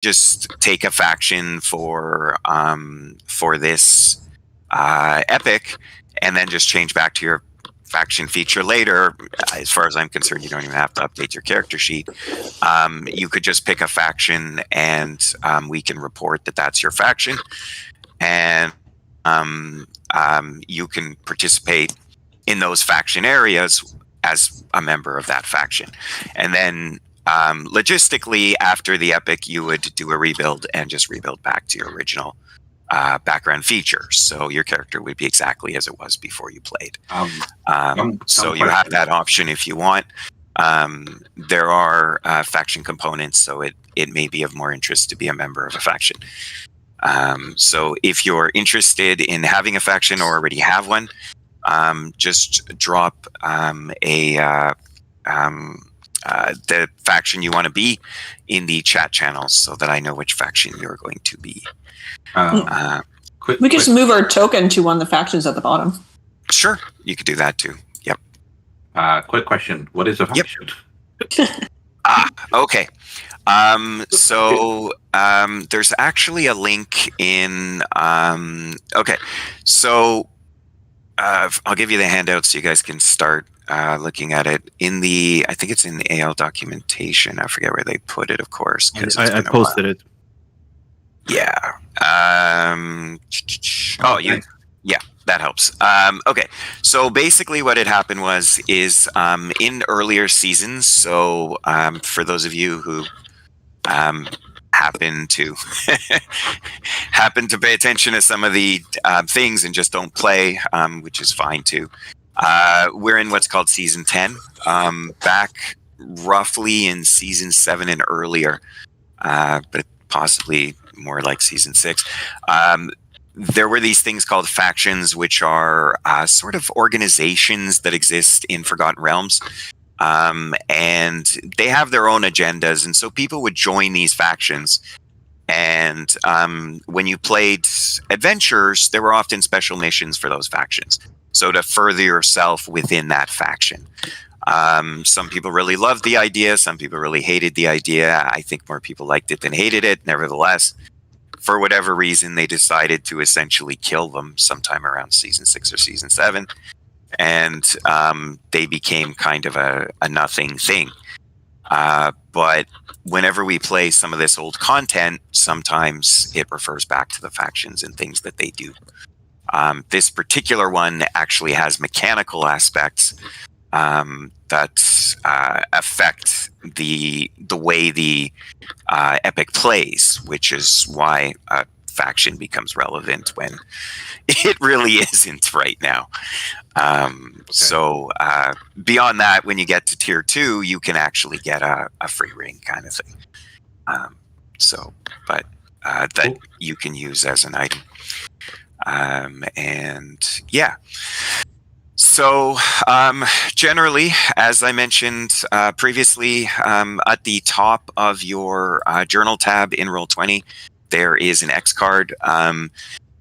just take a faction for this epic, and then just change back to your faction feature later. As far as I'm concerned, you don't even have to update your character sheet. You could just pick a faction, and we can report that that's your faction, and you can participate in those faction areas as a member of that faction. And then logistically, after the epic, you would do a rebuild and just rebuild back to your original background features. So your character would be exactly as it was before you played. So you have that option if you want. There are faction components, so it may be of more interest to be a member of a faction. So if you're interested in having a faction or already have one, just drop the faction you want to be in the chat channels so that I know which faction you're going to be. We can just move our token to one of the factions at the bottom. Sure, you could do that too. Yep. Quick question: what is a faction? Okay. So there's actually a link in. Okay, so I'll give you the handout so you guys can start looking at it in the. I think it's in the AL documentation. I forget where they put it, of course. I posted it. Yeah. Yeah, that helps. Okay, so basically what had happened is in earlier seasons. So for those of you who happen to pay attention to some of the things and just don't play, which is fine too. We're in what's called season 10. Back roughly in season 7 and earlier, but possibly more like season 6. There were these things called factions, which are sort of organizations that exist in Forgotten Realms. And they have their own agendas. And so people would join these factions. And when you played adventures, there were often special missions for those factions. So to further yourself within that faction. Some people really loved the idea. Some people really hated the idea. I think more people liked it than hated it. Nevertheless, for whatever reason, they decided to essentially kill them sometime around season 6 or season 7. And they became kind of a nothing thing. But whenever we play some of this old content, sometimes it refers back to the factions and things that they do. This particular one actually has mechanical aspects that affect the way the epic plays, which is why a faction becomes relevant when it really isn't right now. So beyond that, when you get to tier 2, you can actually get a free ring kind of thing. That you can use as an item. And yeah. So generally, as I mentioned previously, at the top of your journal tab in Roll20, there is an X card.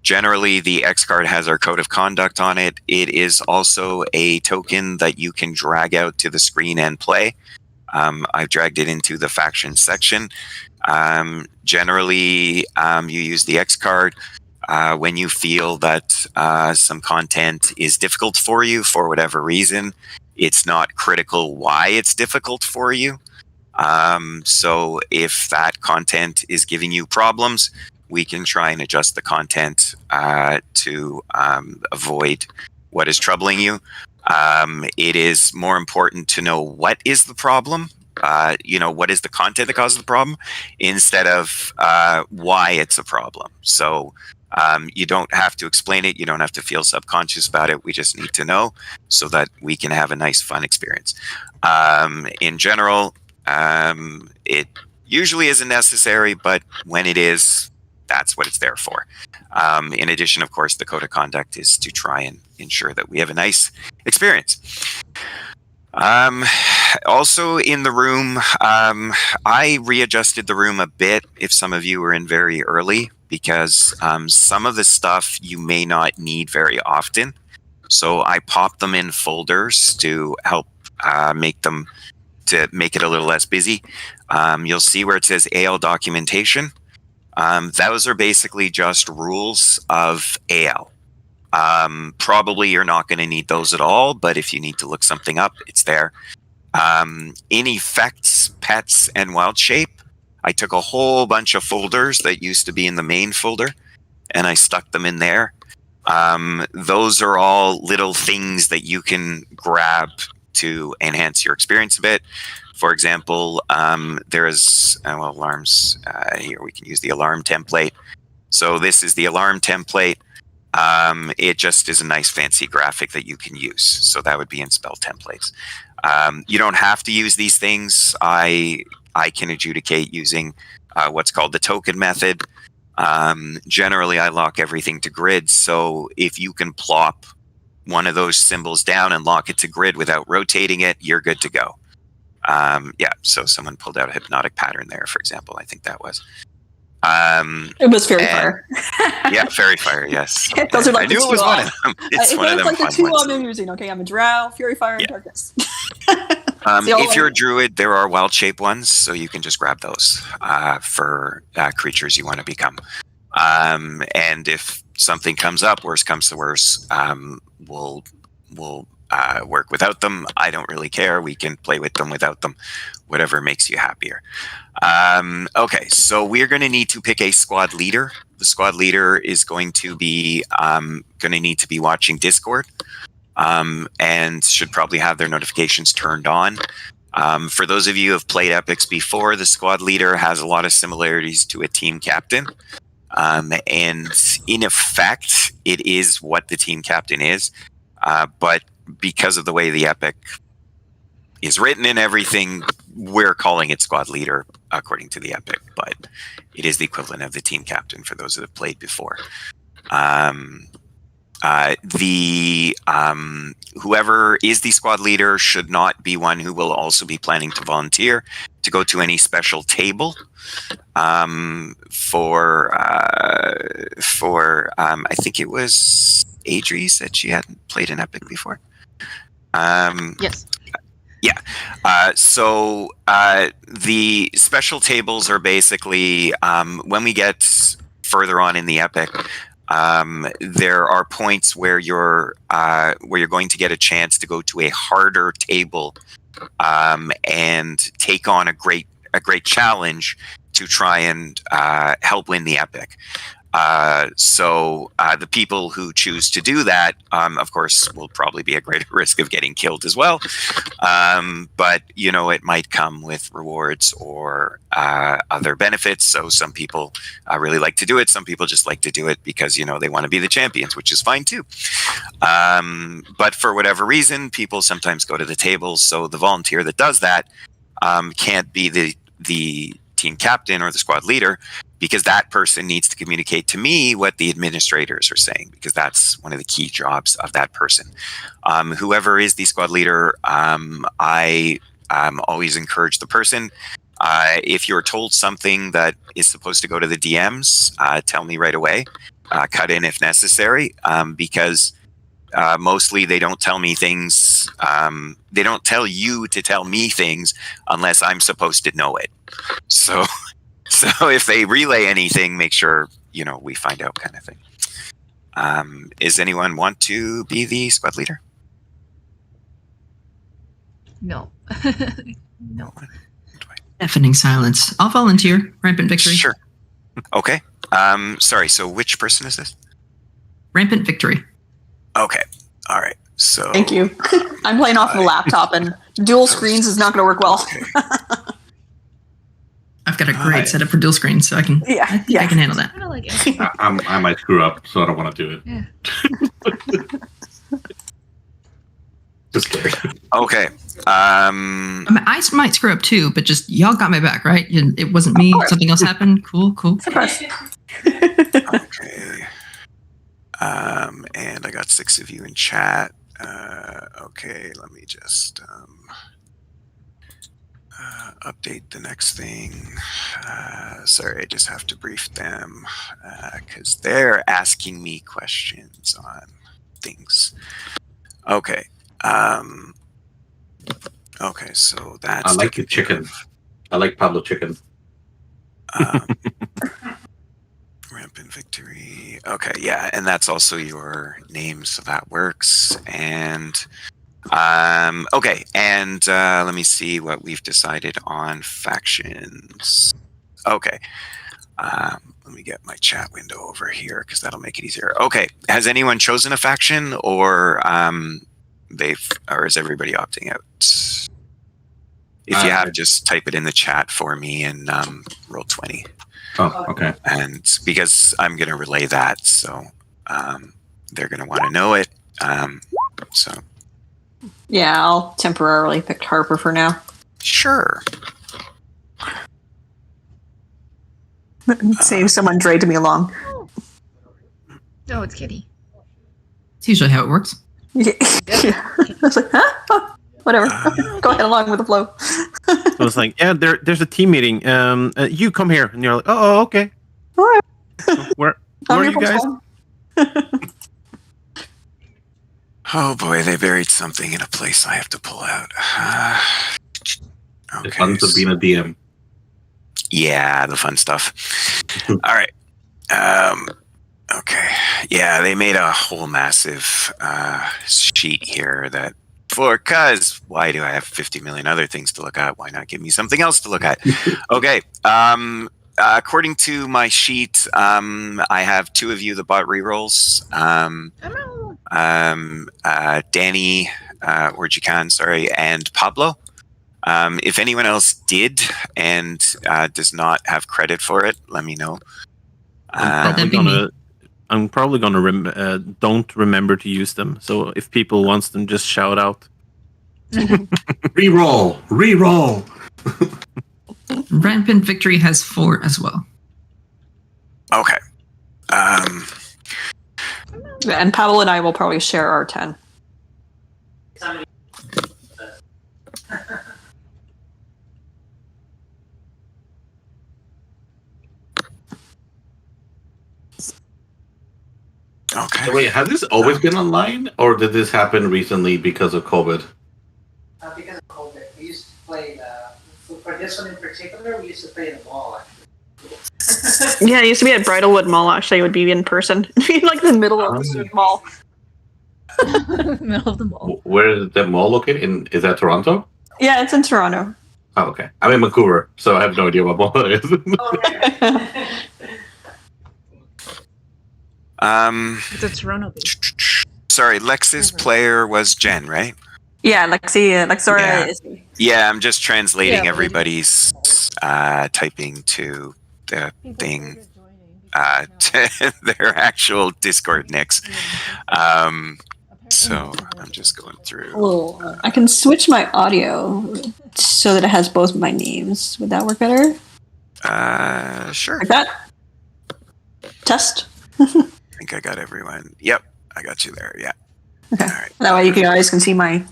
Generally, the X card has our code of conduct on it. It is also a token that you can drag out to the screen and play. I've dragged it into the faction section. Generally, you use the X card when you feel that some content is difficult for you for whatever reason. It's not critical why it's difficult for you. So if that content is giving you problems, we can try and adjust the content to avoid what is troubling you. It is more important to know what is the problem, what is the content that causes the problem, instead of why it's a problem. So you don't have to explain it. You don't have to feel subconscious about it. We just need to know so that we can have a nice, fun experience. In general, it usually isn't necessary, but when it is, that's what it's there for. In addition, of course, the code of conduct is to try and ensure that we have a nice experience. Also in the room, I readjusted the room a bit if some of you were in very early, because some of the stuff you may not need very often. So I popped them in folders to help make it a little less busy. you'll see where it says AL documentation. Those are basically just rules of AL. Probably you're not going to need those at all, but if you need to look something up, it's there. In effects, pets, and wild shape, I took a whole bunch of folders that used to be in the main folder, and I stuck them in there. Those are all little things that you can grab to enhance your experience a bit. For example, there is alarms. Here we can use the alarm template. So this is the alarm template. It just is a nice fancy graphic that you can use. So that would be in spell templates. You don't have to use these things. I can adjudicate using what's called the token method. Generally, I lock everything to grid. So if you can plop one of those symbols down and lock it to grid without rotating it, you're good to go. So someone pulled out a hypnotic pattern there, for example. I think that was. It was Fairy Fire. Yeah, Fairy Fire, yes. Those are like I knew it was one of them. It's one of them like fun the two ones. I'm using. Okay, I'm a Drow, Fury Fire, and Darkness. If you're a druid, there are wild shape ones, so you can just grab those for creatures you want to become. And if something comes up, worse comes to worse, we'll work without them. I don't really care. We can play with them without them, whatever makes you happier. Okay, so we're going to need to pick a squad leader. The squad leader is going to be need to be watching Discord. And should probably have their notifications turned on. For those of you who have played Epics before, the squad leader has a lot of similarities to a team captain. And in effect, it is what the team captain is. But because of the way the Epic is written and everything, we're calling it squad leader according to the Epic. But it is the equivalent of the team captain for those that have played before. Whoever is the squad leader should not be one who will also be planning to volunteer to go to any special table. For I think it was Adri said she hadn't played an Epic before. Yes. Yeah. So the special tables are basically when we get further on in the Epic. There are points where you're going to get a chance to go to a harder table and take on a great challenge to try and help win the Epic. So the people who choose to do that, of course, will probably be at greater risk of getting killed as well. But, it might come with rewards or other benefits. So some people really like to do it. Some people just like to do it because, they want to be the champions, which is fine too. But for whatever reason, people sometimes go to the tables. So the volunteer that does that can't be the team captain or the squad leader, because that person needs to communicate to me what the administrators are saying, because that's one of the key jobs of that person. Whoever is the squad leader, I always encourage the person, if you're told something that is supposed to go to the DMs, tell me right away, cut in if necessary, because mostly they don't tell me things, they don't tell you to tell me things unless I'm supposed to know it. So if they relay anything, make sure, we find out, kind of thing. Is anyone want to be the squad leader? No. No. Deafening silence. I'll volunteer. Rampant Victory. Sure. Okay. Sorry, so which person is this? Rampant Victory. Okay. All right. So Thank you. I'm playing off of a laptop, and dual screens is not going to work well. Okay. I've got a great setup for dual screen, so I can I can handle that. I don't like it. I might screw up, so I don't want to do it. Yeah. Just kidding. Okay. I might screw up too, but just y'all got my back, right? It wasn't me. Something else happened. Cool. Okay. And I got 6 of you in chat. Okay, let me just update the next thing. Sorry, I just have to brief them because they're asking me questions on things. Okay. Okay, so that's I like the chicken. I like Pablo chicken. Rampant victory. Okay, yeah, and that's also your name, so that works. And okay, and let me see what we've decided on factions. Okay. Let me get my chat window over here because that'll make it easier. Okay, has anyone chosen a faction, or or is everybody opting out? If you have, just type it in the chat for me and roll 20. Oh, okay. And because I'm going to relay that, so they're going to want to know it. So Yeah, I'll temporarily pick Harper for now. sure. Save someone dragged me along. Oh, it's Kitty. It's usually how it works. Yeah. I was like, huh? Oh, whatever. Go ahead along with the flow. So it's like, yeah, there's a team meeting. You come here, and you're like, oh, okay. All right. Where are you guys? Oh boy, they buried something in a place I have to pull out. The fun of being a DM. Yeah, the fun stuff. All right. Okay. Yeah, they made a whole massive sheet here that cause why do I have 50 million other things to look at? Why not give me something else to look at? Okay. According to my sheet, I have two of you that bought rerolls. Danny, or Jikan, sorry, and Pablo. If anyone else did and does not have credit for it, let me know. I'm probably gonna don't remember to use them. So if people wants them, just shout out. Reroll. Rampant Victory has 4 as well. Okay. And Pablo and I will probably share our 10. Okay. So wait, has this always been online, or did this happen recently because of COVID? Because of COVID, we used to play for this one in particular. We used to play in the mall. Actually. Yeah, it used to be at Bridalwood Mall. Actually, it would be in person. It'd be like the middle of the mall. Middle of the mall. Where is the mall located? Is that Toronto? Yeah, it's in Toronto. Oh, okay. I'm in Vancouver, so I have no idea what mall it is. It's a Toronto base. Sorry, Lex's player was Jen, right? Yeah, Lexora Yeah. is. Yeah, I'm just translating Yeah, everybody's typing to the thing, to their actual Discord nicks. So I'm just going through. Oh, I can switch my audio so that it has both my names. Would that work better? Sure. Like that? Test? I think I got everyone. Yep, I got you there. Yeah. Okay. All right. That way you guys can see my,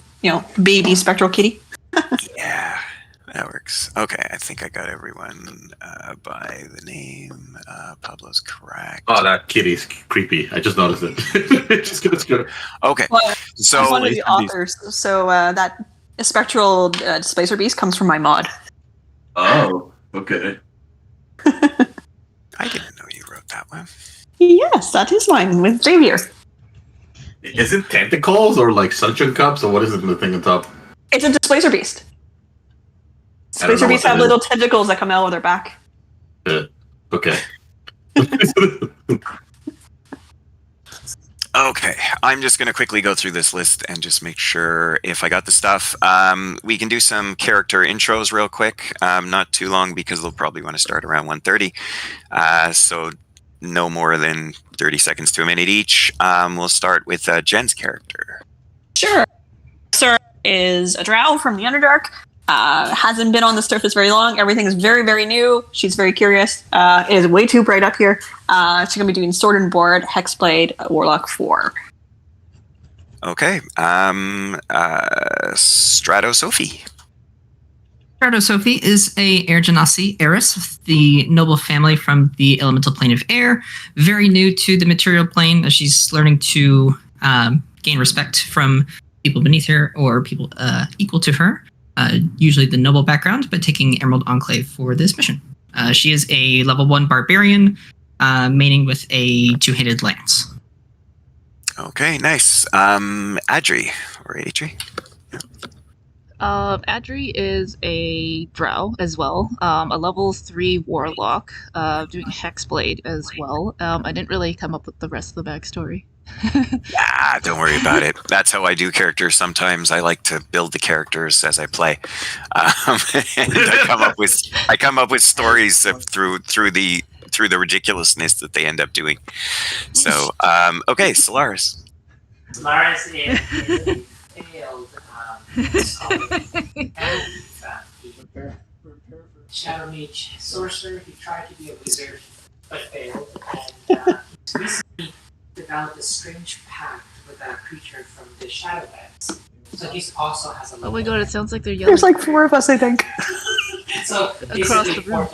baby spectral kitty. Yeah, that works. Okay, I think I got everyone by the name. Pablo's correct. Oh, that kitty's creepy. I just noticed it. Just gonna screw. Okay, Well, so I'm one of the authors, so that spectral displacer beast comes from my mod. Oh, okay. I didn't know you wrote that one. Yes, that is mine with Xavier. Is it tentacles or like suction cups, or what is it in the thing on top? It's a displacer beast. I don't know Displacer beasts what have that is. little tentacles that come out of their back. Okay. Okay, I'm just going to quickly go through this list and just make sure if I got the stuff. We can do some character intros real quick, not too long because they'll probably want to start around 1:30. So no more than 30 seconds to a minute each. We'll start with Jen's character. Sure. Sir is a drow from the Underdark. Hasn't been on the surface very long. Everything is very, very new. She's very curious. It is way too bright up here. She's going to be doing Sword and Board, Hexblade, Warlock 4. Okay, Strato Sophie. Strato Sophie is a Air Genasi heiress, the noble family from the elemental plane of air. Very new to the material plane, as she's learning to gain respect from people beneath her or people equal to her. usually the noble background, but taking Emerald Enclave for this mission. She is a level 1 barbarian, maining with a 2-handed lance. Okay, nice. Adri or Adri? Adri is a drow as well. A level 3 warlock, doing Hexblade as well. I didn't really come up with the rest of the backstory. Don't worry about it. That's how I do characters. Sometimes I like to build the characters as I play, and I come up with stories through the ridiculousness that they end up doing. So, okay, Solaris. Solaris is a failed Shadow Mage sorcerer. He tried to be a wizard, but failed, and recently developed a strange pact with a creature from the Shadowlands. So he also has a. Oh my god! It sounds like they're yelling. There's like 4 of us, I think. So across the room.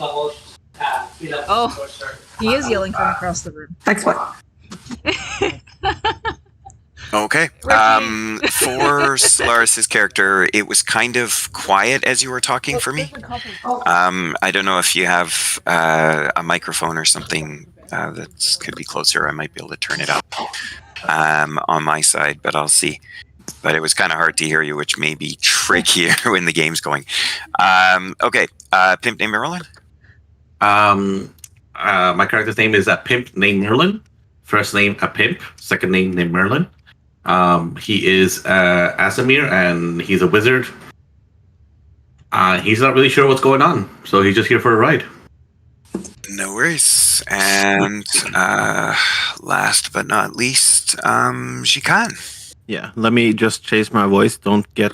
Sorcerer. He is yelling from across the room. Next one. Okay. For Solaris's character, it was kind of quiet as you were talking for me. I don't know if you have a microphone or something that could be closer. I might be able to turn it up on my side, but I'll see. But it was kind of hard to hear you, which may be trickier when the game's going. Okay. Pimp named Merlin? My character's name is a pimp named Merlin. First name a pimp. Second name named Merlin. He is Asimir, and he's a wizard. He's not really sure what's going on, so he's just here for a ride. No worries. And last but not least, Jikan. Yeah, let me just chase my voice. Don't get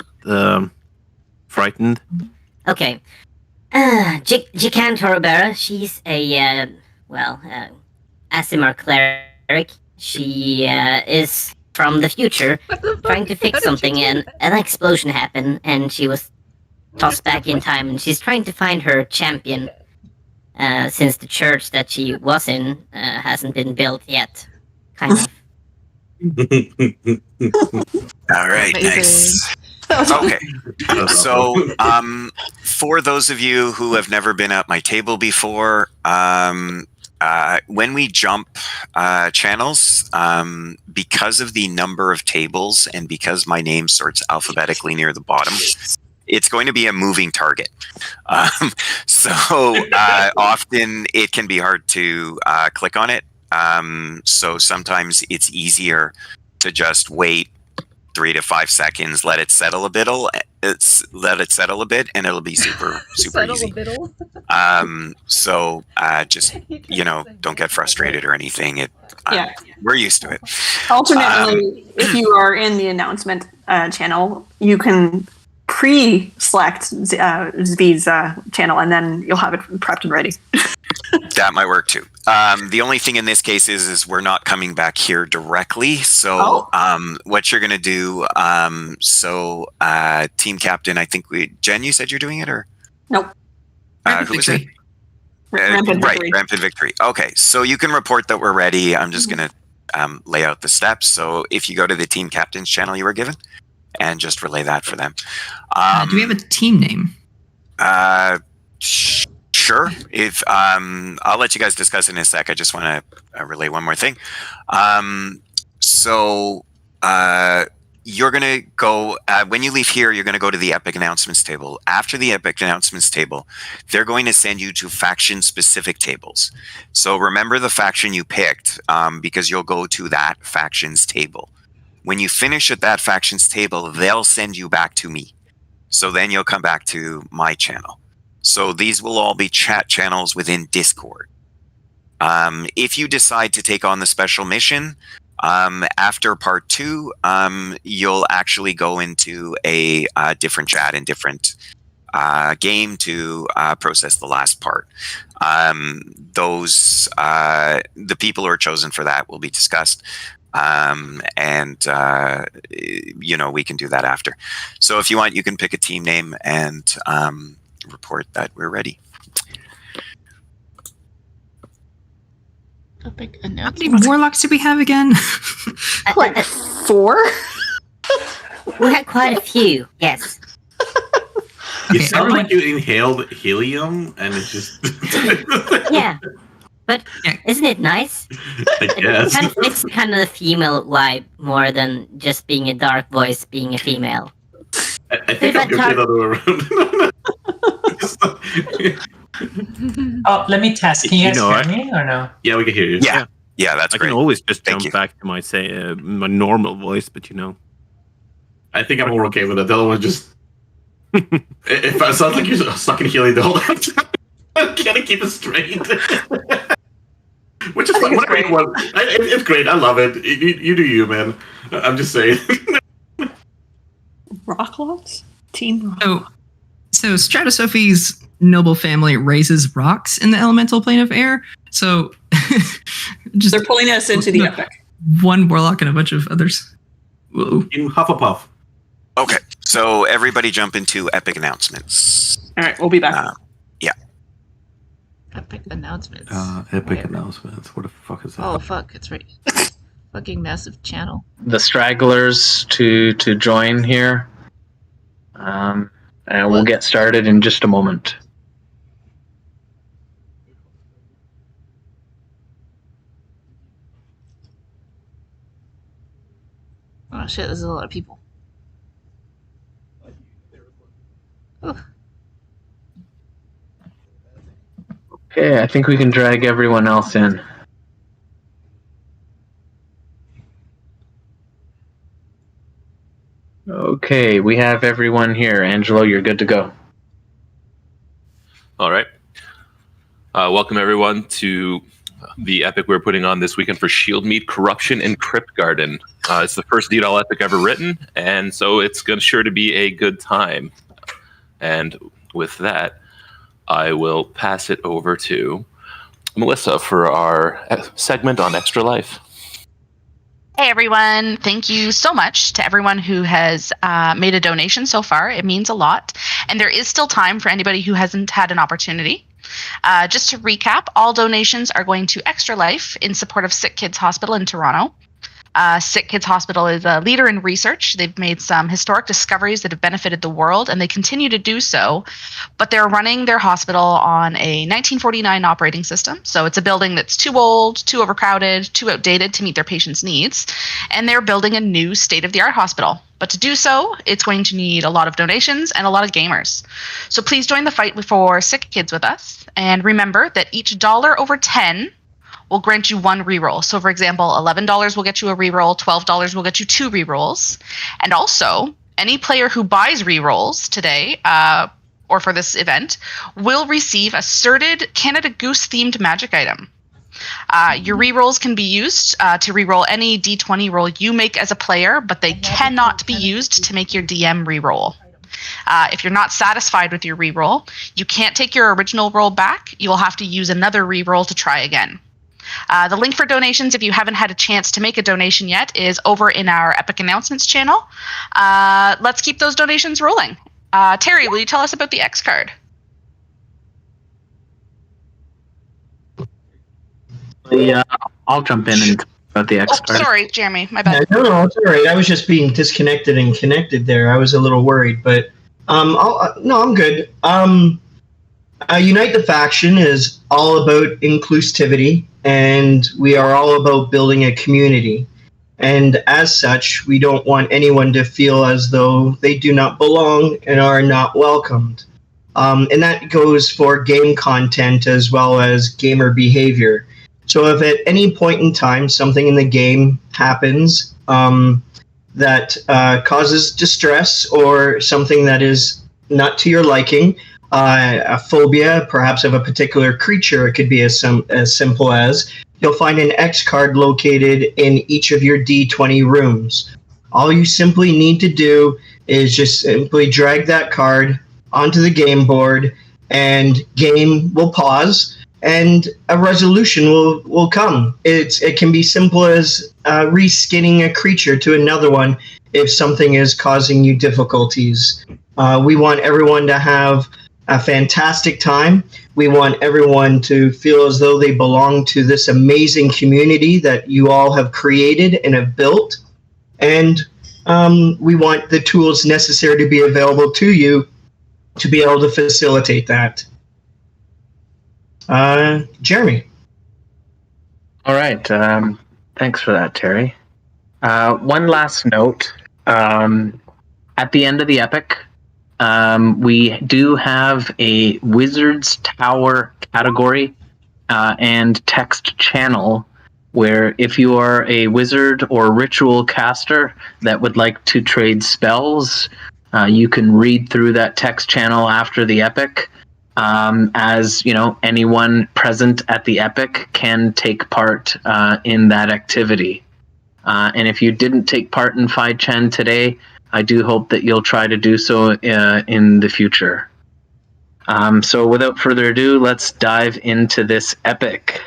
frightened. Okay. Jikan Torobera, she's a, Asimar cleric. She is from the future, trying to fix something, and an explosion happened, and she was tossed back in time, and she's trying to find her champion, since the church that she was in hasn't been built yet. Kind of. All right, nice. Okay, so for those of you who have never been at my table before, when we jump channels, because of the number of tables and because my name sorts alphabetically near the bottom, it's going to be a moving target. So often it can be hard to click on it. So sometimes it's easier to just wait 3 to 5 seconds, let it settle a bit, and it'll be super easy. So just don't get frustrated or anything. We're used to it. Alternately, if you are in the announcement channel, you can pre-select Zb's channel, and then you'll have it prepped and ready. That might work too. The only thing in this case is we're not coming back here directly. So what you're going to do, team captain, I think Jen, you said you're doing it, or? Nope. Who was it? Rampant Victory. Rampant Victory. Okay, so you can report that we're ready. I'm just going to lay out the steps. So if you go to the team captain's channel you were given, and just relay that for them. Do we have a team name? Sure. If I'll let you guys discuss it in a sec. I just want to relay one more thing. You're going to go, when you leave here, you're going to go to the Epic Announcements table. After the Epic Announcements table, they're going to send you to faction-specific tables. So remember the faction you picked, because you'll go to that faction's table. When you finish at that faction's table, they'll send you back to me. So then you'll come back to my channel. So these will all be chat channels within Discord. If you decide to take on the special mission, after part 2, you'll actually go into a different chat and different game to process the last part. The people who are chosen for that will be discussed. We can do that after. So if you want, you can pick a team name and report that we're ready. How many warlocks do we have again? Like 4? We had quite a few, yes. You sound like you inhaled helium, and it's just Yeah, but Yeah. isn't it nice? I guess. Kind of fits kind of the female vibe more than just being a dark voice being a female. I think I'm going the other way around. Oh, let me test. Can you guys hear me or no? Yeah, we can hear you. Yeah, that's I great. can always just Thank jump you. back to my my normal voice, but I think I'm more okay with it. The other one just. If it sounds like you're sucking helium the whole time, I'm gonna keep it straight. Which is fine. It's great. I love it. You do you, man. I'm just saying. Rocklocks? Team Rock. So Stratosophie's noble family raises rocks in the elemental plane of air. So just They're pulling us into the epic. one warlock and a bunch of others. Whoa. In Hufflepuff. Okay, so everybody jump into epic announcements. All right, we'll be back. Epic announcements. Epic announcements. What the fuck is that? Oh fuck! It's right. Fucking massive channel. The stragglers to join here. And we'll get started in just a moment. Oh shit! There's a lot of people. Ooh. Okay, I think we can drag everyone else in. Okay, we have everyone here. Angelo, you're good to go. All right. Welcome, everyone, to the epic we're putting on this weekend for Shieldmead, Corruption, and Kryptgarden. It's the first DDEL epic ever written, and so it's sure to be a good time. And with that, I will pass it over to Melissa for our segment on Extra Life. Hey everyone, thank you so much to everyone who has made a donation so far. It means a lot. And there is still time for anybody who hasn't had an opportunity. Just to recap, all donations are going to Extra Life in support of Sick Kids Hospital in Toronto. Sick Kids Hospital is a leader in research. They've made some historic discoveries that have benefited the world, and they continue to do so. But they're running their hospital on a 1949 operating system. So it's a building that's too old, too overcrowded, too outdated to meet their patients' needs. And they're building a new state-of-the-art hospital. But to do so, it's going to need a lot of donations and a lot of gamers. So please join the fight for Sick Kids with us. And remember that each $1 over 10 will grant you one reroll. So, for example, $11 will get you a reroll, $12 will get you 2 rerolls. And also, any player who buys rerolls today, or for this event, will receive a Certed Canada Goose-themed magic item. Your rerolls can be used to reroll any D20 roll you make as a player, but they cannot be used to make your DM reroll. If you're not satisfied with your reroll, you can't take your original roll back. You will have to use another reroll to try again. The link for donations, if you haven't had a chance to make a donation yet, is over in our Epic Announcements channel. Let's keep those donations rolling. Terry, will you tell us about the X card? Yeah, I'll jump in and talk about the X card. Sorry, Jeremy, my bad. No, it's all right. I was just being disconnected and connected there. I was a little worried, but I'm good. Unite the Faction is all about inclusivity, and we are all about building a community. And as such, we don't want anyone to feel as though they do not belong and are not welcomed. And that goes for game content as well as gamer behavior. So if at any point in time something in the game happens that causes distress or something that is not to your liking, a phobia, perhaps of a particular creature, it could be as simple as you'll find an X card located in each of your D20 rooms. All you simply need to do is just simply drag that card onto the game board, and game will pause, and a resolution will come. It can be simple as reskinning a creature to another one if something is causing you difficulties. We want everyone to have a fantastic time. We want everyone to feel as though they belong to this amazing community that you all have created and have built. And we want the tools necessary to be available to you to be able to facilitate that. Jeremy. All right. Thanks for that, Terry. One last note. At the end of the epic, we do have a Wizard's Tower category and text channel where if you are a wizard or ritual caster that would like to trade spells, you can read through that text channel after the epic. As you know, anyone present at the epic can take part in that activity. And if you didn't take part in Phi Chen today, I do hope that you'll try to do so in the future. So without further ado, let's dive into this epic.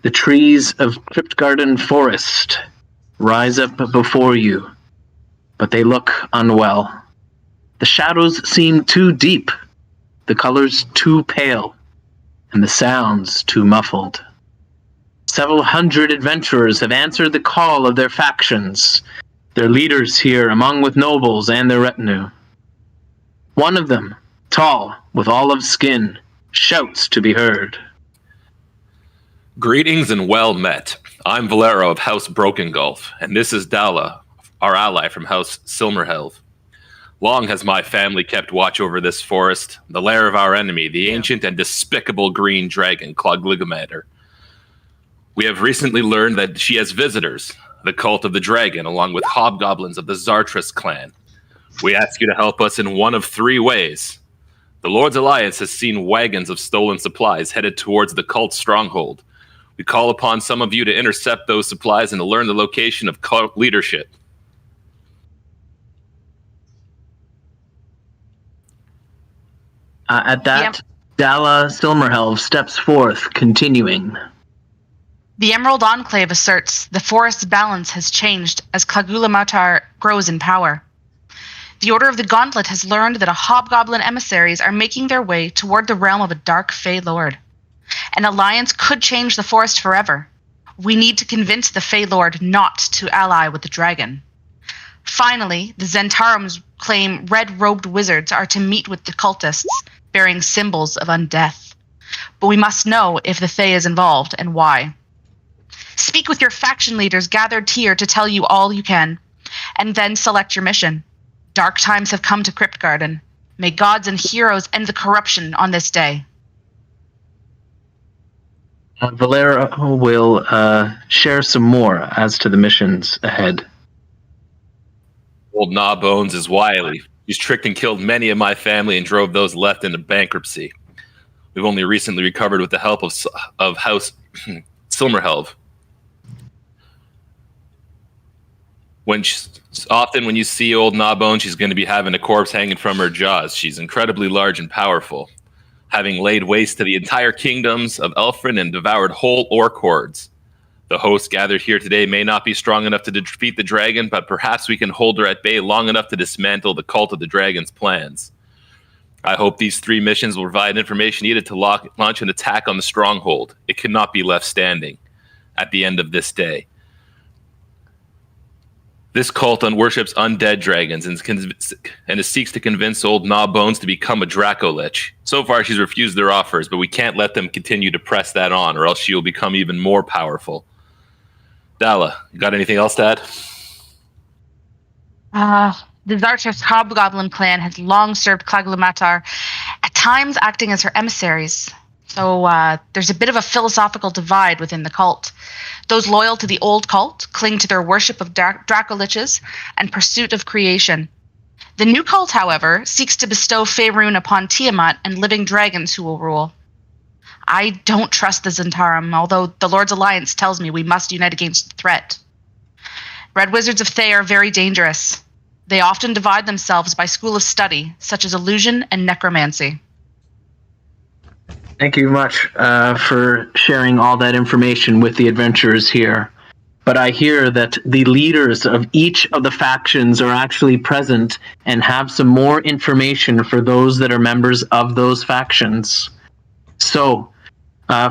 The trees of Kryptgarden Forest rise up before you, but they look unwell. The shadows seem too deep, the colors too pale, and the sounds too muffled. Several hundred adventurers have answered the call of their factions, their leaders here among with nobles and their retinue. One of them, tall, with olive skin, shouts to be heard. Greetings and well met. I'm Valero of House Broken Gulf, and this is Dala, our ally from House Silmerhelve. Long has my family kept watch over this forest, the lair of our enemy, the ancient and despicable green dragon, Clogligomator. We have recently learned that she has visitors, the cult of the dragon, along with hobgoblins of the Zartras clan. We ask you to help us in one of three ways. The Lord's Alliance has seen wagons of stolen supplies headed towards the cult's stronghold. We call upon some of you to intercept those supplies and to learn the location of cult leadership. At that, Dala Silmerhelve steps forth, continuing. The Emerald Enclave asserts the forest's balance has changed as Clogligomator grows in power. The Order of the Gauntlet has learned that hobgoblin emissaries are making their way toward the realm of a dark Fey Lord. An alliance could change the forest forever. We need to convince the Fey Lord not to ally with the dragon. Finally, the Zentarums claim red-robed wizards are to meet with the cultists, bearing symbols of undeath. But we must know if the Fey is involved and why. Speak with your faction leaders gathered here to tell you all you can, and then select your mission. Dark times have come to Kryptgarden. May gods and heroes end the corruption on this day. Valera will share some more as to the missions ahead. Old Gnawbones is wily. He's tricked and killed many of my family and drove those left into bankruptcy. We've only recently recovered with the help of House Silmerhelve. Often when you see old Gnawbone, she's going to be having a corpse hanging from her jaws. She's incredibly large and powerful, having laid waste to the entire kingdoms of Elfrin and devoured whole orc hordes. The hosts gathered here today may not be strong enough to defeat the dragon, but perhaps we can hold her at bay long enough to dismantle the cult of the dragon's plans. I hope these three missions will provide information needed to launch an attack on the stronghold. It cannot be left standing at the end of this day. This cult worships undead dragons and seeks to convince old Gnawbones to become a Dracolich. So far, she's refused their offers, but we can't let them continue to press that on, or else she will become even more powerful. Dala, you got anything else to add? The Zartras Hobgoblin clan has long served Clogligomator, at times acting as her emissaries. So there's a bit of a philosophical divide within the cult. Those loyal to the old cult cling to their worship of Dracoliches and pursuit of creation. The new cult, however, seeks to bestow Faerun upon Tiamat and living dragons who will rule. I don't trust the Zentarum, although the Lord's Alliance tells me we must unite against the threat. Red Wizards of Thay are very dangerous. They often divide themselves by school of study, such as illusion and necromancy. Thank you much for sharing all that information with the adventurers here. But I hear that the leaders of each of the factions are actually present and have some more information for those that are members of those factions. So,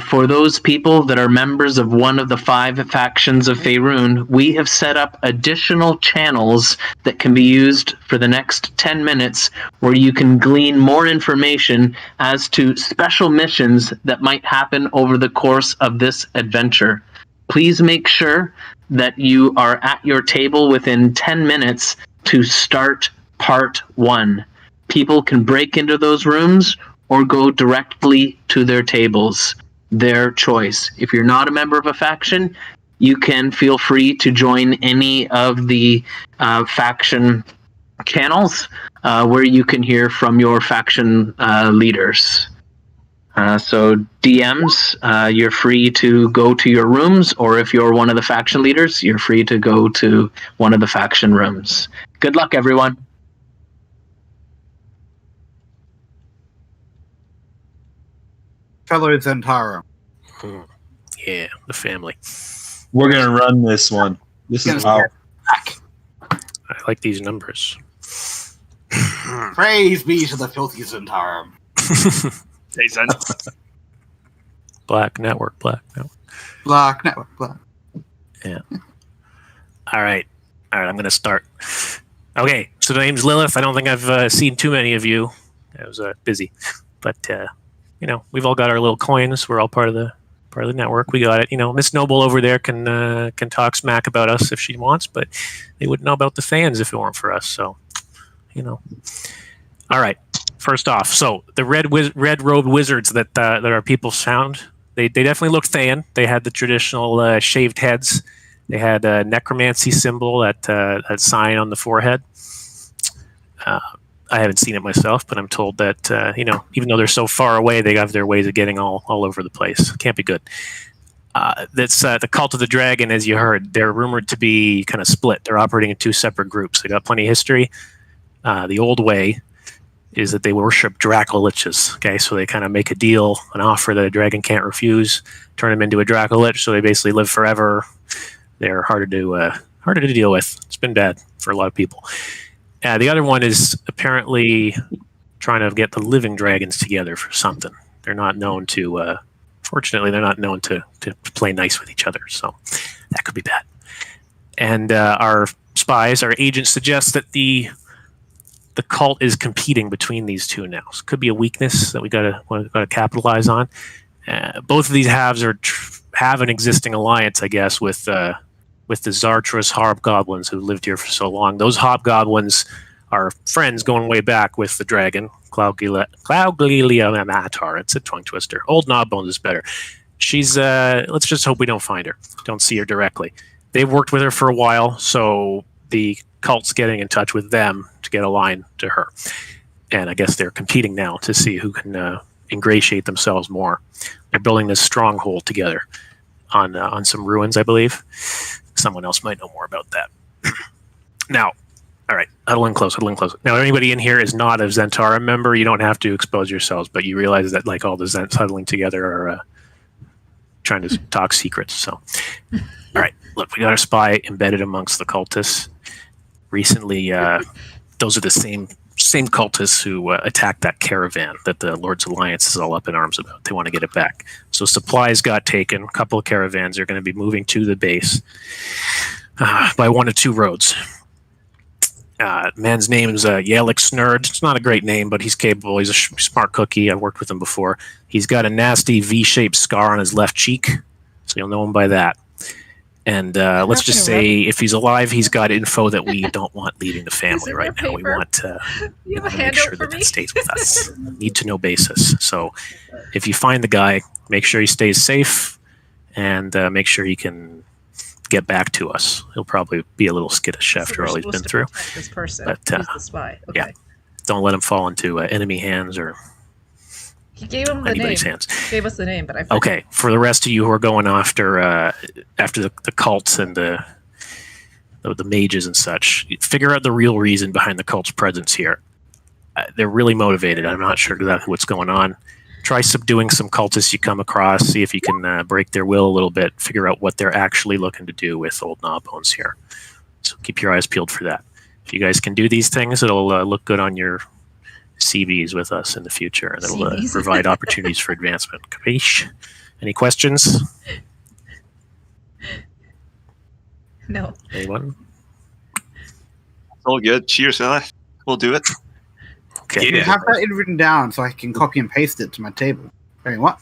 For those people that are members of one of the 5 factions of Faerun, we have set up additional channels that can be used for the next 10 minutes where you can glean more information as to special missions that might happen over the course of this adventure. Please make sure that you are at your table within 10 minutes to start part 1. People can break into those rooms or go directly to their tables. Their choice. If you're not a member of a faction, you can feel free to join any of the faction channels where you can hear from your faction leaders. So DMs, you're free to go to your rooms, or if you're one of the faction leaders, you're free to go to one of the faction rooms. Good luck, everyone. Fellow Zentaro. Yeah, the family. We're gonna run this one. This is our. I like these numbers. Praise be to the filthy Zentaro. Hey, Zent. Black Network. Black Network. Yeah. All right. I'm going to start. Okay, so the name's Lilith. I don't think I've seen too many of you. I was busy, but we've all got our little coins. We're all part of the network. We got it. Miss Noble over there can talk smack about us if she wants, but they wouldn't know about the fans if it weren't for us. So, All right. First off, so the red robed wizards that our people found, they definitely looked Thayan. They had the traditional shaved heads. They had a necromancy symbol, that sign on the forehead. I haven't seen it myself, but I'm told that even though they're so far away, they have their ways of getting all over the place. Can't be good. That's the Cult of the Dragon, as you heard. They're rumored to be kind of split. They're operating in 2 separate groups. They got plenty of history. The old way is that they worship Dracoliches. Okay, so they kind of make a deal, an offer that a dragon can't refuse, turn them into a Dracolich, so they basically live forever. They're harder to deal with. It's been bad for a lot of people. The other one is apparently trying to get the living dragons together for something. They're not known to, fortunately, they're not known to play nice with each other, so that could be bad. And our spies, our agents suggest that the cult is competing between these two now. So it could be a weakness that we gotta capitalize on. Both of these halves have an existing alliance, I guess, with the Zartrus hobgoblins who lived here for so long. Those hobgoblins are friends going way back with the dragon, Cloudglia Matar. It's a tongue twister. Old Knobbones is better. She's let's just hope we don't find her. Don't see her directly. They've worked with her for a while, so the cult's getting in touch with them to get a line to her. And I guess they're competing now to see who can ingratiate themselves more. They're building this stronghold together on some ruins, I believe. Someone else might know more about that. Now, all right, huddle in close. Now, anybody in here is not a Zentara member. You don't have to expose yourselves, but you realize that all the Zents huddling together are trying to talk secrets. So, all right, look, we got our spy embedded amongst the cultists. Recently, those are the same cultists who attacked that caravan that the Lord's Alliance is all up in arms about. They want to get it back. So supplies got taken. A couple of caravans are going to be moving to the base by 1 of 2 roads. Man's name is Yalik Snurd. It's not a great name, but he's capable. He's a smart cookie. I've worked with him before. He's got a nasty V-shaped scar on his left cheek, so you'll know him by that. And let's just say if he's alive, he's got info that we don't want leaving the family right now. We want to make sure that stays with us. Need to know basis. So if you find the guy, make sure he stays safe and make sure he can get back to us. He'll probably be a little skittish after all he's been through. This person, but he's the spy. Okay. Yeah, don't let him fall into enemy hands or He gave him the name. Hands. He gave us the name, but I forgot. Okay, for the rest of you who are going after the cults and the mages and such, figure out the real reason behind the cult's presence here. They're really motivated. I'm not sure exactly what's going on. Try subduing some cultists you come across. See if you can break their will a little bit. Figure out what they're actually looking to do with Old Knobbones here. So keep your eyes peeled for that. If you guys can do these things, it'll look good on your CVs with us in the future, and it'll provide opportunities for advancement. Capiche? Any questions? No. Anyone? All good. Cheers, Ella. We'll do it. Okay. You have that written down so I can copy and paste it to my table. Very much.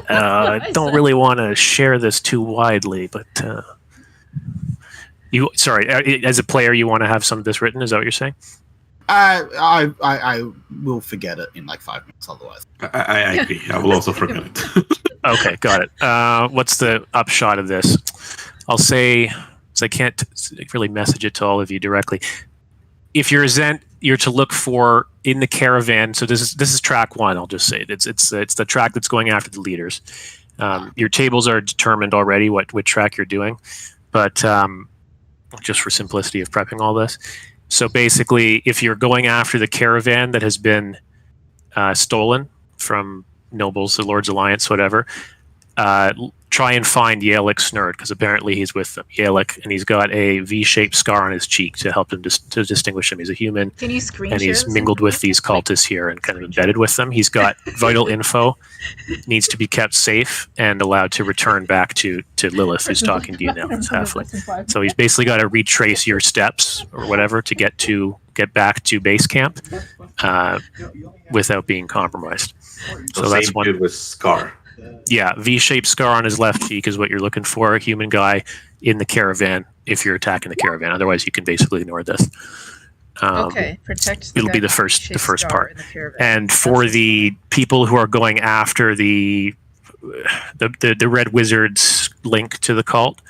I don't really want to share this too widely, but as a player, you want to have some of this written? Is that what you're saying? I will forget it in like 5 minutes otherwise. I agree. I will also forget it. Okay, got it. What's the upshot of this? I'll say, so I can't really message it to all of you directly. If you're a Zent, you're to look for in the caravan. So this is track 1. I'll just say it. It's the track that's going after the leaders. Your tables are determined already what track you're doing, but just for simplicity of prepping all this. So basically, if you're going after the caravan that has been stolen from nobles, the Lord's Alliance, whatever, try and find Yalek Snurd, because apparently he's with them. Yalek, and he's got a V-shaped scar on his cheek to help him to distinguish him. He's a human, Can you screen and share he's this mingled with these cultists here and kind of embedded with them. He's got vital info, needs to be kept safe and allowed to return back to Lilith, who's talking to you now. It's halfling. So he's basically got to retrace your steps or whatever to get back to base camp without being compromised. So that's same one dude with scar. Yeah, V-shaped scar on his left cheek is what you're looking for. A human guy in the caravan. If you're attacking the caravan, otherwise you can basically ignore this. Okay, protect. It'll be the first part. And for the people who are going after the Red Wizard's link to the cult,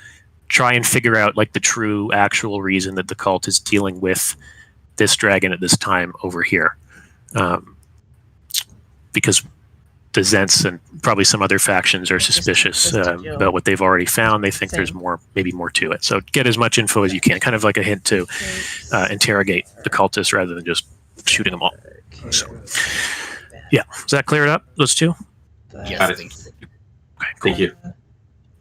try and figure out like the true actual reason that the cult is dealing with this dragon at this time over here, because the Zents and probably some other factions are suspicious about what they've already found. They think there's maybe more to it. So get as much info as you can, kind of like a hint to interrogate the cultists rather than just shooting them all. So, yeah, does that clear it up? Those two? Got it. Okay, cool. Thank you.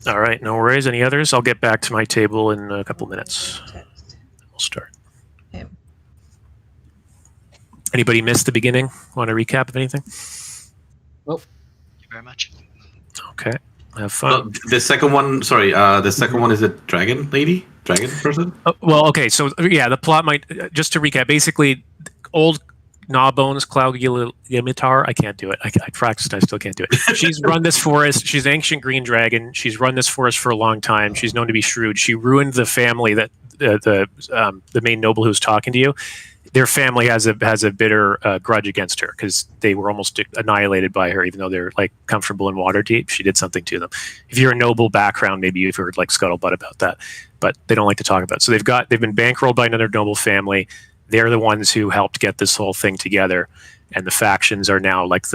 All right, no worries. Any others? I'll get back to my table in a couple minutes. We'll start. Anybody missed the beginning? Want a recap of anything? Well, thank you very much. Okay, have fun. The second one, sorry, the second one is a dragon person? Well, okay, so yeah, the plot might, just to recap, basically, old Gnawbones, Cloud-Yimitar, I can't do it. I practiced, I still can't do it. She's run this forest, she's an ancient green dragon, she's run this forest for a long time, she's known to be shrewd. She ruined the family that, the main noble who's talking to you. Their family has a bitter grudge against her because they were almost annihilated by her, even though they're like comfortable in Waterdeep. She did something to them. If you're a noble background, maybe you've heard like scuttlebutt about that, but they don't like to talk about it. So they've been bankrolled by another noble family. They're the ones who helped get this whole thing together, and the factions are now like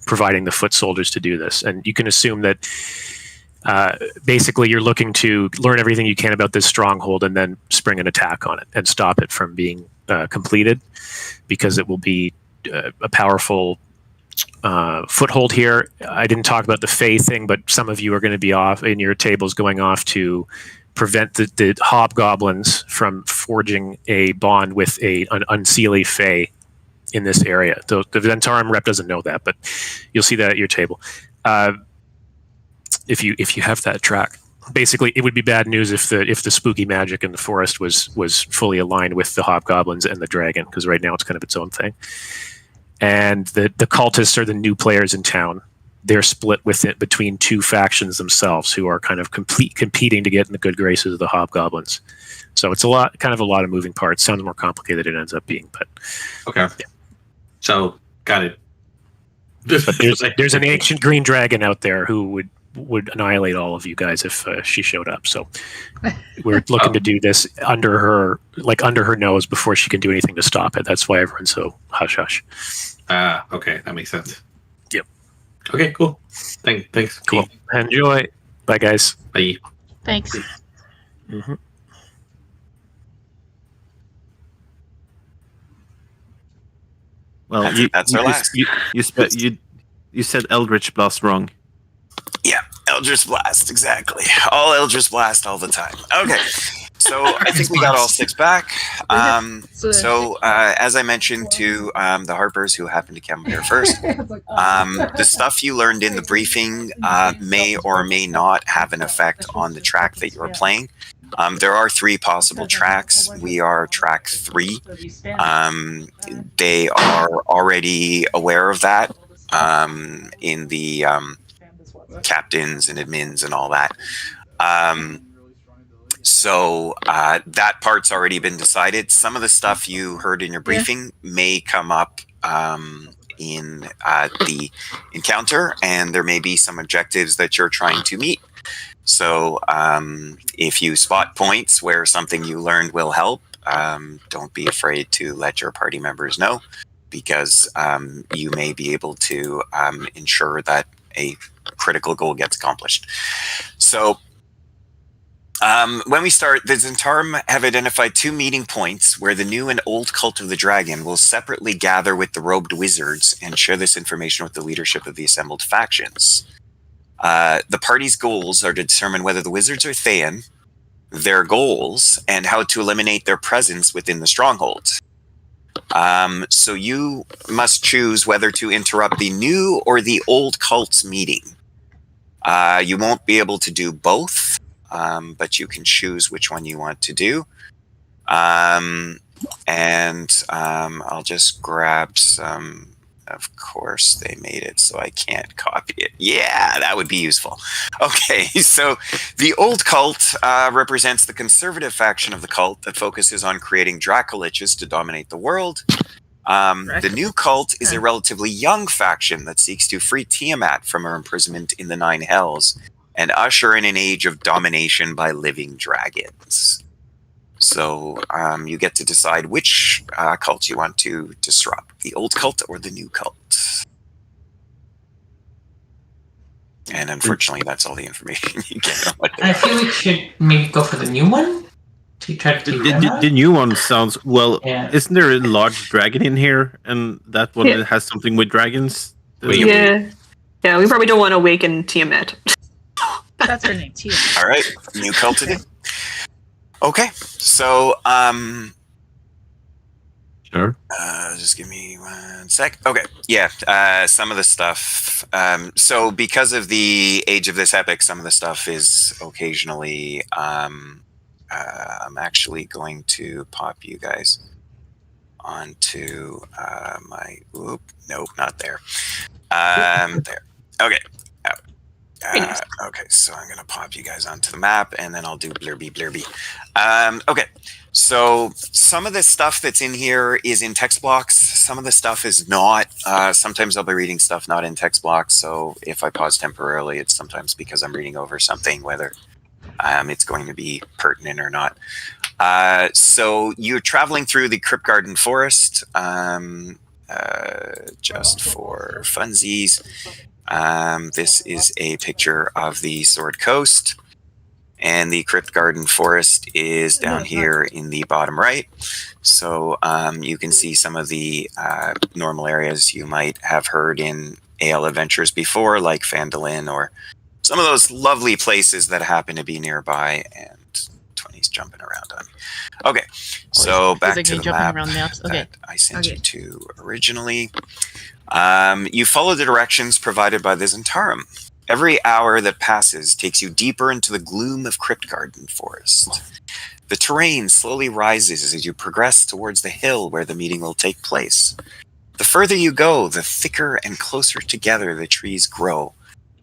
providing the foot soldiers to do this. And you can assume that basically you're looking to learn everything you can about this stronghold and then spring an attack on it and stop it from being completed, because it will be a powerful foothold here. I didn't talk about the Fae thing, but some of you are going to be off in your tables going off to prevent the hobgoblins from forging a bond with an unseelie Fae in this area. The Ventarum rep doesn't know that, but you'll see that at your table. If you have that track. Basically, it would be bad news if the spooky magic in the forest was fully aligned with the hobgoblins and the dragon, because right now it's kind of its own thing. And the cultists are the new players in town. They're split between two factions themselves, who are kind of competing to get in the good graces of the hobgoblins. So it's a lot of moving parts. Sounds more complicated than it ends up being, but okay. Yeah. So got it. But there's an ancient green dragon out there who would annihilate all of you guys if she showed up. So we're looking to do this under her nose before she can do anything to stop it. That's why everyone's so hush hush. Okay, that makes sense. Yep. Okay, cool. Thanks. Cool. Keith. Enjoy. Bye, guys. Bye. Thanks. Mm-hmm. Well, you said Eldritch Blast wrong. Yeah, Eldritch Blast, exactly. All Eldritch Blast all the time. Okay, So I think we got all 6 back. As I mentioned to the Harpers who happened to come here first, the stuff you learned in the briefing may or may not have an effect on the track that you're playing. There are 3 possible tracks. We are track 3. They are already aware of that in the captains and admins and all that. So that part's already been decided. Some of the stuff you heard in your briefing may come up in the encounter, and there may be some objectives that you're trying to meet. So if you spot points where something you learned will help, don't be afraid to let your party members know, because you may be able to ensure that a critical goal gets accomplished. So when we start, the Zentarum have identified 2 meeting points where the new and old cult of the dragon will separately gather with the robed wizards and share this information with the leadership of the assembled factions. The party's goals are to determine whether the wizards are Thayan, their goals, and how to eliminate their presence within the stronghold. So you must choose whether to interrupt the new or the old cult's meeting. You won't be able to do both. But you can choose which one you want to do. I'll just grab some. Of course, they made it so I can't copy it. Yeah, that would be useful. Okay, so the old cult represents the conservative faction of the cult that focuses on creating Dracoliches to dominate the world. The new cult is a relatively young faction that seeks to free Tiamat from her imprisonment in the 9 Hells and usher in an age of domination by living dragons. So you get to decide which cult you want to disrupt, the old cult or the new cult. And unfortunately, that's all the information you get. I feel we should maybe go for the new one to try to The new one sounds well. Yeah. Isn't there a large dragon in here, and that one has something with dragons? Yeah, we probably don't want to awaken Tiamat. That's her name, Tiamat. All right, new cult today. Okay, so sure. Just give me 1 sec. Okay, yeah, some of the stuff. So because of the age of this epic, some of the stuff is occasionally. I'm actually going to pop you guys onto my. Oop, nope, not there. There. Okay. Okay, so I'm going to pop you guys onto the map, and then I'll do blurby. Okay, so some of the stuff that's in here is in text blocks. Some of the stuff is not. Sometimes I'll be reading stuff not in text blocks, so if I pause temporarily, it's sometimes because I'm reading over something, whether it's going to be pertinent or not. So you're traveling through the Kryptgarden forest, just for funsies. This is a picture of the Sword Coast, and the Kryptgarden forest is down here in the bottom right. So you can see some of the normal areas you might have heard in AL Adventures before, like Phandalin, or some of those lovely places that happen to be nearby. And 20's jumping around on me. Okay, so back to the map that I sent you to originally. You follow the directions provided by the Zentarum. Every hour that passes takes you deeper into the gloom of Kryptgarden forest. The terrain slowly rises as you progress towards the hill where the meeting will take place. The further you go, the thicker and closer together the trees grow,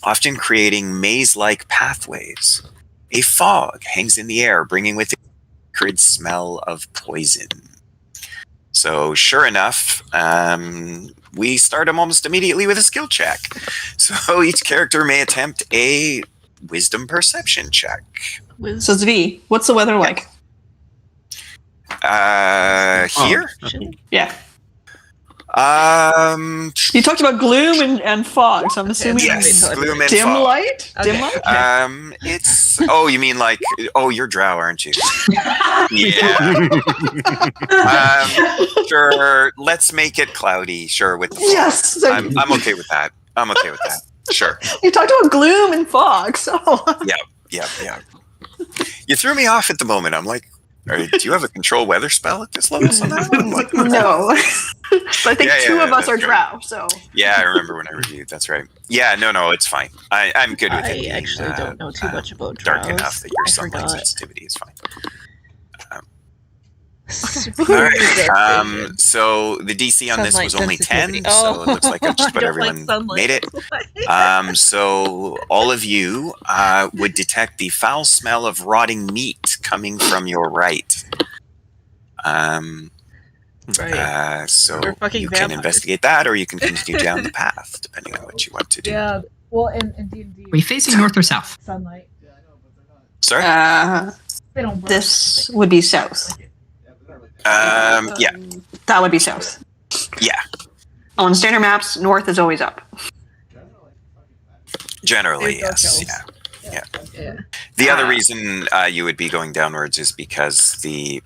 often creating maze-like pathways. A fog hangs in the air, bringing with it the acrid smell of poison. So sure enough, we start them almost immediately with a skill check. So each character may attempt a wisdom perception check. So Zvi, what's the weather like? Here? Yeah. You talked about gloom and fog, so I'm assuming yes, gloom and dim fog. light? Okay. Dim light? It's you mean like you're drow, aren't you? Yeah. Sure, let's make it cloudy, sure, with the fog. Yes. I'm okay with that. Sure. You talked about gloom and fog, so Yeah. You threw me off at the moment. I'm like, do you have a control weather spell at this level somehow? I'm like, No. But I think two of us are that's drow, so. Yeah, I remember when I reviewed. That's right. Yeah, no, it's fine. I'm good with it. I being, actually don't know too much about dark drows. enough that your I sunlight forgot. sensitivity is fine. Super All right. dark vision. So the DC on this Sunlight was only 10, sensitivity. so it looks like I just I about don't like everyone sunlight. made it. So all of you would detect the foul smell of rotting meat coming from your right. So They're fucking you can vampires. investigate that, or you can continue down the path, depending on what you want to do. Yeah. Well, in D&D. Are we facing north or south? Sunlight. Sorry? They don't burn. This would be south. Yeah. That would be south. Yeah. On standard maps, north is always up. Generally, yes. Yeah. The other reason you would be going downwards is because Me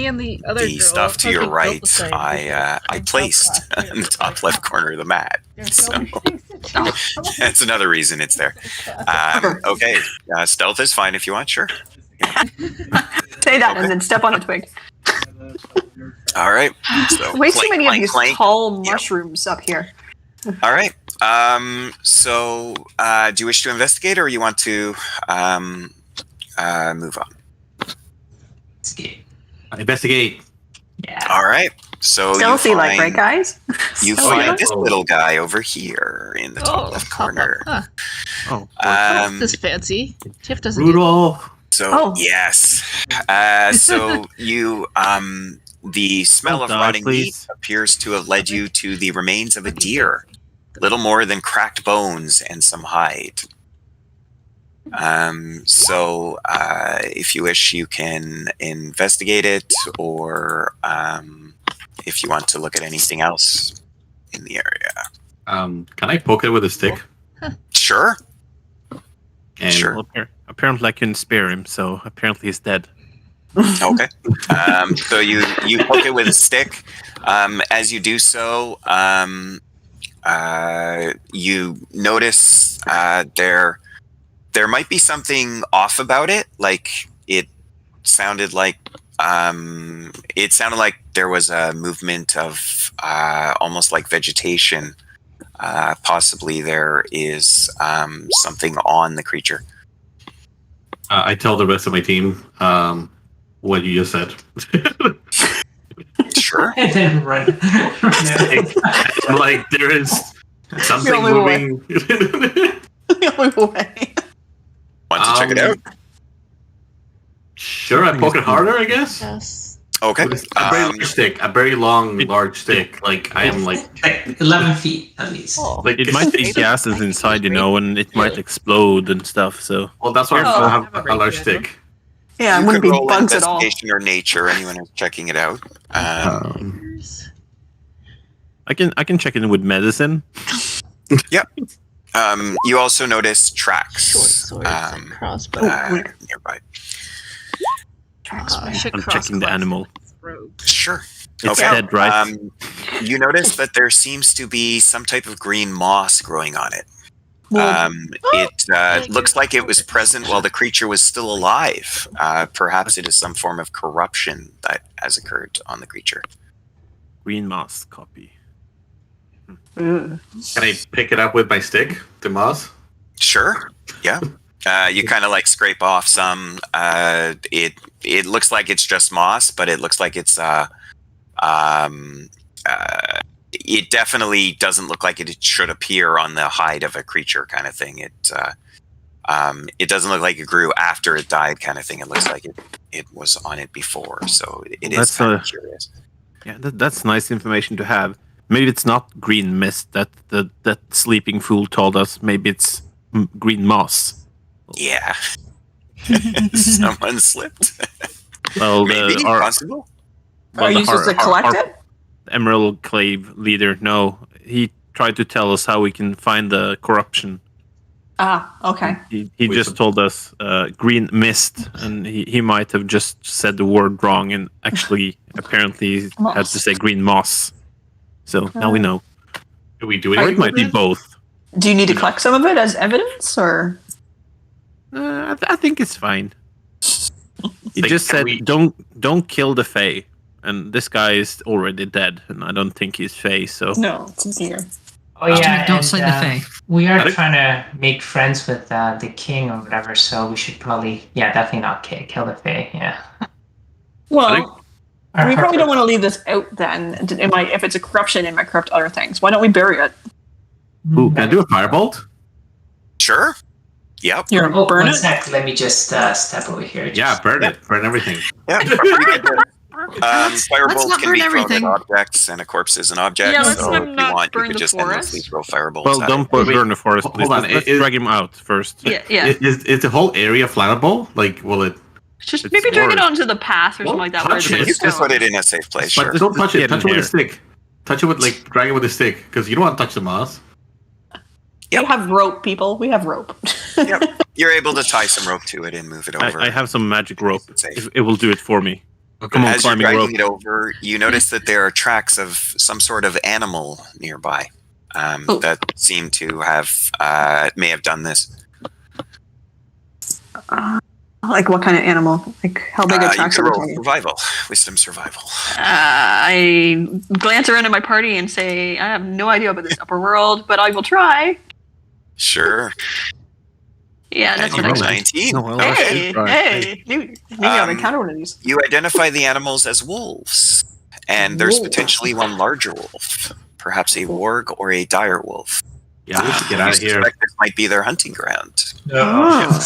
and the other the girl stuff to your fucking built right, the same. I placed in the top left corner of the mat. So that's another reason it's there. Okay, stealth is fine if you want, sure. Say that and then step on a twig. All right. So Way too many of these clank. tall mushrooms up here. All right. So do you wish to investigate, or you want to move on? Investigate. Yeah. All right. So Stealthy, you like, find, right, guys? You find this little guy over here in the top left corner. This fancy. Tiff doesn't. Rudolph. So yes. So you the smell of rotting meat appears to have led you to the remains of a deer, little more than cracked bones and some hide. So if you wish, you can investigate it, or if you want to look at anything else in the area. Can I poke it with a stick? Sure. And Sure. Well, apparently I couldn't spare him, so apparently he's dead. Okay. So you poke it with a stick. As you do so, you notice there might be something off about it. Like it sounded like there was a movement of almost like vegetation. Possibly there is something on the creature. I tell the rest of my team what you just said. Sure. And then run. Like there is something only moving. The only way. Want to check it out? Sure, I poke it harder, I guess. Yes. Okay. With a very large stick, a very long, large stick. Like I am like 11 feet at least. like It might be gases inside, and it might explode and stuff. So Well, that's why I have a large stick. Yeah, it You wouldn't could be roll bugs at all. investigation or nature. Anyone who's checking it out. I can check in with medicine. Yep. You also notice tracks Short swords and crossbow. nearby. I should I'm cross checking the class animal. rogue. Sure. It's Okay. dead, right? You notice that there seems to be some type of green moss growing on it. It looks like it was present while the creature was still alive. Perhaps it is some form of corruption that has occurred on the creature. Green moss copy. Can I pick it up with my stick, the moss? Sure. Yeah. You kind of like scrape off some. It looks like it's just moss, but it looks like it's it definitely doesn't look like it should appear on the hide of a creature, kind of thing. It doesn't look like it grew after it died, kind of thing. It looks like it was on it before, so it is kind of curious. Yeah, that's nice information to have. Maybe it's not green mist that sleeping fool told us. Maybe it's green moss. Yeah. Someone slipped. Well, Maybe possible. Are you supposed to collect it? Emerald Clave leader, no. He tried to tell us how we can find the corruption. Okay. He just told us green mist, and he might have just said the word wrong, and actually, apparently, had to say green moss. So now we know. Do we do Or anything? it might be both. Do you need to collect some of it as evidence, or? I think it's fine. He Like, just can said, we- "Don't kill the Fae," and this guy is already dead, and I don't think he's Fae. So No, it's easier. Oh yeah, Don't and, slay the Fae. we are Alex? trying to make friends with the king or whatever, so we should probably, definitely not kill the Fae. Yeah. Well, we Or- probably don't want to leave this out then. If it's a corruption, it might corrupt other things. Why don't we bury it? Ooh, can I do a firebolt? Sure. Yep. You're Oh, burn one it. sec. Let me just step over here. Yeah, burn it. Burn everything. Yeah. Pretty good. Firebolts not can burn be thrown everything. at objects, and a corpse is an object. Yeah, let's so not if you want, you burn could the just forest. endlessly throw firebolts. well, at don't it. burn the forest, Hold please. on, Let's is- drag him out first. Yeah. Is the whole area flammable? Like, will it? Just It's maybe drag it more- onto the path or something like that. where touch it's it. You just can put stone. it in a safe place. But Sure. don't touch it. Get in Touch it with a there. stick. Touch it with drag it with a stick because you don't want to touch the moss. We have rope, people. We have rope. Yep. You're able to tie some rope to it and move it over. I have some magic rope. It's safe. It will do it for me. Come on, As you're climbing dragging rope. it over, you notice that there are tracks of some sort of animal nearby that seem to have may have done this. Like what kind of animal? Like how big a You tracks can are roll we talking? wisdom survival. I glance around at my party and say, I have no idea about this upper world, but I will try. Sure. Yeah, And that's you what I roll got. 19. Oh, well, Hey, Right. hey, maybe I'll encounter one of these. You identify the animals as wolves, and there's Wolves. potentially one larger wolf, perhaps a warg or a dire wolf. Yeah, we should get out of You here. suspect this might be their hunting ground. Oh.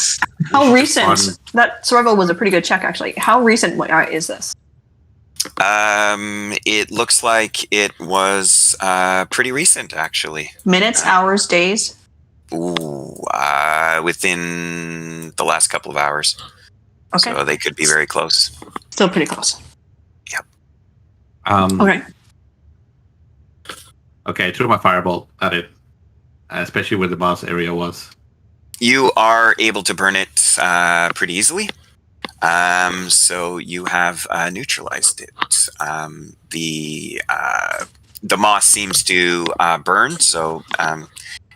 How Fun. recent? That survival was a pretty good check, actually. How recent is this? It looks like it was pretty recent, actually. Minutes, hours, days? Ooh, within the last couple of hours. Okay. So they could be very close. Still pretty close. Okay. Okay. Okay, I threw my firebolt at it, especially where the boss area was. You are able to burn it pretty easily. So you have neutralized it. The moss seems to burn, so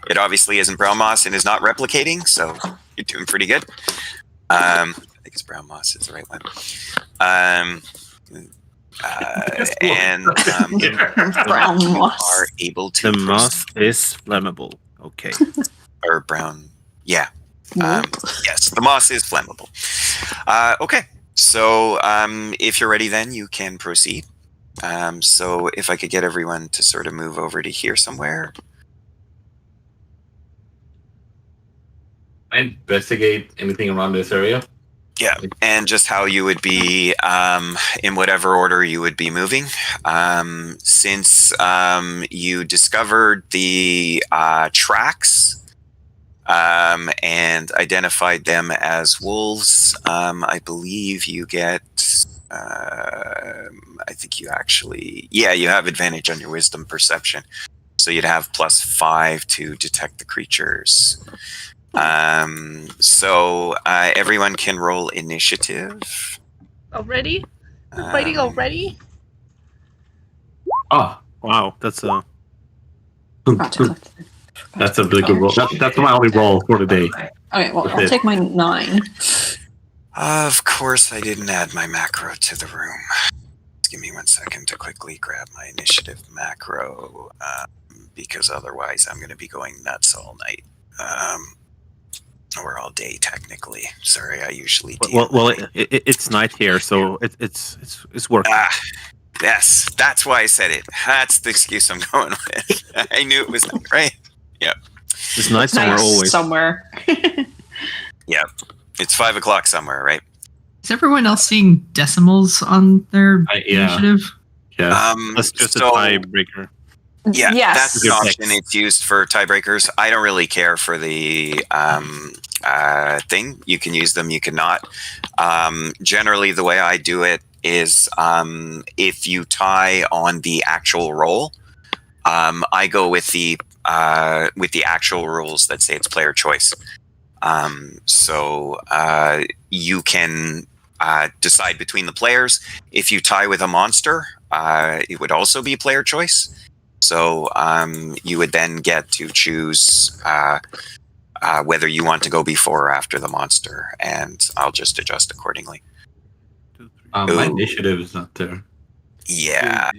it obviously isn't brown moss and is not replicating, so you're doing pretty good. I think it's brown moss is the right one. Brown you moss. are able to The moss is flammable. Okay. or brown. Yeah. Yes, the moss is flammable. Okay, so if you're ready, then you can proceed. So if I could get everyone to sort of move over to here somewhere. Investigate anything around this area. Yeah, and just how you would be in whatever order you would be moving. Since you discovered the tracks and identified them as wolves, I believe you get. I think you actually, you have advantage on your wisdom perception, so you'd have +5 to detect the creatures. So everyone can roll initiative. Already? We're fighting already? Oh, wow, that's a that's a really good roll. That's my only roll for the day. Okay, well, I'll take my 9. Of course, I didn't add my macro to the room. Give me 1 second to quickly grab my initiative macro, because otherwise I'm going to be going nuts all night. Or all day, technically. Sorry, I usually do. well. It's night here, so it's working. Yes, that's why I said it. That's the excuse I'm going with. I knew it was night, right? Yep. It's night somewhere always. Somewhere. Yep. It's 5 o'clock somewhere, right? Is everyone else seeing decimals on their initiative? Yeah. That's just a tiebreaker. Yeah, Yes. that's an option. It's used for tiebreakers. I don't really care for the thing. You can use them, you cannot. Generally, the way I do it is if you tie on the actual roll, I go with the actual rules that say it's player choice. So you can decide between the players. If you tie with a monster, it would also be player choice. So you would then get to choose whether you want to go before or after the monster, and I'll just adjust accordingly. My Ooh. initiative is not there. Yeah,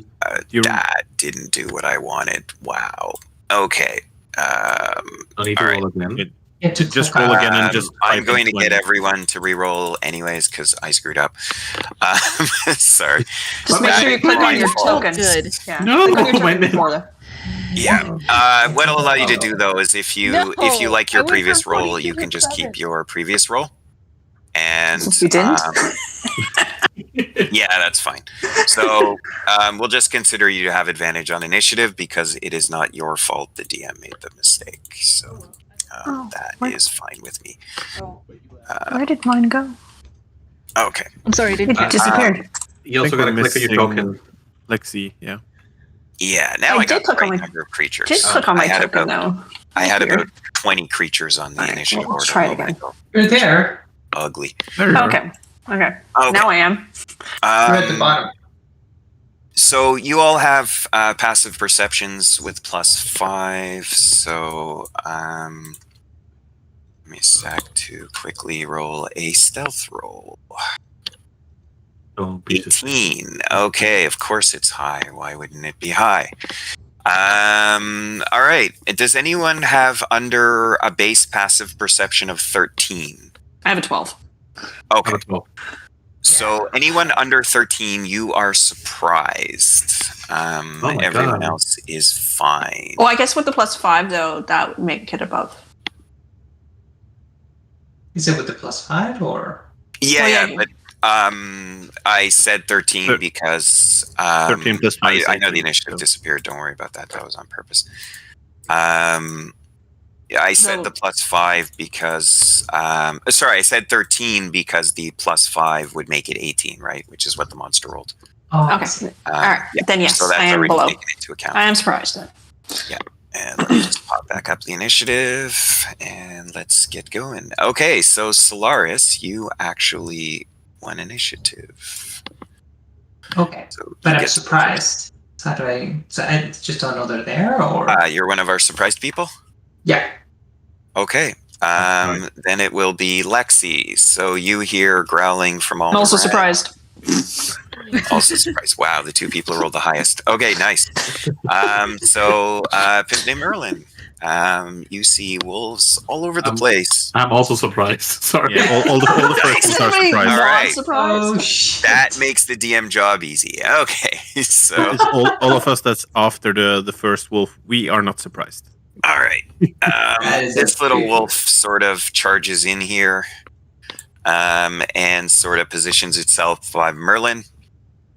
that didn't do what I wanted. Wow. Okay. I need to all roll right. again. Just roll again and just. I'm type going in to get 20. everyone to re-roll anyways because I screwed up. Sorry. Just make sure you click on your token. Good. Yeah. No, click on your my token before the. Yeah. What'll allow you to do though is if you No, like I your went previous from roll, 42 you to can just 7. keep your previous roll. And Since we didn't. yeah, that's fine. So we'll just consider you to have advantage on initiative because it is not your fault the DM made the mistake. So that is fine with me. Where did mine go? Okay. I'm sorry, It disappeared. You also got to click on your token. Lexi, yeah. Yeah, now I I got did the click on right my- number of creatures. Did click on my I had token about, though. I had Weird. about 20 creatures on the initiative We'll order. try it a moment again. ago. You're there. Ugly. Okay. Now I am. You're at the bottom. So you all have passive perceptions with +5. So let me stack to quickly roll a stealth roll. 18. Okay, of course it's high. Why wouldn't it be high? All right. Does anyone have under a base passive perception of 13? I have a 12. Okay. So anyone under 13, you are surprised. Everyone God. else is fine. Well, I guess with the +5 though, that would make it above. Is it with the +5 or? Yeah, but I said 13 because 13 plus 5 is I know 18, the initiative so. disappeared. Don't worry about that. That was on purpose. Yeah, I said the +5 because sorry, I said 13 because the +5 would make it 18, right? Which is what the monster rolled. Oh, okay. All right. Yeah. Then yes, so that's I am already below. taken into account. I am surprised then. Yeah. And let me just pop back up the initiative and let's get going. Okay, so Solaris, you actually won initiative. Okay. So But I'm surprised. So how do I? So I just don't know they're there, or? You're one of our surprised people? Yeah. Okay. Then it will be Lexi. So you hear growling from all I'm also around. surprised. Also surprised. Wow, the two people who rolled the highest. Okay, nice. So Pimp named Merlin. You see wolves all over the place. I'm also surprised. Sorry. Yeah, all the persons are surprised. All right. Oh, That makes the DM job easy. Okay. So It's all of us that's after the first wolf, we are not surprised. all right. This little wolf sort of charges in here and sort of positions itself by Merlin.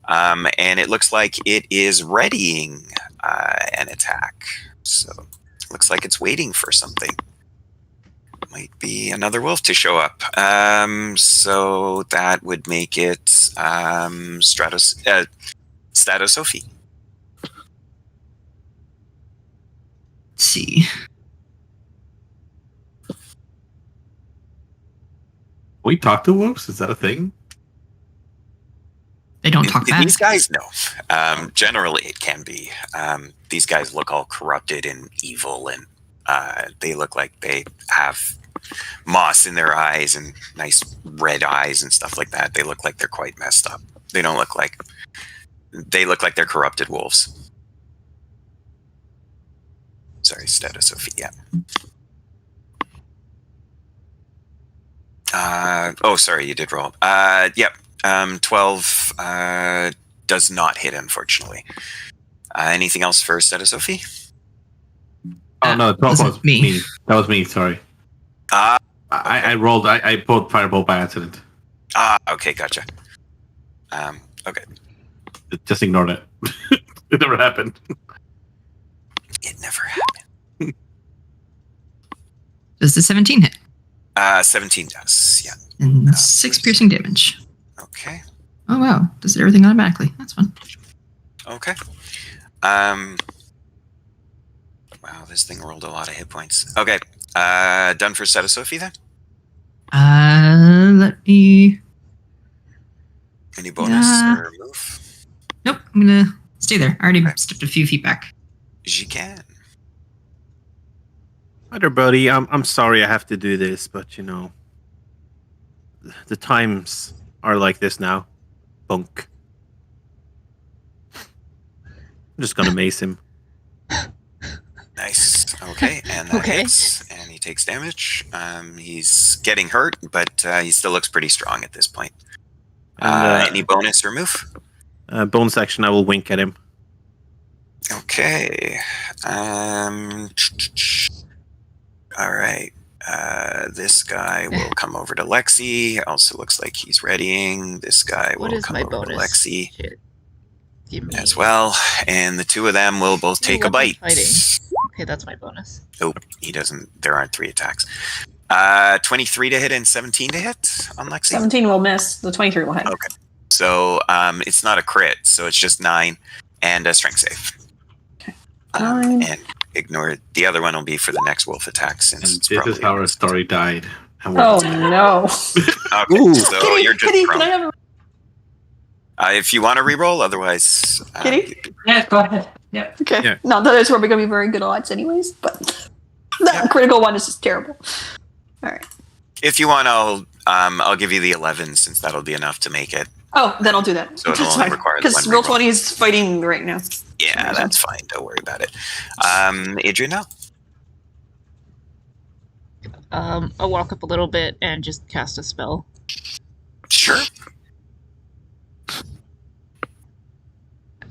And it looks like it is readying an attack. So looks like it's waiting for something. Might be another wolf to show up. So that would make it Statosophie. Let's see. We talk to wolves? Is that a thing? They don't talk back. These guys, no. Generally, it can be. These guys look all corrupted and evil, and they look like they have moss in their eyes and nice red eyes and stuff like that. They look like they're quite messed up. They don't look like. They look like they're corrupted wolves. Sorry, Statosophie. Yeah. Oh, sorry, you did roll. Yep. 12 does not hit, unfortunately. Anything else for Statosophie? Oh no, 12 was me. That was me. Sorry. I rolled. I pulled fireball by accident. Okay, gotcha. Okay. Just ignore that. It never happened. It never happened. Does the 17 hit? 17 does. Yeah. And 6 piercing damage. Okay. Oh wow! Does everything automatically? That's fun. Okay. Wow, this thing rolled a lot of hit points. Okay. Done for Statosophie then? Let me. Any bonus or move? Nope. I'm gonna stay there. I already stepped a few feet back. You can. Hi there, buddy. I'm sorry I have to do this, but you know, the times are like this now. punk. I'm just gonna mace him. Nice. Okay, and that hits, and he takes damage. He's getting hurt, but he still looks pretty strong at this point. And, any bonus or move? Bonus action, I will wink at him. Okay. All right. This guy will come over to Lexi. Also looks like he's readying. This guy will come over to Lexi as well. And the two of them will both take a bite. Okay, that's my bonus. Oh, he doesn't. There aren't 3 attacks. 23 to hit and 17 to hit on Lexi. 17 will miss. The 23 will hit. Okay. So it's not a crit, so it's just 9 and a strength save. Okay. And ignore the other one will be for the next wolf attack since it's This is how our story died. Oh no! Okay, so Kitty, you're just Kitty, prone. can I have a If you want to reroll, otherwise. Kitty? Yeah, go ahead. Yep. Okay. Yeah. Not that it's probably going to be very good odds, anyways, but that critical one is just terrible. All right. If you want, I'll give you the 11 since that'll be enough to make it. Oh, then I'll do that. So it'll only require the because one Roll reroll. 20 is fighting right now. Yeah, that's fine. Don't worry about it. Adrian, now. I'll walk up a little bit and just cast a spell. Sure.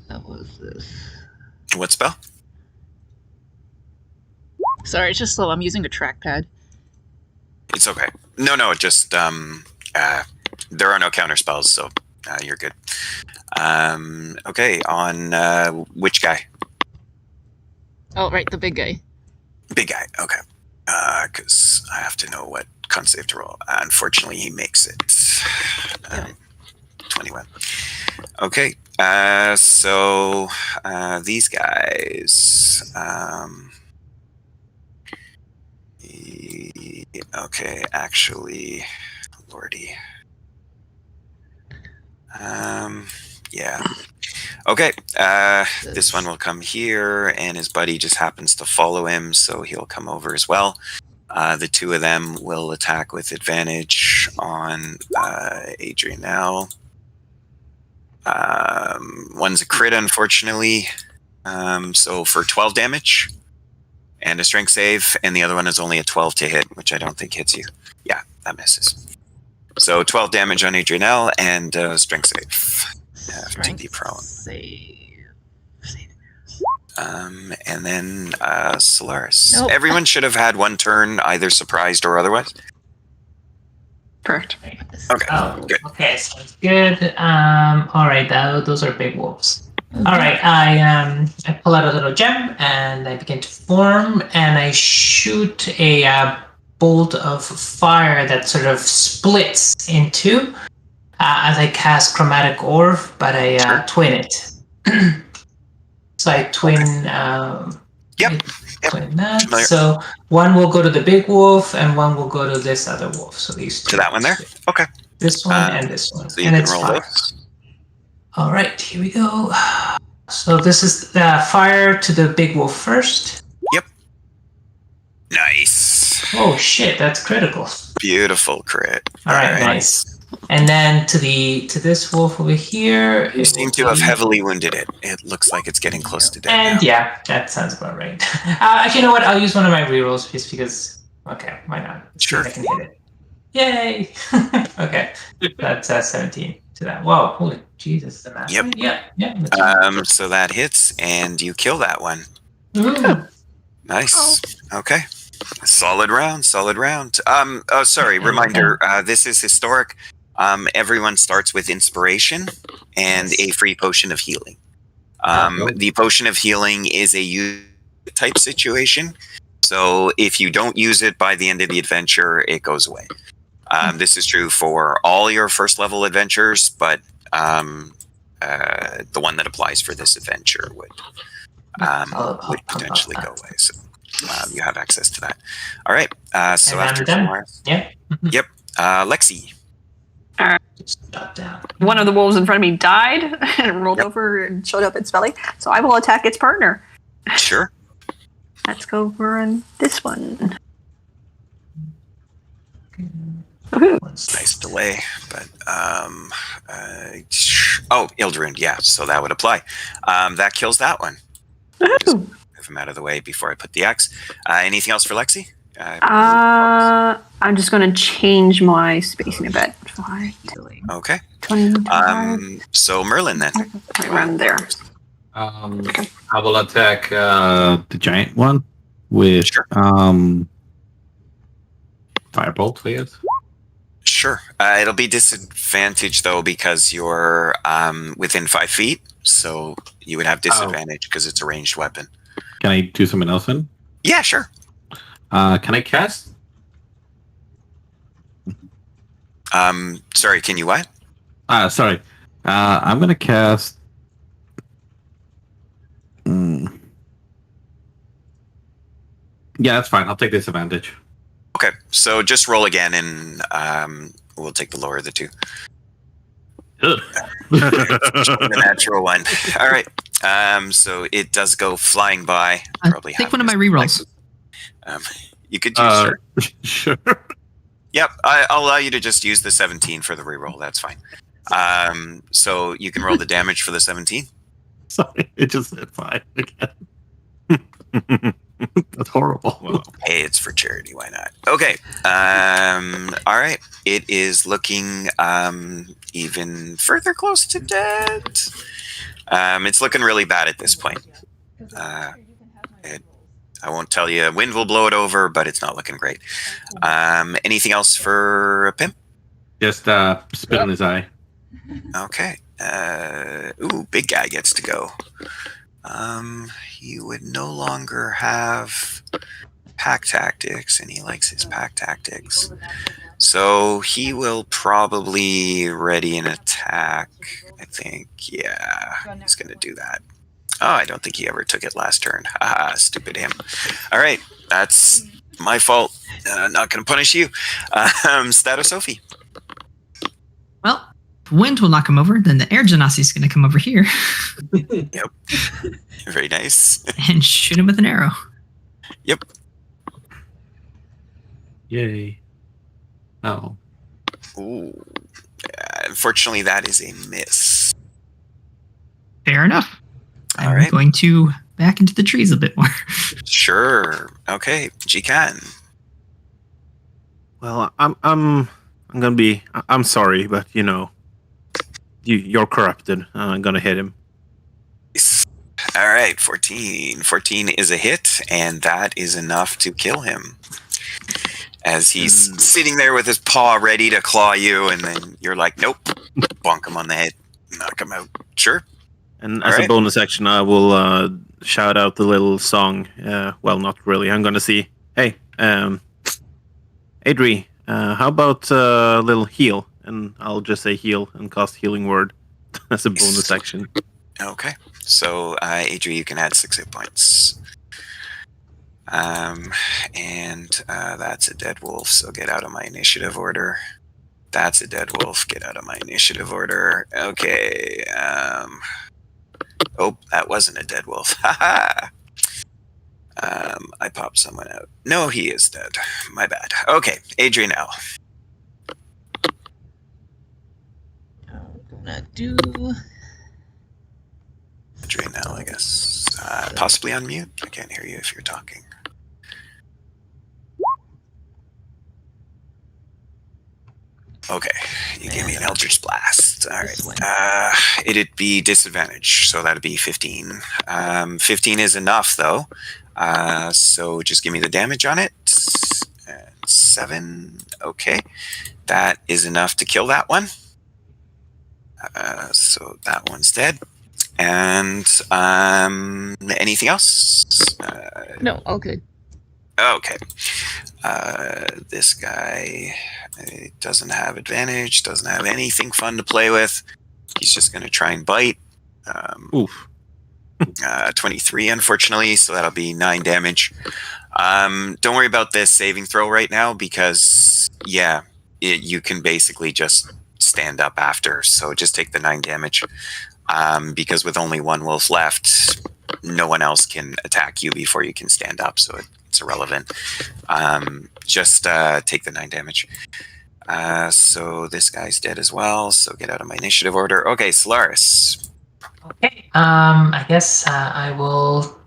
That was this. What spell? Sorry, it's just slow. I'm using a trackpad. It's okay. No, just there are no counter spells, so you're good. Okay, on which guy? Oh, right, the big guy. Big guy. Okay. Because I have to know what con save to roll. Unfortunately, he makes it. 21. Okay. So these guys. Okay, actually, lordy. Yeah. Okay. This one will come here, and his buddy just happens to follow him, so he'll come over as well. The two of them will attack with advantage on Adrian now. One's a crit, unfortunately. So for 12 damage and a strength save, and the other one is only a 12 to hit, which I don't think hits you. Yeah, that misses. So 12 damage on Adrianelle and strength save. Have to be prone. And then Solaris. Nope. Everyone should have had one turn, either surprised or otherwise. Correct. Okay. Oh, good. okay, sounds good. All right, those are big wolves. All right, I pull out a little gem and I begin to form, and I shoot a bolt of fire that sort of splits into as I cast Chromatic Orb, but I twin it. So I twin. Twin that. Familiar. So one will go to the big wolf, and one will go to this other wolf. So these two. To that one there? Okay. This one and this one. So you and can it's roll fire. those. All right, here we go. So this is the fire to the big wolf first. Yep. Nice. Oh shit, that's critical. Beautiful crit. All right, nice. And then to this wolf over here. You seem to have heavily wounded it. It looks like it's getting close to death. And yeah, that sounds about right. Actually, you know what? I'll use one of my rerolls just because. Okay, why not? Sure. I can hit it. Yay! Okay, that's 17 to that. Whoa, holy Jesus, the math. Yep. Yeah. So that hits, and you kill that one. Ooh. Nice. Okay. Solid round. Oh, sorry. Reminder. This is historic. Everyone starts with inspiration and a free potion of healing. The potion of healing is a use type situation. So if you don't use it by the end of the adventure, it goes away. This is true for all your first level adventures, but the one that applies for this adventure would potentially go away. So you have access to that. All right. So And after I'm done. Solaris- Yep. Yep. Lexi. One of the wolves in front of me died and rolled over and showed up its belly. So I will attack its partner. Sure. Let's go over on this one. Nice delay, but Ildrune, yeah, so that would apply. That kills that one. Just move him out of the way before I put the X. Anything else for Lexi? I'm just going to change my spacing a bit. Okay. 20, so Merlin then. Around there. I will attack the giant one with Firebolt, please. Sure. It'll be disadvantage though because you're within 5 feet, so you would have disadvantage because it's a ranged weapon. Can I do something else then? Yeah, sure. Can I cast? Sorry, can you what? Sorry. I'm gonna cast. Yeah, that's fine. I'll take disadvantage. Okay, so just roll again, and we'll take the lower of the two. The natural one. All right. So it does go flying by. Probably take one of my rerolls. You could use sure. Yep, I'll allow you to just use the 17 for the reroll. That's fine. So you can roll the damage for the 17. Sorry, it just said 5 again. That's horrible. Well, hey, it's for charity. Why not? Okay. All right. It is looking even further close to dead. It's looking really bad at this point. I won't tell you. Wind will blow it over, but it's not looking great. Anything else for Pimp? Just spit on his eye. Okay. Big guy gets to go. He would no longer have pack tactics, and he likes his pack tactics. So he will probably ready an attack. I think, yeah, he's going to do that. Oh, I don't think he ever took it last turn. Haha, stupid him. All right, that's my fault. Not going to punish you. Status Sophie. Well, if wind will knock him over, then the air genasi is going to come over here. Yep. Very nice. And shoot him with an arrow. Yep. Yay. Oh. Ooh. Unfortunately, that is a miss. Fair enough. All I'm right. going to back into the trees a bit more. Sure. Okay. Jikan. Well, I'm gonna be. I'm sorry, but you know, you're corrupted. I'm gonna hit him. All right. 14. 14 is a hit, and that is enough to kill him. As he's sitting there with his paw ready to claw you, and then you're like, nope, bonk him on the head, knock him out. Sure. And as a bonus action, I will shout out the little song. Well, not really. I'm gonna see. Hey, Adri, how about a little heal? And I'll just say heal and cast healing word as a bonus action. Okay. So, Adri, you can add 6 hit points. And that's a dead wolf, so get out of my initiative order. That's a dead wolf, get out of my initiative order. Okay. Oh, that wasn't a dead wolf. Haha. I popped someone out. No, he is dead. My bad. Okay, Adrian L. I'm gonna do. Adrian L, I guess. Possibly on mute. I can't hear you if you're talking. Okay, you gave me an Eldritch Blast. All right. It'd be disadvantage, so that'd be 15. 15 is enough, though. So just give me the damage on it. 7. Okay. That is enough to kill that one. So that one's dead. And anything else? No, all good. Okay. This guy doesn't have advantage, doesn't have anything fun to play with. He's just going to try and bite. Oof. 23, unfortunately, so that'll be 9 damage. Don't worry about this saving throw right now because, yeah, you can basically just stand up after. So just take the 9 damage. Because with only one wolf left, no one else can attack you before you can stand up. So it's irrelevant. Just take the 9 damage. So this guy's dead as well. So get out of my initiative order. Okay, Solaris. Okay. I guess I will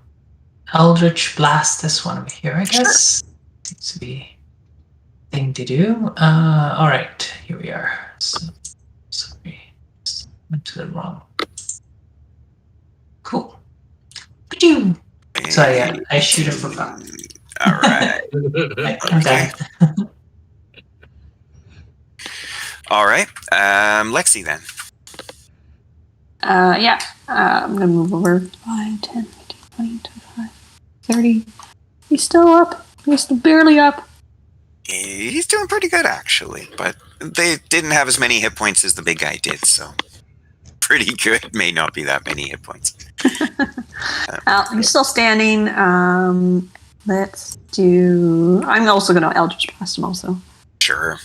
Eldritch Blast this one over here. I guess seems to be a thing to do. All right, here we are. So, sorry, went to the wrong. Cool. Could So yeah, I shoot him for fun. All right. I'm done. All right. Lexi then. Yeah. I'm gonna move over 5, 10, 15, 20, 25, 30. He's still up. He's still barely up. He's doing pretty good, actually. But they didn't have as many hit points as the big guy did, so pretty good. May not be that many hit points. He's still standing. Let's do... I'm also going to Eldritch Blast him also. Sure.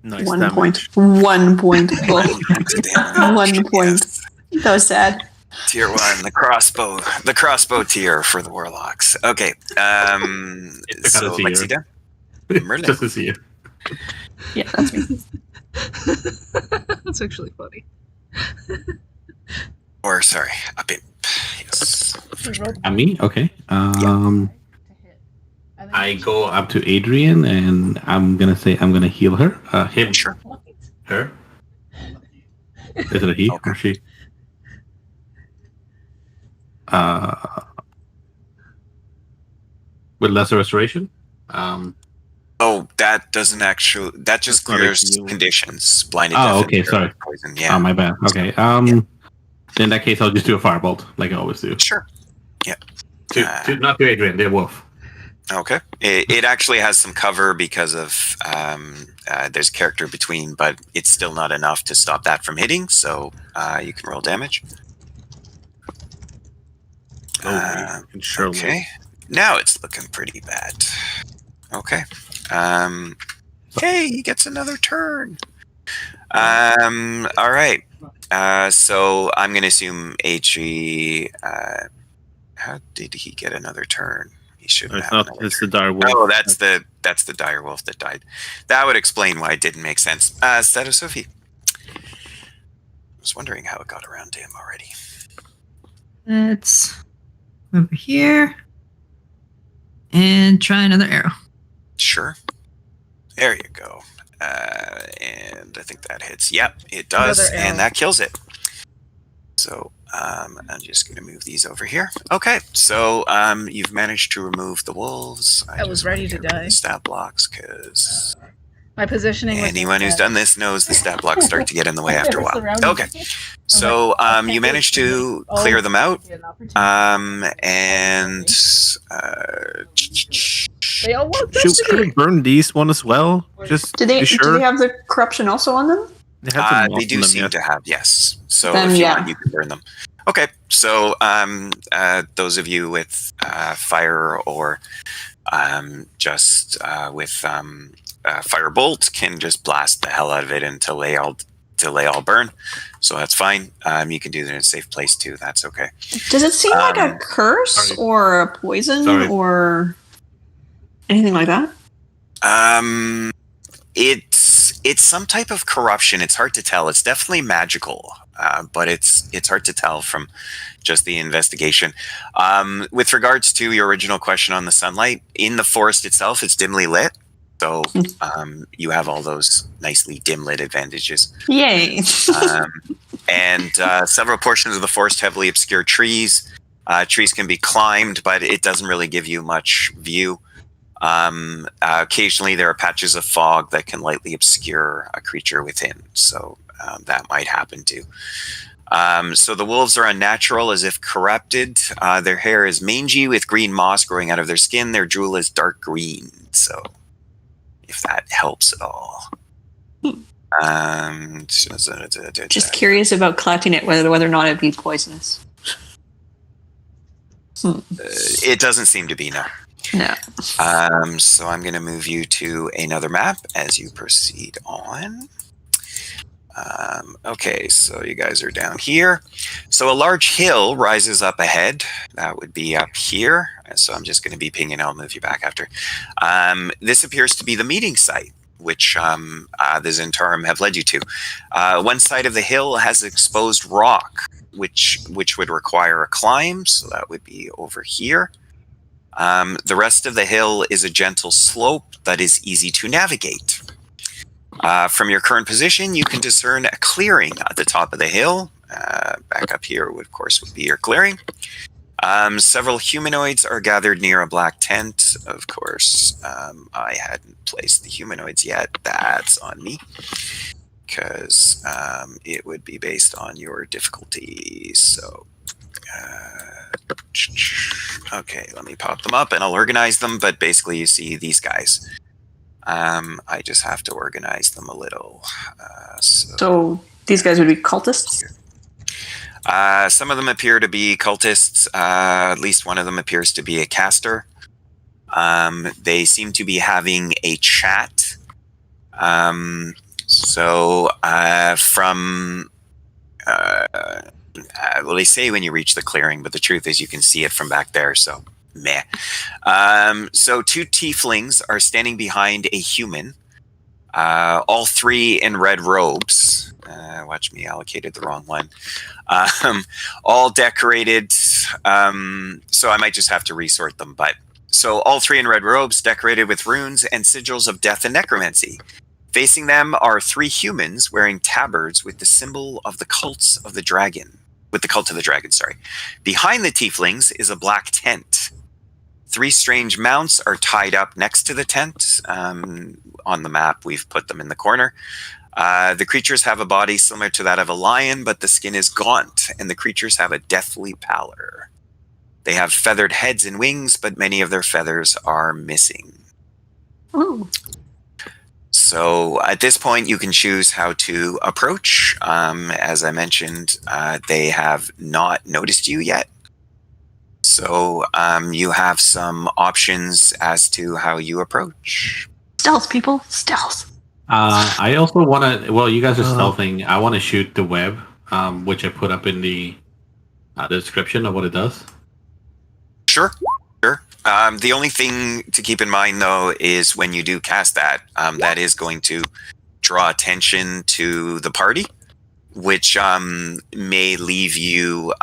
Nice 1 damage. point. 1 point. Oh. 1 point. Yes. That was sad. Tier 1, the crossbow tier for the warlocks. Okay. So Lexi done? Merlin. Just to see you. Yeah, that's me. That's actually funny. Or sorry, a bit. Yes. Me? Okay. I go up to Adrian and I'm gonna heal her. Him. Sure. Her. Is it a he or she? With lesser restoration. Oh, that doesn't actually. That just clears conditions. Blinded. Oh, deaf, okay. and Sorry. poison. Yeah. Oh, my bad. Okay. In that case, I'll just do a firebolt like I always do. Sure. Yeah. Not to Adrian. The wolf. Okay. It actually has some cover because of there's character between, but it's still not enough to stop that from hitting. So you can roll damage. Okay. Now it's looking pretty bad. Okay. Hey, he gets another turn. All right. So I'm going to assume HG. How did he get another turn? He shouldn't have. It's the dire wolf. Oh, that's the dire wolf that died. That would explain why it didn't make sense. Status Sophie. I was wondering how it got around to him already. Let's over here and try another arrow. Sure. There you go. And I think that hits. Yep, it does. And that kills it. So I'm just going to move these over here. Okay, so you've managed to remove the wolves. I was ready to die. Stat blocks, because my positioning. Anyone who's done this knows the stat blocks start to get in the way after a while. Okay, so you managed to clear them out, and they all work. Should we burn these one as well? Just do they be sure. do they have the corruption also on them? They do seem to have, yes. So if you want, you can burn them. Okay, so those of you with fire or just with firebolt can just blast the hell out of it until they all burn. So that's fine. You can do that in a safe place too. That's okay. Does it seem like a curse or a poison or anything like that? It's some type of corruption. It's hard to tell. It's definitely magical, but it's hard to tell from just the investigation. With regards to your original question on the sunlight, in the forest itself, it's dimly lit. So you have all those nicely dim lit advantages. Yay. And several portions of the forest heavily obscure trees. Trees can be climbed, but it doesn't really give you much view. Occasionally there are patches of fog that can lightly obscure a creature within, so that might happen too. So the wolves are unnatural, as if corrupted. Their hair is mangy with green moss growing out of their skin. Their drool is dark green, so if that helps at all. Just curious about collecting it, whether or not it'd be poisonous. It doesn't seem to be, no. No. So I'm going to move you to another map as you proceed on. Okay, so you guys are down here. So a large hill rises up ahead. That would be up here. So I'm just going to be pinging. I'll move you back after. This appears to be the meeting site, which the Zentarum have led you to. One side of the hill has exposed rock, which would require a climb. So that would be over here. The rest of the hill is a gentle slope that is easy to navigate. From your current position, you can discern a clearing at the top of the hill. Back up here, of course, would be your clearing. Several humanoids are gathered near a black tent. Of course, I hadn't placed the humanoids yet. That's on me, because it would be based on your difficulty. So, okay, let me pop them up and I'll organize them. But basically, you see these guys. I just have to organize them a little. So these guys would be cultists? Some of them appear to be cultists. At least one of them appears to be a caster. They seem to be having a chat. Well, they say when you reach the clearing, but the truth is you can see it from back there, so meh. So two tieflings are standing behind a human, all three in red robes. Watch me, allocated the wrong one. All decorated, so I might just have to resort them, but so all three in red robes, decorated with runes and sigils of death and necromancy. Facing them are three humans wearing tabards with the symbol of the cults of the dragon. With the cult of the dragon, sorry. Behind the tieflings is a black tent. Three strange mounts are tied up next to the tent. On the map, we've put them in the corner. The creatures have a body similar to that of a lion, but the skin is gaunt, and the creatures have a deathly pallor. They have feathered heads and wings, but many of their feathers are missing. Ooh. So at this point, you can choose how to approach. As I mentioned, they have not noticed you yet. So you have some options as to how you approach. Stealth, people. Stealth. I also want to. Well, you guys are stealthing. I want to shoot the web, which I put up in the description of what it does. Sure. The only thing to keep in mind, though, is when you do cast that, that is going to draw attention to the party, which may leave you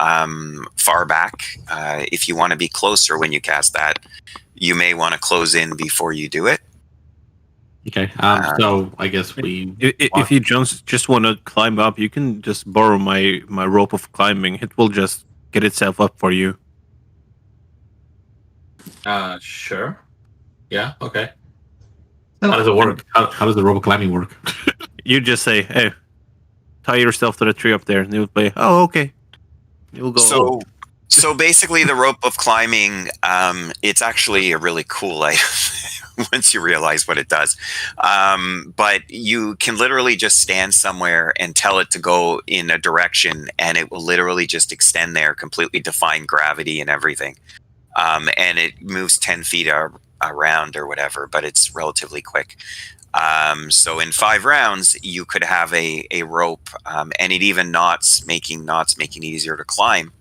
far back. If you want to be closer when you cast that, you may want to close in before you do it. Okay. So I guess we. If you just want to climb up, you can just borrow my rope of climbing. It will just get itself up for you. Sure. Yeah. Okay. How does it work? How does the rope climbing work? You just say, "Hey, tie yourself to the tree up there," and it will play. Oh, okay. It will go. So basically, the rope of climbing, it's actually a really cool item once you realize what it does. But you can literally just stand somewhere and tell it to go in a direction, and it will literally just extend there, completely defying gravity and everything. And it moves 10 feet around or whatever, but it's relatively quick. So in 5 rounds, you could have a rope, and it even making it easier to climb.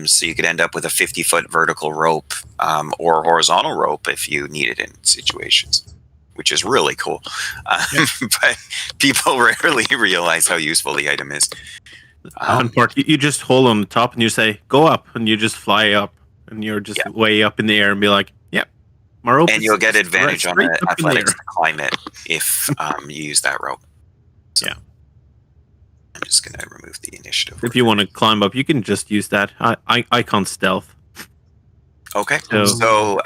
So you could end up with a 50-foot vertical rope or horizontal rope if you need it in situations, which is really cool. But people rarely realize how useful the item is. Fun part, you just hold on the top and you say, "Go up," and you just fly up. And you're just way up in the air and be like, "Yep, my rope." And you'll get advantage on the athletics to climb it if you use that rope. So yeah. I'm just going to remove the initiative. If you want to climb up, you can just use that. I can't stealth. Okay. So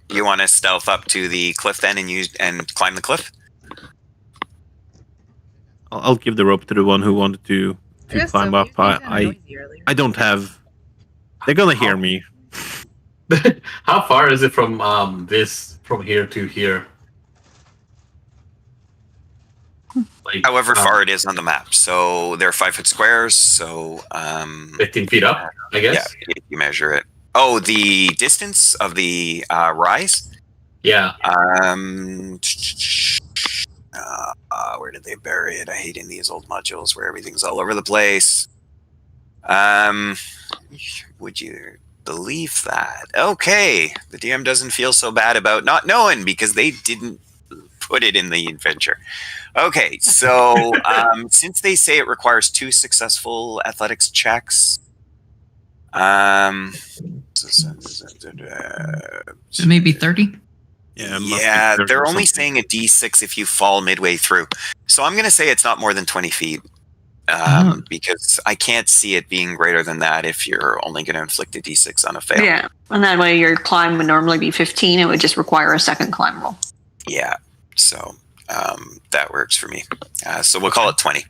you want to stealth up to the cliff then and climb the cliff? I'll give the rope to the one who wanted to climb up. I don't have. They're gonna hear me. How far is it from here to here? However far it is on the map. So they're 5-foot squares. So 15 feet up, I guess. Yeah, if you measure it. Oh, the distance of the rise. Yeah. Where did they bury it? I hate in these old modules where everything's all over the place. Would you believe that? Okay, the DM doesn't feel so bad about not knowing because they didn't put it in the adventure. Okay, so since they say it requires 2 successful athletics checks, So maybe 30? Yeah, they're only saying a D6 if you fall midway through. So I'm going to say it's not more than 20 feet. Because I can't see it being greater than that if you're only going to inflict a D6 on a fail. Yeah, and that way your climb would normally be 15. It would just require a second climb roll. Yeah, so that works for me. So we'll call it 20.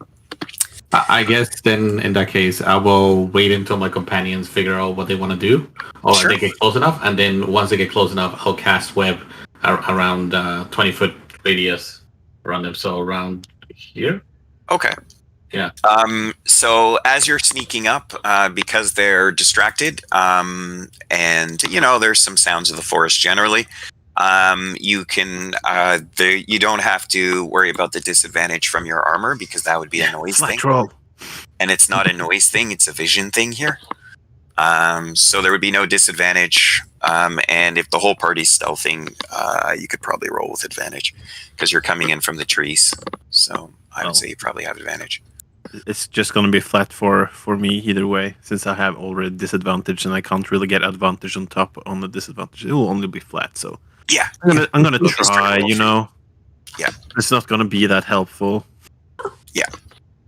I guess then in that case, I will wait until my companions figure out what they want to do, or they get close enough, and then once they get close enough, I'll cast web around 20-foot radius around them, so around here. Okay. Yeah. So as you're sneaking up, because they're distracted, and there's some sounds of the forest generally, you can you don't have to worry about the disadvantage from your armor because that would be a noise thing. And it's not a noise thing; it's a vision thing here. So there would be no disadvantage. And if the whole party's stealthing, you could probably roll with advantage because you're coming in from the trees. So I would say you probably have advantage. It's just going to be flat for me either way, since I have already disadvantage and I can't really get advantage on top on the disadvantage. It will only be flat, so yeah, I'm gonna try. Yeah, it's not going to be that helpful. Yeah,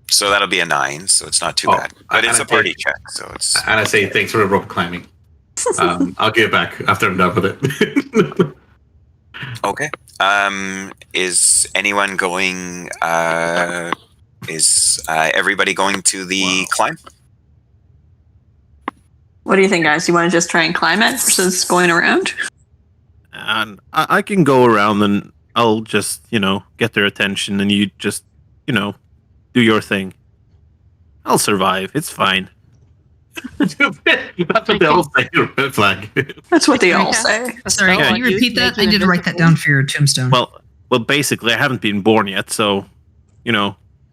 so that'll be a 9, so it's not too bad. But it's a party check, so it's. And I say thanks for the rope climbing. I'll give it back after I'm done with it. Okay. Is anyone going? Is everybody going to the climb? What do you think, guys? You want to just try and climb it versus going around? And I can go around and I'll just, get their attention and you just, do your thing. I'll survive. It's fine. That's what they all say. Red flag. That's what they all say. Sorry, can you repeat that? I did write that down for your tombstone. Well, basically, I haven't been born yet, so,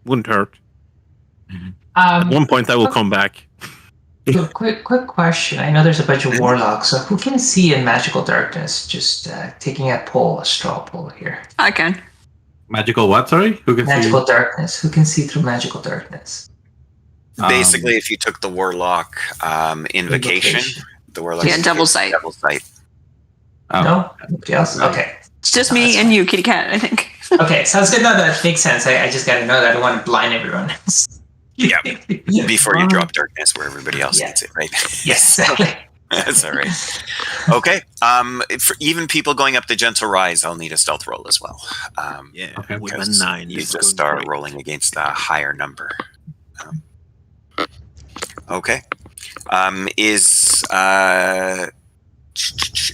wouldn't hurt. At one point, I will come back. Quick question. I know there's a bunch of warlocks, so who can see in magical darkness? Just taking a straw poll here. I can. Magical what? Sorry, who can magical darkness? Who can see through magical darkness? Basically, if you took the warlock invocation, the warlock double sight. Double sight. No, nobody else. Okay, it's just me and you, Kitty Cat. I think. Okay, sounds good. No, that makes sense. I just got to know that I don't want to blind everyone. Yeah, before you drop darkness where everybody else needs it, right? Yes. That's all right. Okay. For even people going up the gentle rise, I'll need a stealth roll as well. With a 9. You just start rolling against a higher number. Okay. Is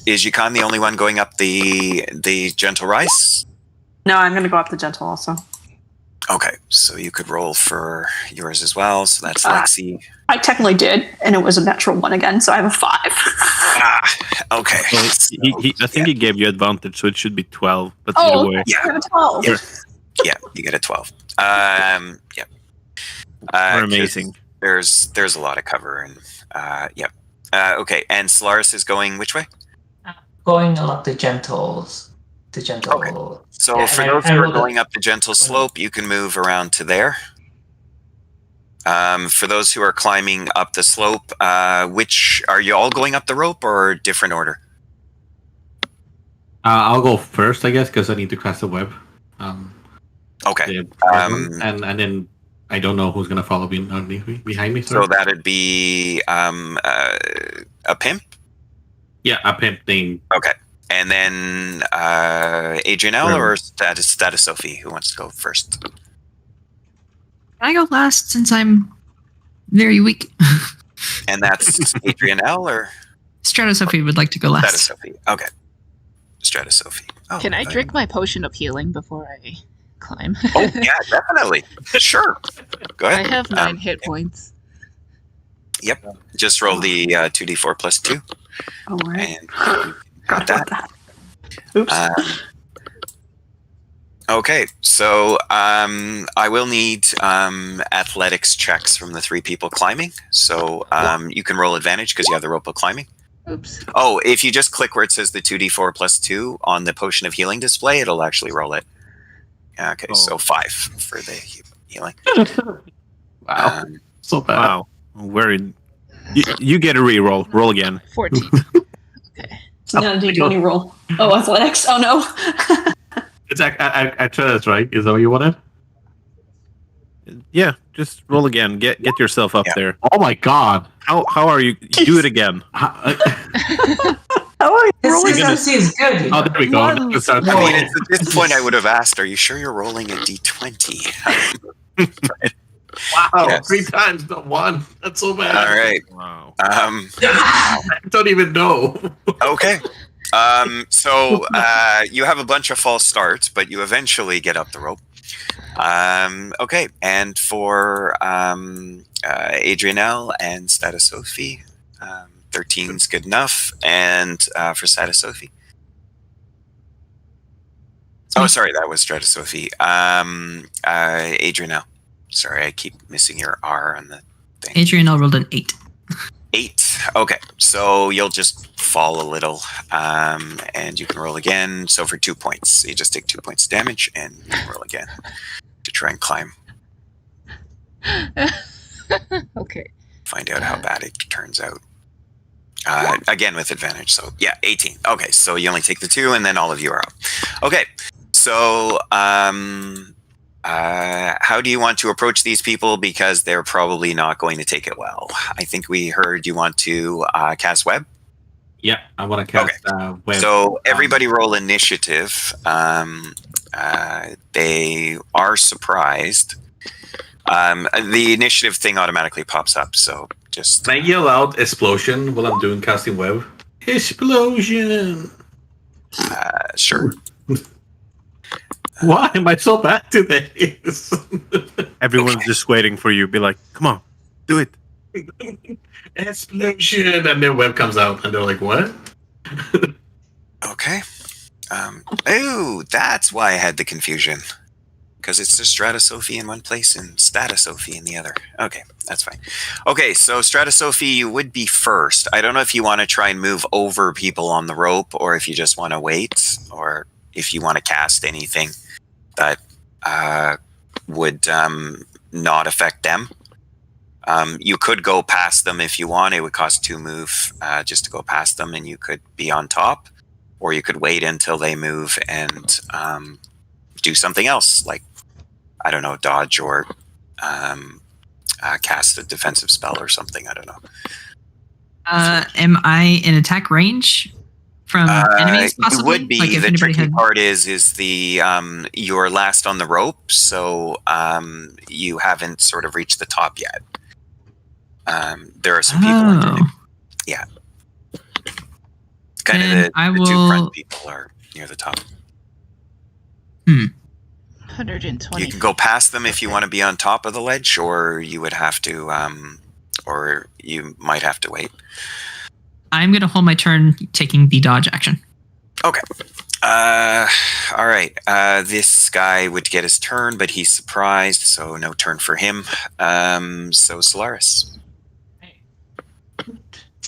Yukon the only one going up the gentle rise? No, I'm going to go up the gentle also. Okay, so you could roll for yours as well. So that's Lexi. I technically did, and it was a natural 1 again, so I have a 5. Okay. Well, I think he gave you advantage, so it should be 12. But either way, I have a 12. Yeah, you get a 12. Yeah. We're amazing. There's a lot of cover, and okay, and Solaris is going which way? Going along the gentles. The gentle. Okay. So for those who are going up the gentle slope, you can move around to there. For those who are climbing up the slope, which are you all going up the rope or different order? I'll go first, I guess, because I need to cast a web. Okay. And then I don't know who's gonna follow behind me. Sorry. So that'd be a pimp. Yeah, a pimp thing. Okay. And then Adrian L or Status Sophie, who wants to go first? Can I go last since I'm very weak? And that's Adrian L or Stratus Sophie would like to go last. Stratus Sophie. Okay. Stratus Sophie. Oh, can I drink my potion of healing before I climb? Oh yeah, definitely. Sure. Go ahead. I have 9 hit points. Yep. Just roll the 2d4 plus 2. Oh, right. And got that. Oops. Okay, so I will need athletics checks from the 3 people climbing. So you can roll advantage because you have the rope of climbing. Oops. Oh, if you just click where it says the 2d4 plus 2 on the potion of healing display, it'll actually roll it. Okay, so 5 for the healing. Wow. So bad. Wow. I'm worried. You get a reroll. Roll again. 14. So now D20 roll. Oh, athletics. Oh no. It's athletics, right? Is that what you wanted? Yeah, just roll again. Get yourself up there. Oh my god. How are you? Do it again. How are you rolling? This is good. Oh, there we go. I mean, at this point, I would have asked, "Are you sure you're rolling a d20?" Wow, Yes. 3 times, not 1. That's so bad. All right. Wow. I don't even know. Okay. So you have a bunch of false starts, but you eventually get up the rope. Okay, and for Adrianelle and Status Sophie, 13's good enough, and for Status Sophie. Oh, sorry, that was Stratus Sophie. Adrianelle. Sorry, I keep missing your R on the thing. Adrianelle rolled an 8. 8. Okay, so you'll just fall a little, and you can roll again. So for 2 points, you just take 2 points damage, and you can roll again to try and climb. Okay. Find out how bad it turns out. Again with advantage. So yeah, 18. Okay, so you only take the 2, and then all of you are up. Okay, so how do you want to approach these people? Because they're probably not going to take it well. I think we heard you want to cast web. Yeah, I want to cast web. So everybody roll initiative. They are surprised. The initiative thing automatically pops up. So just Can I yell out explosion while I'm doing casting web? Explosion! Sure. Why am I so bad today? Everyone's just waiting for you. Be like, come on, do it. Explosion! And then web comes out, and they're like, what? Okay. Oh, that's why I had the confusion. Because it's just Stratosophie in one place and Statosophie in the other. Okay, that's fine. Okay, so Stratosophie, you would be first. I don't know if you want to try and move over people on the rope, or if you just want to wait, or if you want to cast anything that would not affect them. You could go past them if you want. It would cost 2 move just to go past them, and you could be on top. Or you could wait until they move and do something else, like, I don't know, dodge or cast a defensive spell or something. I don't know. Am I in attack range from enemies, possibly? You would be. Like if the anybody tricky had... part is the you're last on the rope, so you haven't sort of reached the top yet. There are some people. Yeah. Kind Then of the 2 front people are near the top. 120. You can go past them if you want to be on top of the ledge, or you would have to, or you might have to wait. I'm going to hold my turn taking the dodge action. Okay. All right. This guy would get his turn, but he's surprised, so no turn for him. So Solaris.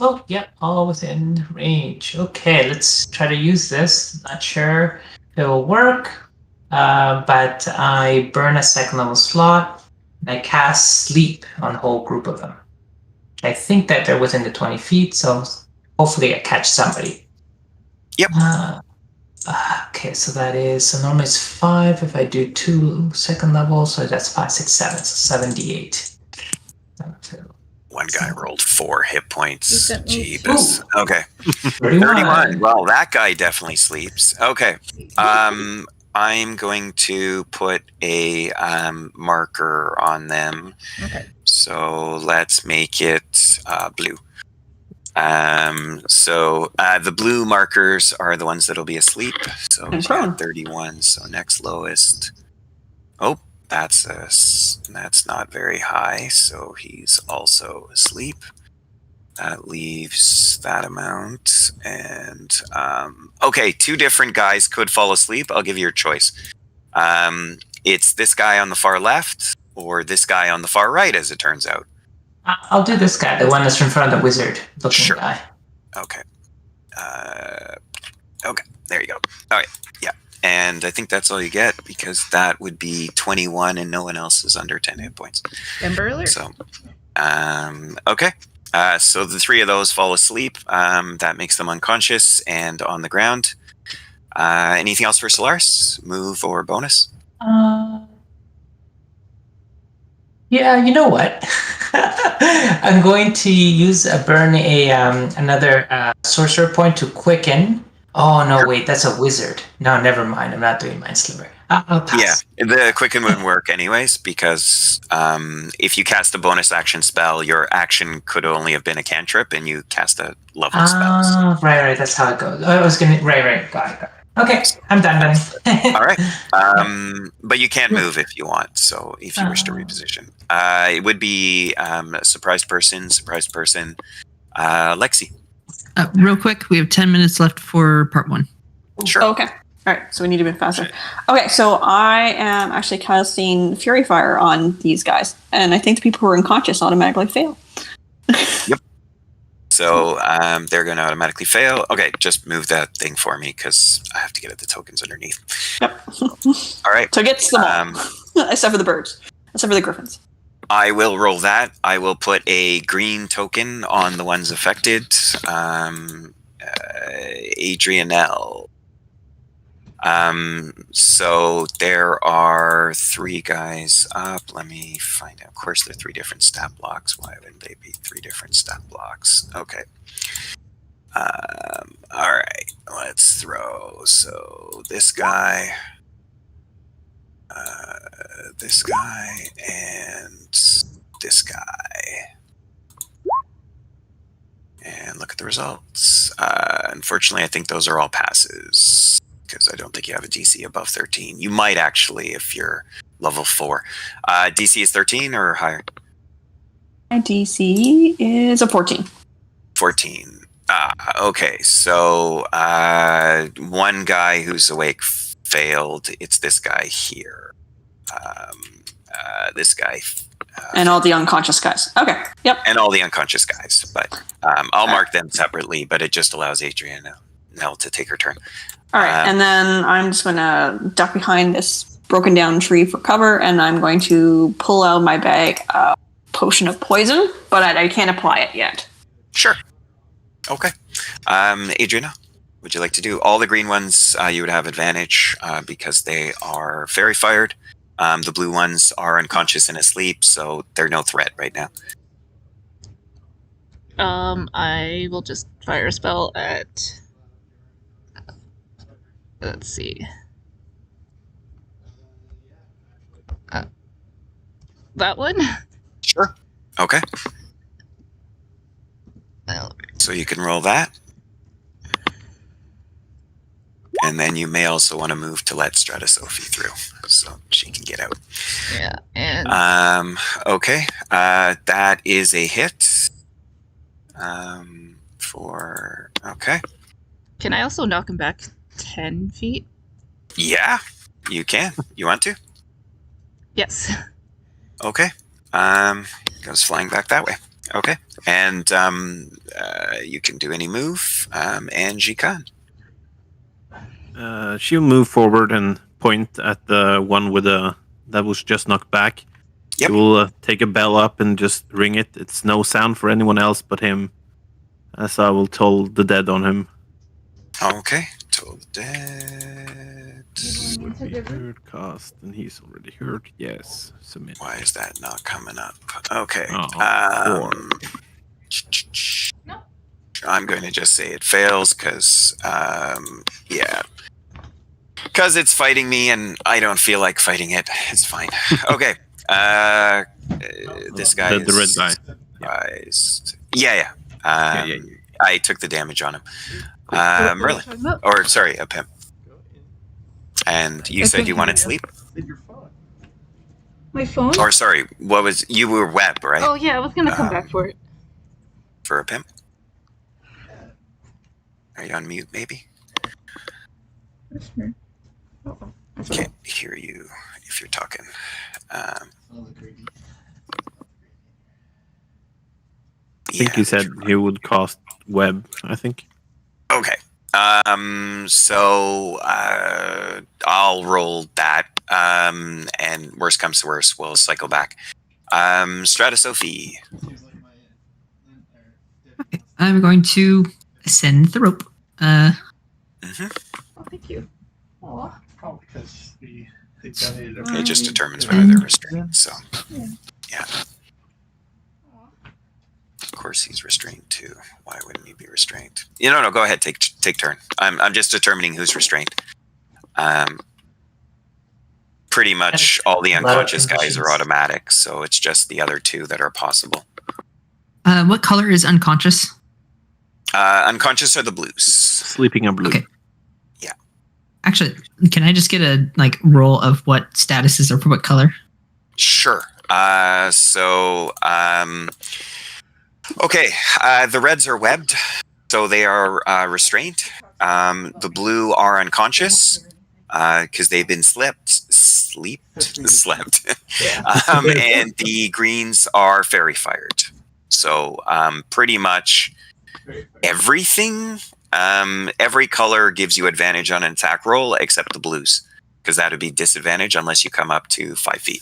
Oh, yep, all within range. Okay, let's try to use this. Not sure if it will work, but I burn a second level slot, and I cast Sleep on a whole group of them. I think that they're within the 20 feet, so hopefully I catch somebody. Yep. Okay, so that is, so normally it's 5 if I do 2 second levels, so that's 5, 6, 7, so 78. One guy rolled 4 hit points. Look at me. Jeebus. Ooh. Okay. 31. 31. Well, that guy definitely sleeps. Okay. I'm going to put a marker on them. Okay. So let's make it blue. So the blue markers are the ones that'll be asleep. So yeah, 31. So next lowest. Oh, that's not very high. So he's also asleep. That leaves that amount. And okay, 2 different guys could fall asleep. I'll give you your choice. It's this guy on the far left or this guy on the far right, as it turns out. I'll do this guy, the one that's in front of the wizard-looking guy. Okay. Okay, there you go. All right, yeah. And I think that's all you get because that would be 21 and no one else is under 10 hit points. Ember alert. So, okay. So the 3 of those fall asleep. That makes them unconscious and on the ground. Anything else for Solaris? Move or bonus? Yeah, you know what? I'm going to burn another sorcerer point to quicken. Oh no, wait, that's a wizard. No, never mind. I'm not doing Mind Sliver. I'll pass. Yeah, the quicken wouldn't work anyways because if you cast a bonus action spell, your action could only have been a cantrip, and you cast a level spell. So. Right. That's how it goes. I was gonna. Right. Got it. Okay, I'm done. All right. But you can't move if you want. So if you wish to reposition, it would be surprised person. Lexi. Real quick, we have 10 minutes left for part 1. Sure. Okay. All right. So we need to be faster. Okay. So I am actually casting Fury Fire on these guys, and I think the people who are unconscious automatically fail. Yep. So they're going to automatically fail. Okay, just move that thing for me because I have to get at the tokens underneath. Yep. All right. So it gets them all, except for the birds, except for the griffins. I will roll that. I will put a green token on the ones affected. Adrianelle. So there are 3 guys up. Let me find out. Of course, they're 3 different stat blocks. Why wouldn't they be 3 different stat blocks? Okay. All right. Let's throw. So this guy, and this guy. And look at the results. Unfortunately, I think those are all passes. Because I don't think you have a DC above 13. You might actually if you're level 4. DC is 13 or higher? My DC is a 14. 14. Okay, so one guy who's awake failed. It's this guy here. This guy. And all the unconscious guys. Okay, yep. And all the unconscious guys. But I'll mark them separately, but it just allows Adrienne to take her turn. All right, and then I'm just going to duck behind this broken down tree for cover, and I'm going to pull out my bag of potion of poison, but I can't apply it yet. Sure. Okay. Adriana, would you like to do all the green ones? You would have advantage because they are fairy fired. The blue ones are unconscious and asleep, so they're no threat right now. I will just fire a spell at... Let's see. That one? Sure. Okay. So you can roll that. And then you may also want to move to let Stratosophie through so she can get out. Yeah. And okay. That is a hit. Okay. Can I also knock him back 10 feet? Yeah, you can. You want to? Yes. Okay. Goes flying back that way. Okay. And you can do any move. And Jikan. She'll move forward and point at the one that was just knocked back. Yep. She will take a bell up and just ring it. It's no sound for anyone else but him, as I will toll the dead on him. Okay. Toll the dead. Would be heard cast, and he's already heard. Yes. Submit. Why is that not coming up? Okay. No. I'm going to just say it fails because, because it's fighting me and I don't feel like fighting it. It's fine. Okay. This guy the red guy. Yeah. I took the damage on him. Merlin. Or, sorry, a pimp. And you said you wanted sleep? My phone? Or, sorry, you were web, right? Oh, yeah, I was going to come back for it. For a pimp? Are you on mute, maybe? Sure. Oh, Can't hear you if you're talking. I think he said he would cast web. I think. Okay. So I'll roll that. And worst comes to worst, we'll cycle back. Stratosophie. Okay, I'm going to ascend the rope. Oh, thank you. Aw. Oh, because It just determines whether they're restrained. So, yeah. Of course, he's restrained too. Why wouldn't he be restrained? No. Go ahead. Take turn. I'm just determining who's restrained. Pretty much all the unconscious guys are automatic, so it's just the other two that are possible. What color is unconscious? Unconscious are the blues. Sleeping are blue. Okay. Actually, can I just get a roll of what statuses are for what color? Sure. Okay. The reds are webbed, so they are restrained. The blue are unconscious because they've been slept. And the greens are fairy fired. So pretty much everything. Every color gives you advantage on an attack roll except the blues, because that would be disadvantage unless you come up to 5 feet.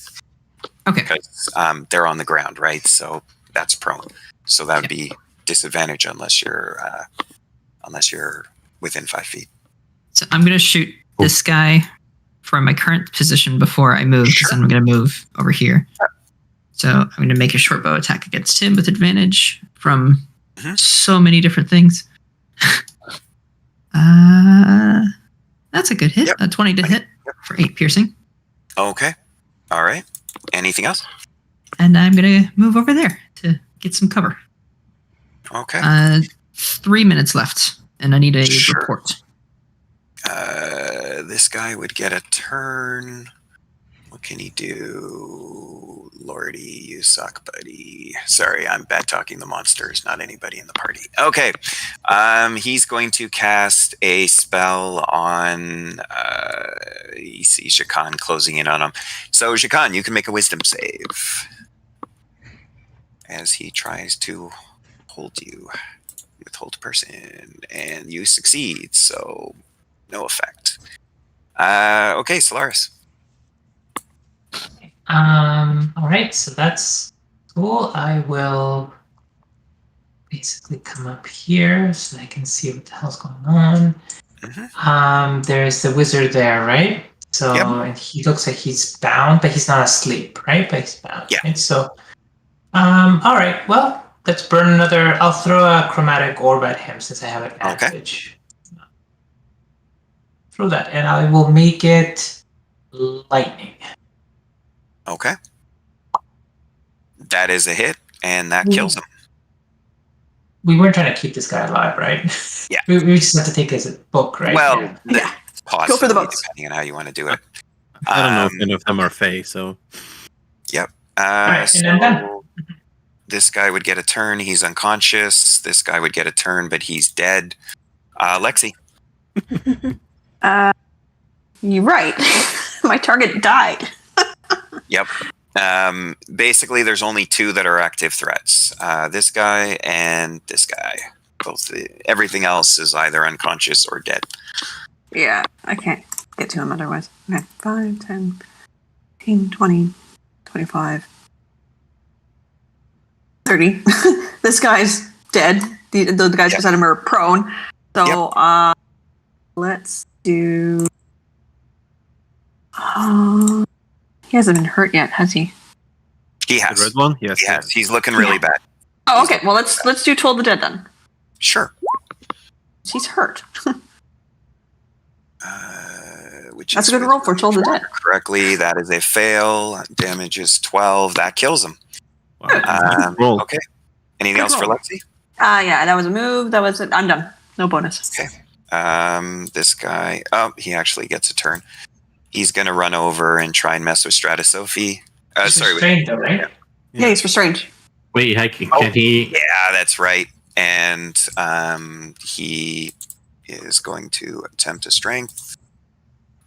Okay. Because they're on the ground, right? So that's prone. So that would be disadvantage unless you're within 5 feet. So I'm going to shoot this guy from my current position before I move, because I'm going to move over here. So I'm going to make a short bow attack against him with advantage from so many different things. That's a good hit. A 20 to hit for 8 piercing. Okay. All right. Anything else? And I'm going to move over there to get some cover. Okay. 3 minutes left, and I need a report. This guy would get a turn. What can he do? Lordy, you suck, buddy. Sorry, I'm bad talking the monsters, not anybody in the party. Okay. He's going to cast a spell on you see Shakan closing in on him. So Shakan, you can make a wisdom save as he tries to withhold a person, and you succeed, so no effect. Okay, Solaris. All right, so that's cool. I will basically come up here so I can see what the hell's going on. There's the wizard there, right? So and he looks like he's bound, but he's not asleep, right? But he's bound. Yeah. Right? So, all right. Well, let's burn another. I'll throw a chromatic orb at him since I have advantage. Throw that, and I will make it lightning. Okay. That is a hit, and that kills him. We weren't trying to keep this guy alive, right? Yeah. We just have to take his book, right? Well, Possibly, go for the books. Depending on how you want to do it. I don't know if any of them are Fae, so. Yep. Right, so and then this guy would get a turn. He's unconscious. This guy would get a turn, but he's dead. Lexi. You're right. My target died. Yep. Basically, there's only 2 that are active threats. This guy and this guy. Everything else is either unconscious or dead. Yeah, I can't get to him otherwise. Okay, 5, 10, 15, 20, 25, 30. This guy's dead. The guys beside him are prone. So, let's do... he hasn't been hurt yet, has he? He has. The red one? Yes. He has. He's looking really bad. Oh, okay. Well, let's do Toll the Dead then. Sure. He's hurt. Which That's is a good roll for Toll the Dead. Correctly, that is a fail. Damage is 12. That kills him. Roll. Okay. Anything else for Lexi? Yeah, that was a move. That was it. I'm done. No bonus. Okay. This guy. Oh, he actually gets a turn. He's going to run over and try and mess with Stratosophie. Sorry. Restrained, though, right? Yeah, he's restrained. Wait, can he? Yeah, that's right. And he is going to attempt a strength.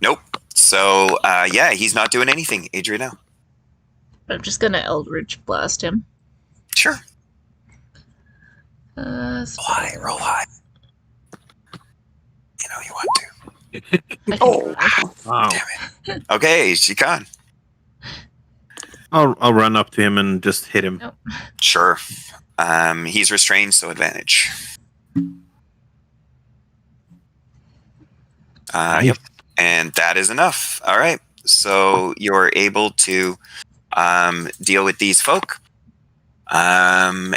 Nope. So So yeah, he's not doing anything, Adriana. I'm just gonna Eldritch Blast him. Sure. Roll high. You know you want to. Wow. Damn it. Okay, Shikan. I'll run up to him and just hit him. Nope. Sure. He's restrained, so advantage. Yep. And that is enough. All right. So you're able to deal with these folk. And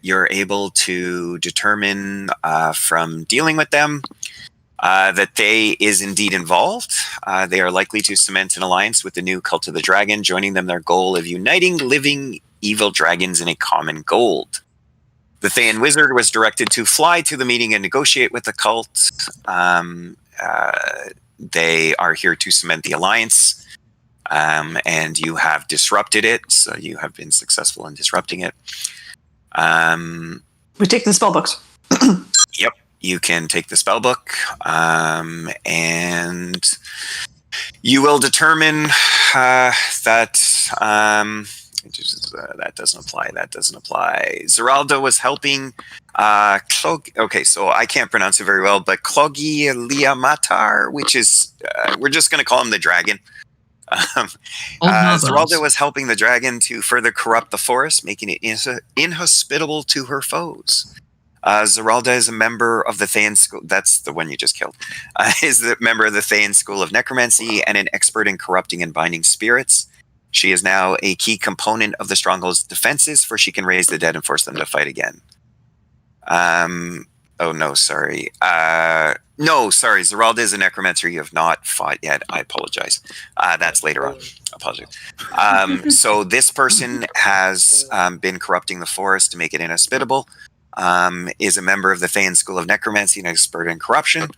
you're able to determine from dealing with them that they is indeed involved. They are likely to cement an alliance with the new Cult of the Dragon, joining them their goal of uniting living evil dragons in a common gold. The Thayan Wizard was directed to fly to the meeting and negotiate with the cult. They are here to cement the alliance, and you have disrupted it, so you have been successful in disrupting it. We take the spell books. Yep, you can take the spell book, and you will determine that that doesn't apply. That doesn't apply. Zeralda was helping okay, so I can't pronounce it very well, but Clogi Liamatar, which is we're just going to call him the dragon. Zeralda was helping the dragon to further corrupt the forest, making it inhospitable to her foes. Zeralda is a member of the Thayan School. That's the one you just killed. Is the member of the Thayan School of Necromancy and an expert in corrupting and binding spirits. She is now a key component of the Stronghold's defenses, for she can raise the dead and force them to fight again. Oh, no, sorry. No, sorry. Zeralda is a necromancer you have not fought yet. I apologize. That's later on. Apologies. So this person has been corrupting the forest to make it inhospitable, is a member of the Thayan School of Necromancy and expert in corruption,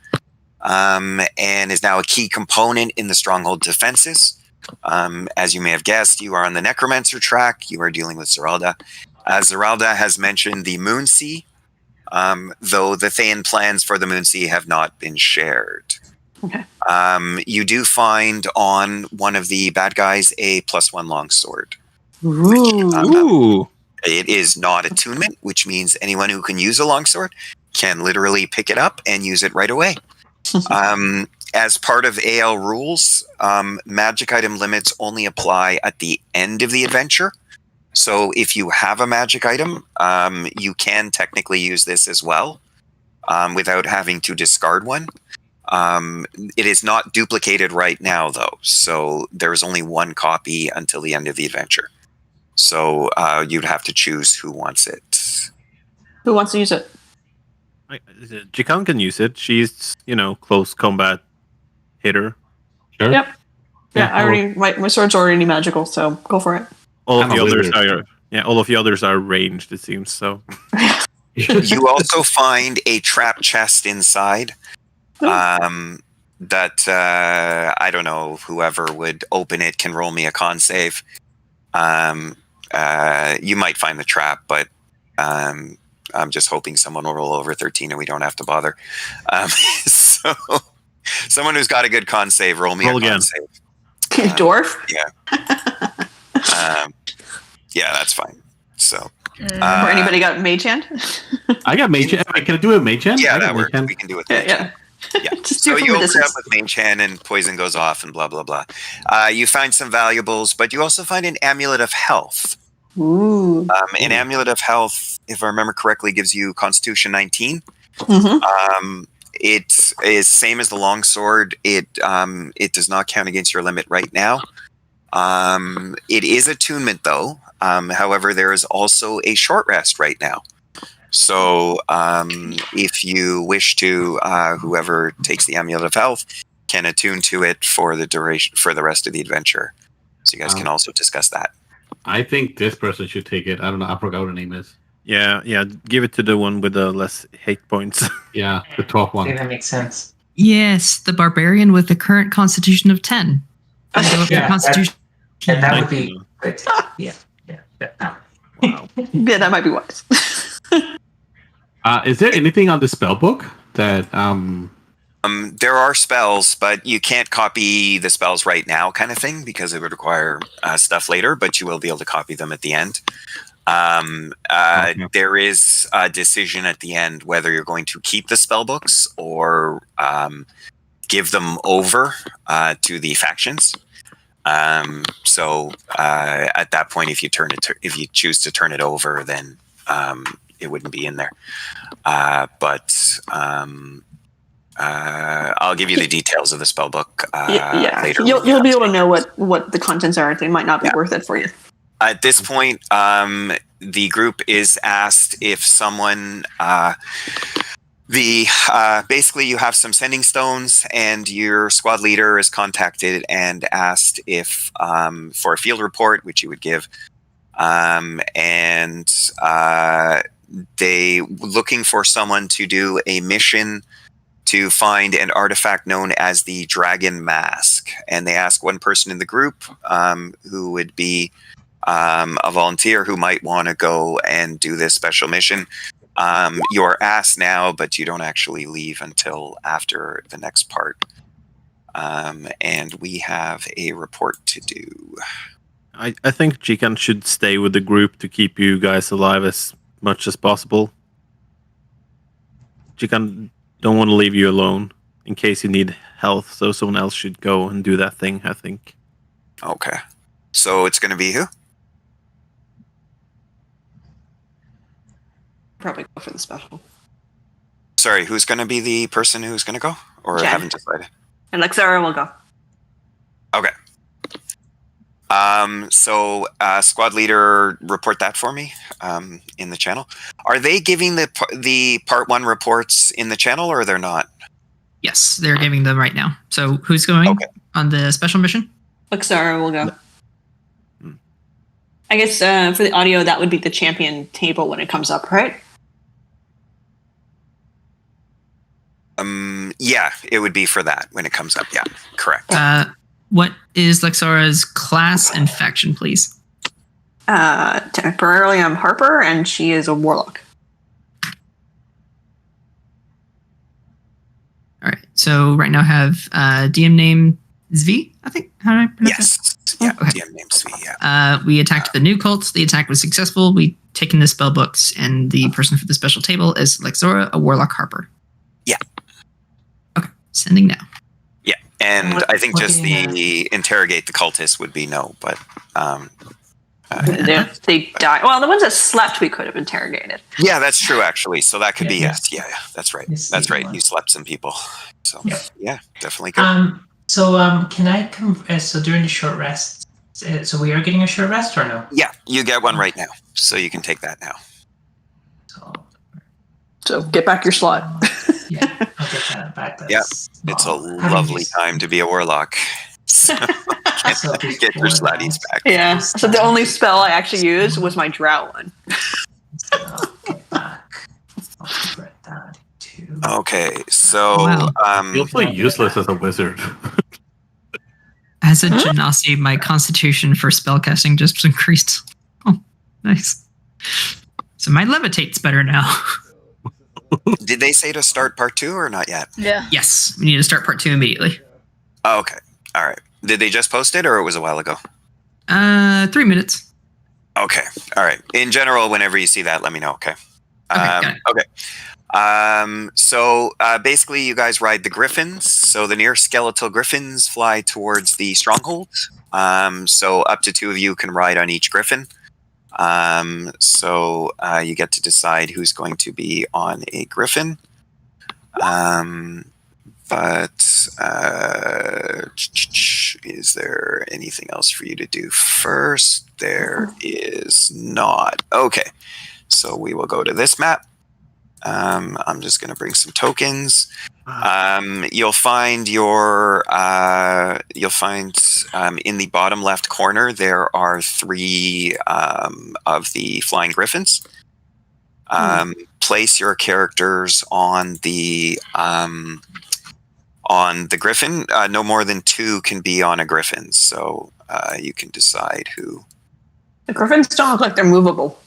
and is now a key component in the Stronghold defenses. As you may have guessed, you are on the Necromancer track. You are dealing with Zeralda. Zeralda has mentioned the Moonsea, though the Thayan plans for the Moonsea have not been shared. Okay. You do find on one of the bad guys a +1 longsword. Ooh. It is not attunement, which means anyone who can use a longsword can literally pick it up and use it right away. As part of AL rules, magic item limits only apply at the end of the adventure. So if you have a magic item, you can technically use this as well without having to discard one. It is not duplicated right now, though. So there's only one copy until the end of the adventure. So you'd have to choose who wants it. Who wants to use it? Jikan can use it. She's, close combat hitter. Sure. Yep. Yeah, I already my sword's already magical, so go for it. All of the others are ranged, it seems. So you also find a trap chest inside. That I don't know. Whoever would open it can roll me a con save. You might find the trap, but I'm just hoping someone will roll over 13 and we don't have to bother. So someone who's got a good con save, roll me a con save. Dwarf? Yeah. Yeah, that's fine. So, or anybody got mage hand? I got mage hand. Can I do a mage hand? Yeah, that works. We can do it. Yeah. Just so you open up with mage hand and poison goes off and blah, blah, blah. You find some valuables, but you also find an amulet of health. Ooh. An amulet of health, if I remember correctly, gives you Constitution 19. Mm-hmm. It is same as the longsword. It does not count against your limit right now. It is attunement though. However, there is also a short rest right now. So if you wish to, whoever takes the amulet of health can attune to it for the duration for the rest of the adventure. So you guys can also discuss that. I think this person should take it. I don't know. I forgot what her name is. Yeah. Give it to the one with the less hate points. Yeah, the top one. I think that makes sense. Yes, the barbarian with the current constitution of 10. Constitution. That would be good. Yeah. Wow. Yeah, that might be wise. Is there anything on the spell book that There are spells, but you can't copy the spells right now, kind of thing, because it would require stuff later. But you will be able to copy them at the end. There is a decision at the end whether you're going to keep the spell books or give them over to the factions. So at that point, if you choose to turn it over, then it wouldn't be in there. But I'll give you the details of the spell book later. You'll be able to know what the contents are. They might not be worth it for you. At this point, the group is asked if someone, basically you have some sending stones, and your squad leader is contacted and asked if for a field report, which you would give, and they looking for someone to do a mission to find an artifact known as the Dragon Mask, and they ask one person in the group who would be a volunteer who might want to go and do this special mission. You're asked now, but you don't actually leave until after the next part. And we have a report to do. I think Jikan should stay with the group to keep you guys alive as much as possible. Jikan don't want to leave you alone in case you need health, so someone else should go and do that thing, I think. Okay. So it's going to be who? Probably go for the special. Sorry, who's going to be the person who's going to go? Or Jen. haven't decided? And Lexara will go. Okay. So squad leader, report that for me in the channel. Are they giving the part 1 reports in the channel, or they're not? Yes, they're giving them right now. So who's going on the special mission? Lexara will go. I guess for the audio, that would be the champion table when it comes up, right? Yeah, it would be for that when it comes up. Yeah, correct. What is Lexara's class and faction, please? Temporarily, I'm Harper, and she is a warlock. All right. So right now I have DM name Zvi, I think. How do I pronounce that? Yeah, okay. DM name Zvi, yeah. We attacked the new cult. The attack was successful. We taken the spell books, and the person for the special table is Lexara, a warlock Harper. Yeah. Okay. Sending now. Yeah, and I think just the interrogate the cultists would be no, but they died. Well, the ones that slept, we could have interrogated. Yeah, that's true, actually. So that could be yes. Yeah, that's right. That's right. You slept some people. So yeah, definitely good. Can I come? So during the short rest, so we are getting a short rest or no? Yeah, you get one right now, so you can take that now. So get back your slot. Yeah, I'll get that back. Yeah, it's a lovely time to be a warlock. So get your slatties back. Yeah. So the only spell I actually used was my drow one. Okay, so you'll feel useless as a wizard. As a genasi, my constitution for spellcasting just increased. Oh, nice. So my levitate's better now. Did they say to start part 2 or not yet? Yeah. Yes, we need to start part 2 immediately. Oh, okay. All right. Did they just post it, or it was a while ago? 3 minutes. Okay. All right. In general, whenever you see that, let me know. Okay. Okay. So basically, you guys ride the griffins. So the near skeletal griffins fly towards the stronghold. So up to 2 of you can ride on each griffin. So you get to decide who's going to be on a griffin. But is there anything else for you to do first? There is not. Okay, so we will go to this map. I'm just going to bring some tokens. You'll find in the bottom left corner there are 3 of the flying griffins. Place your characters on the griffin. No more than 2 can be on a griffin, so you can decide who. The griffins don't look like they're movable.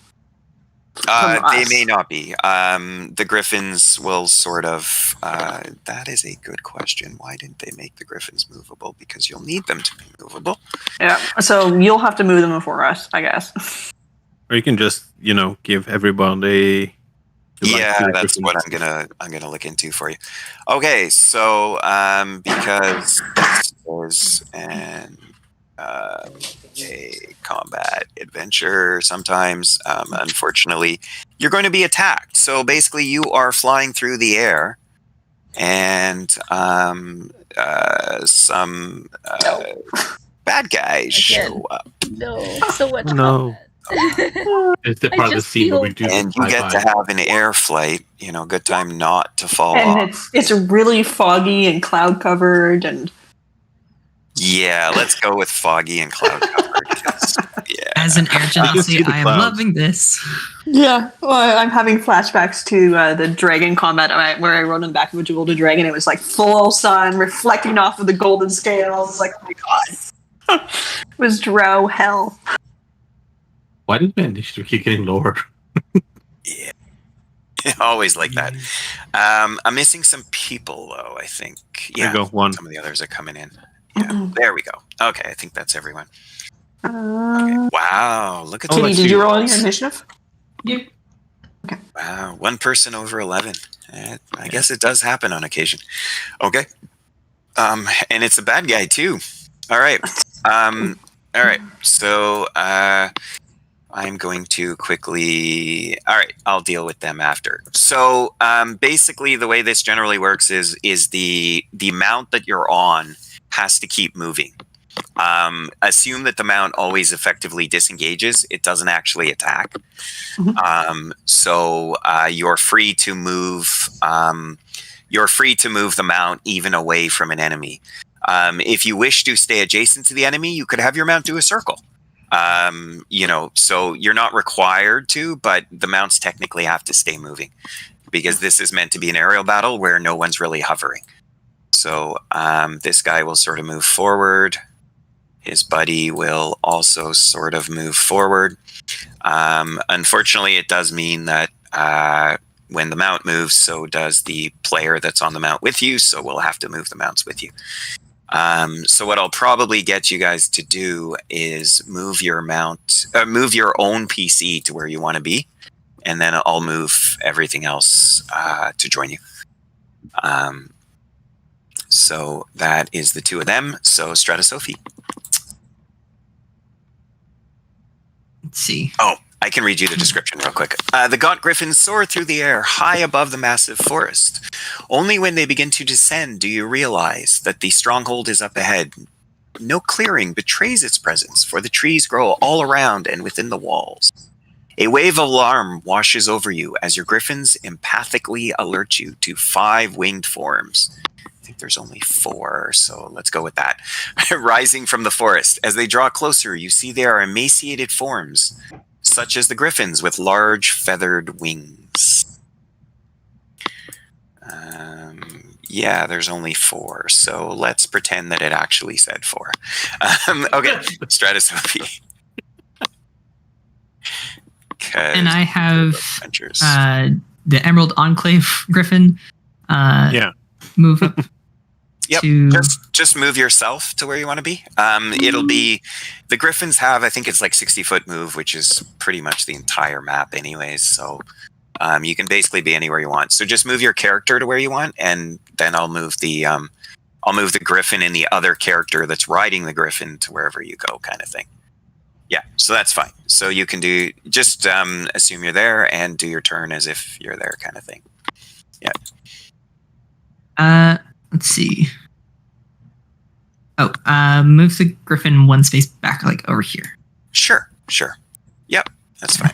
They may not be. The griffins will sort of. That is a good question. Why didn't they make the griffins movable? Because you'll need them to be movable. Yeah. So you'll have to move them before us, I guess. Or you can just, give everybody. Yeah, that's what I'm gonna look into for you. Okay, so because this is a combat adventure, sometimes unfortunately you're going to be attacked. So basically, you are flying through the air, and some bad guys show up. No, so much. No. It's the part of the scene where we do. And you get to have an air flight. Good time not to fall And off. it's really foggy and cloud covered, and Yeah, let's go with foggy and cloud covered. Yeah. As an air genasi, I am loving this. yeah. Well, I'm having flashbacks to the dragon combat where I rode him back with a golden dragon. It was like full sun reflecting off of the golden scales. Like, oh my god, it was drow hell. Why did my initiative keep getting lower? Yeah. Always like that. I'm missing some people, though, I think. Yeah, There you go, one. Some of the others are coming in. Yeah, there we go. Okay, I think that's everyone. Okay. Wow, look at Kitty, did you roll your initiative? Yeah. Wow, one person over 11. I guess it does happen on occasion. Okay. And it's a bad guy, too. All right. All right, so... I'm going to quickly. All right, I'll deal with them after. So basically, the way this generally works is the mount that you're on has to keep moving. Assume that the mount always effectively disengages; it doesn't actually attack. So you're free to move. You're free to move the mount even away from an enemy. If you wish to stay adjacent to the enemy, you could have your mount do a circle. So you're not required to, but the mounts technically have to stay moving because this is meant to be an aerial battle where no one's really hovering. So this guy will sort of move forward. His buddy will also sort of move forward. Unfortunately, it does mean that when the mount moves, so does the player that's on the mount with you. So we'll have to move the mounts with you. So what I'll probably get you guys to do is move your move your own PC to where you want to be, and then I'll move everything else to join you. So that is the two of them. So Strata Sophie. Let's see. Oh, I can read you the description real quick. The gaunt griffins soar through the air, high above the massive forest. Only when they begin to descend do you realize that the stronghold is up ahead. No clearing betrays its presence, for the trees grow all around and within the walls. A wave of alarm washes over you as your griffins empathically alert you to 5 winged forms. I think there's only 4, so let's go with that. Rising from the forest. As they draw closer, you see they are emaciated forms, such as the griffins with large feathered wings. Yeah, there's only 4, so let's pretend that it actually said 4. Okay, Strata Sophie. And I have the Emerald Enclave Griffin. Move up. Yep. Just move yourself to where you want to be. It'll be the Griffins have, I think it's like 60-foot move, which is pretty much the entire map, anyways. So you can basically be anywhere you want. So just move your character to where you want, and then I'll move the Griffin and the other character that's riding the Griffin to wherever you go, kind of thing. Yeah, so that's fine. So you can just assume you're there and do your turn as if you're there, kind of thing. Yeah. Let's see. Oh, move the Griffin 1 space back, like over here. Sure. Yep, that's fine.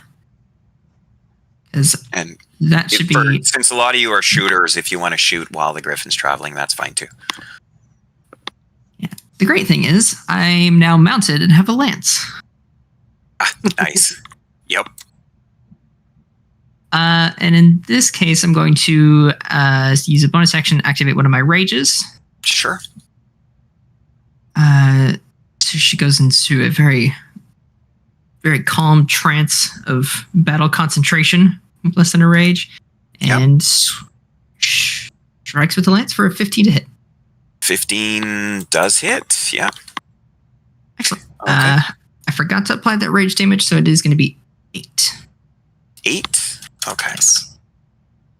And that should be. Since a lot of you are shooters, if you want to shoot while the Griffin's traveling, that's fine too. Yeah. The great thing is, I'm now mounted and have a lance. Nice. Yep. And in this case, I'm going to use a bonus action to activate one of my rages. Sure. So she goes into a very very calm trance of battle concentration, less than a rage, and strikes with the lance for a 15 to hit. 15 does hit. Yeah. Excellent. Okay. I forgot to apply that rage damage, so it is going to be 8. 8. Okay. Yes.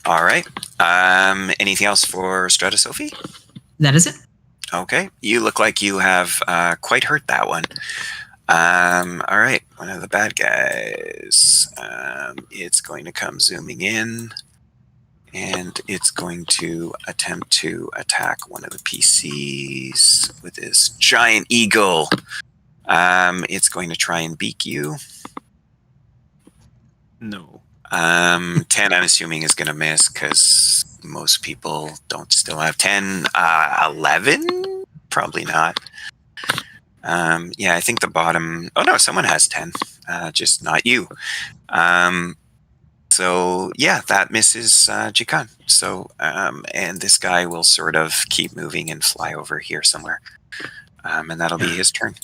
All right. Anything else for Strata Sophie? That is it. Okay. You look like you have quite hurt that one. All right. One of the bad guys. It's going to come zooming in, and it's going to attempt to attack one of the PCs with this giant eagle. It's going to try and beak you. No. 10, I'm assuming, is going to miss because most people don't still have 10. 11? Probably not. Yeah, I think the bottom... Oh, no, someone has 10. Just not you. So, yeah, that misses Jikan. So, and this guy will sort of keep moving and fly over here somewhere. And that'll be his turn.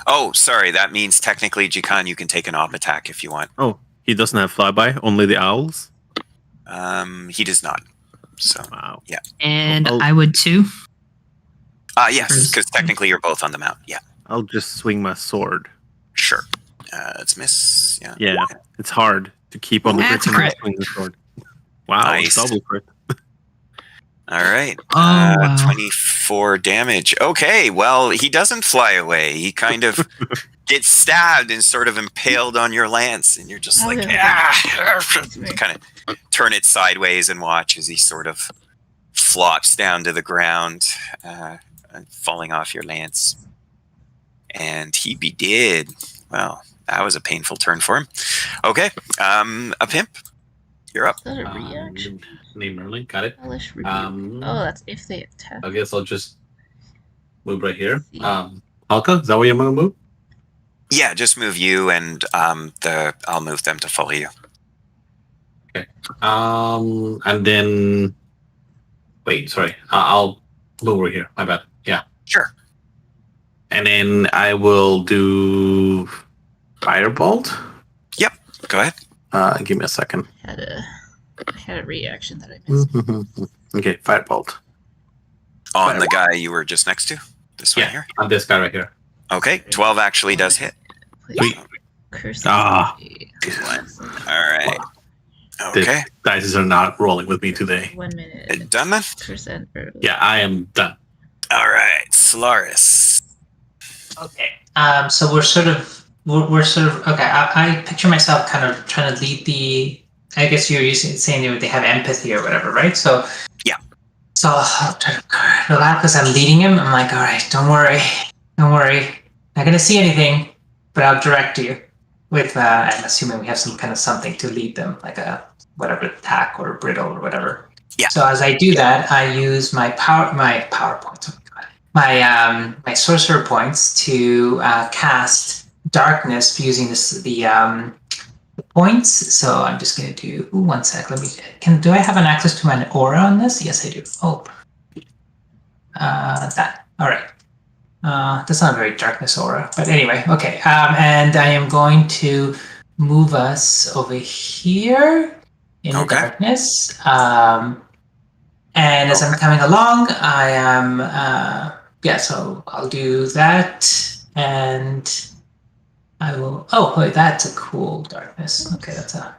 Oh, sorry, that means technically, Jikan, you can take an op attack if you want. Oh, he doesn't have flyby, only the owls? He does not. So, wow. Yeah. And I would too. Yes, because technically you're both on the mount. Yeah. I'll just swing my sword. Sure. Let's miss. Yeah. Yeah, it's hard to keep on the That's crit and crit. swing the sword. Wow, Nice. double crit. All right. wow. 24 damage. Okay, well, he doesn't fly away. He kind of gets stabbed and sort of impaled on your lance, and you're just like, kind of turn it sideways and watch as he sort of flops down to the ground, falling off your lance. And he be dead. Well, that was a painful turn for him. Okay, a pimp. You're up. Is that a reaction? Name Merlin, got it. Hellish rebuke. Oh, that's if they attack. I guess I'll just move right here. Halka, is that where you're gonna move? Yeah, just move you, and I'll move them to follow you. Okay. And then wait, sorry. I'll move over here. My bad. Yeah. Sure. And then I will do Firebolt. Yep. Go ahead. Give me a second. I had a reaction that I missed. Okay, Firebolt. On the guy you were just next to? This one here? On this guy right here. Okay, 12 actually does hit. Sweet. Curse. Ah. All right. Okay. The dices are not rolling with me today. 1 minute. Done then? Percent. Yeah, I am done. All right, Solaris. Okay. So we're sort of okay. I picture myself kind of trying to lead the. I guess you're saying they have empathy or whatever, right? So yeah. So I'll try to relax as I'm leading him. I'm like, all right, don't worry. Not gonna see anything, but I'll direct you with. I'm assuming we have some kind of something to lead them, like a whatever attack or brittle or whatever. Yeah. So as I do that, I use my power points. Oh my god. My sorcerer points to cast darkness using the points. So I'm just going to do 1 sec. Do I have an access to an aura on this? Yes, I do. Oh, that. All right. That's not a very darkness aura, but anyway, okay. And I am going to move us over here in the darkness. And as I'm coming along, I am. So I'll do that, and I will. Oh, wait, that's a cool darkness. Okay, that's a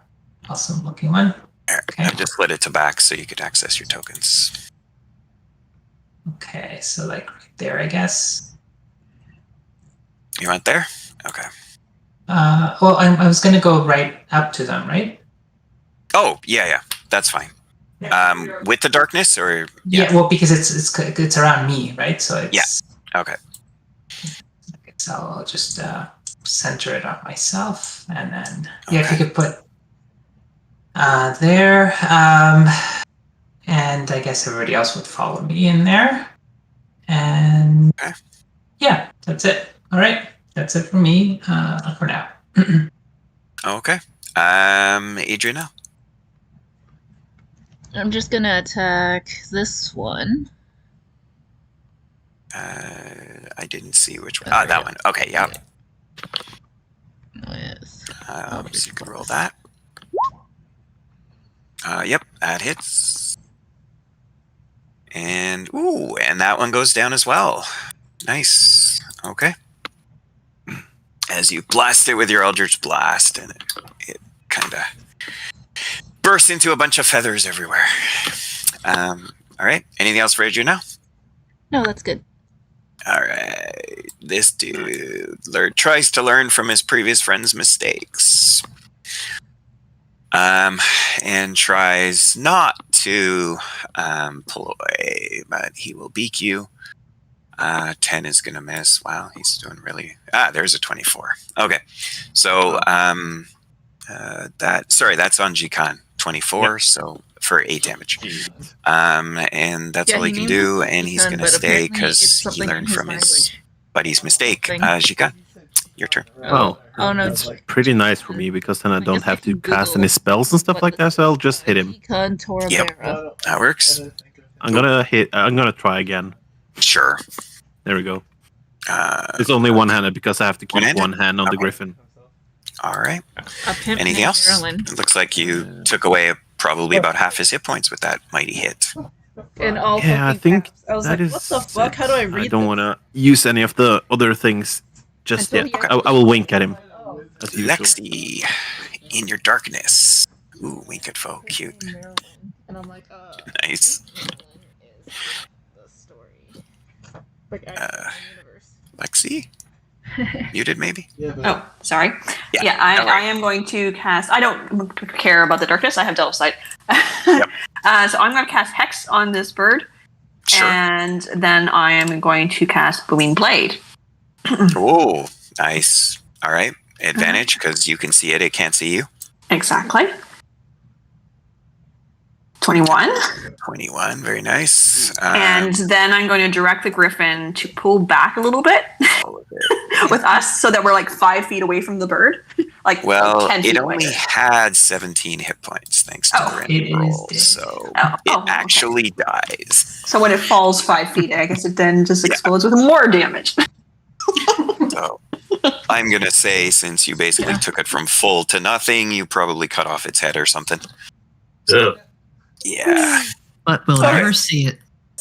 awesome looking one. Okay. I've just lit it to back so you could access your tokens. Okay, so like right there, I guess. You went there? Okay. Well, I was going to go right up to them, right? Oh, yeah, that's fine. With the darkness, or yeah, well, because it's around me, right? So it's okay. So I'll just center it on myself, and then if you could put there, and I guess everybody else would follow me in there, and yeah, that's it. All right, that's it for me for now. Okay, Adriana. I'm just gonna attack this one. I didn't see which one. That one. Okay, yeah. So you can roll that. Yep, that hits. And that one goes down as well. Nice. Okay. As you blast it with your Eldritch Blast, and it kind of bursts into a bunch of feathers everywhere. All right. Anything else for Adrian now? No, that's good. All right. This dude tries to learn from his previous friend's mistakes. And tries not to ploy, but he will beak you. 10 is going to miss. Wow, he's doing really... there's a 24. Okay. So, that's on G-Con. 24, yep. So for 8 damage. And that's all he can do, and he's going to stay because he learned from his buddy's mistake. G-Con, your turn. Well, it's pretty nice for me because then I don't have to cast any spells and stuff like that, so I'll just hit him. Yep, that works. I'm gonna try again. Sure. There we go. It's only one-handed because I have to keep one hand on the griffin. All right. Anything else? It looks like you took away probably about half his hit points with that mighty hit. Yeah, I think I was that like, is what the fuck? How do I read I don't want to use any of the other things just yet. Okay. I will wink at him. As usual. Lexi, in your darkness. Ooh, wink at foe. Cute. And I'm like, nice. Lexi? Muted, maybe? Oh, sorry. Yeah, I am going to cast... I don't care about the darkness. I have Devil Sight. Yep. So I'm going to cast Hex on this bird. Sure. And then I am going to cast Booming Blade. Oh, nice. All right. Advantage because you can see it. It can't see you. Exactly. 21. 21. Very nice. And then I'm going to direct the griffin to pull back a little bit with us so that we're like 5 feet away from the bird. Like 10 feet it away. only had 17 hit points thanks to the random roll. So it actually dies. So when it falls 5 feet, I guess it then just explodes with more damage. So I'm going to say since you basically took it from full to nothing, you probably cut off its head or something. Yeah. But we'll never see it.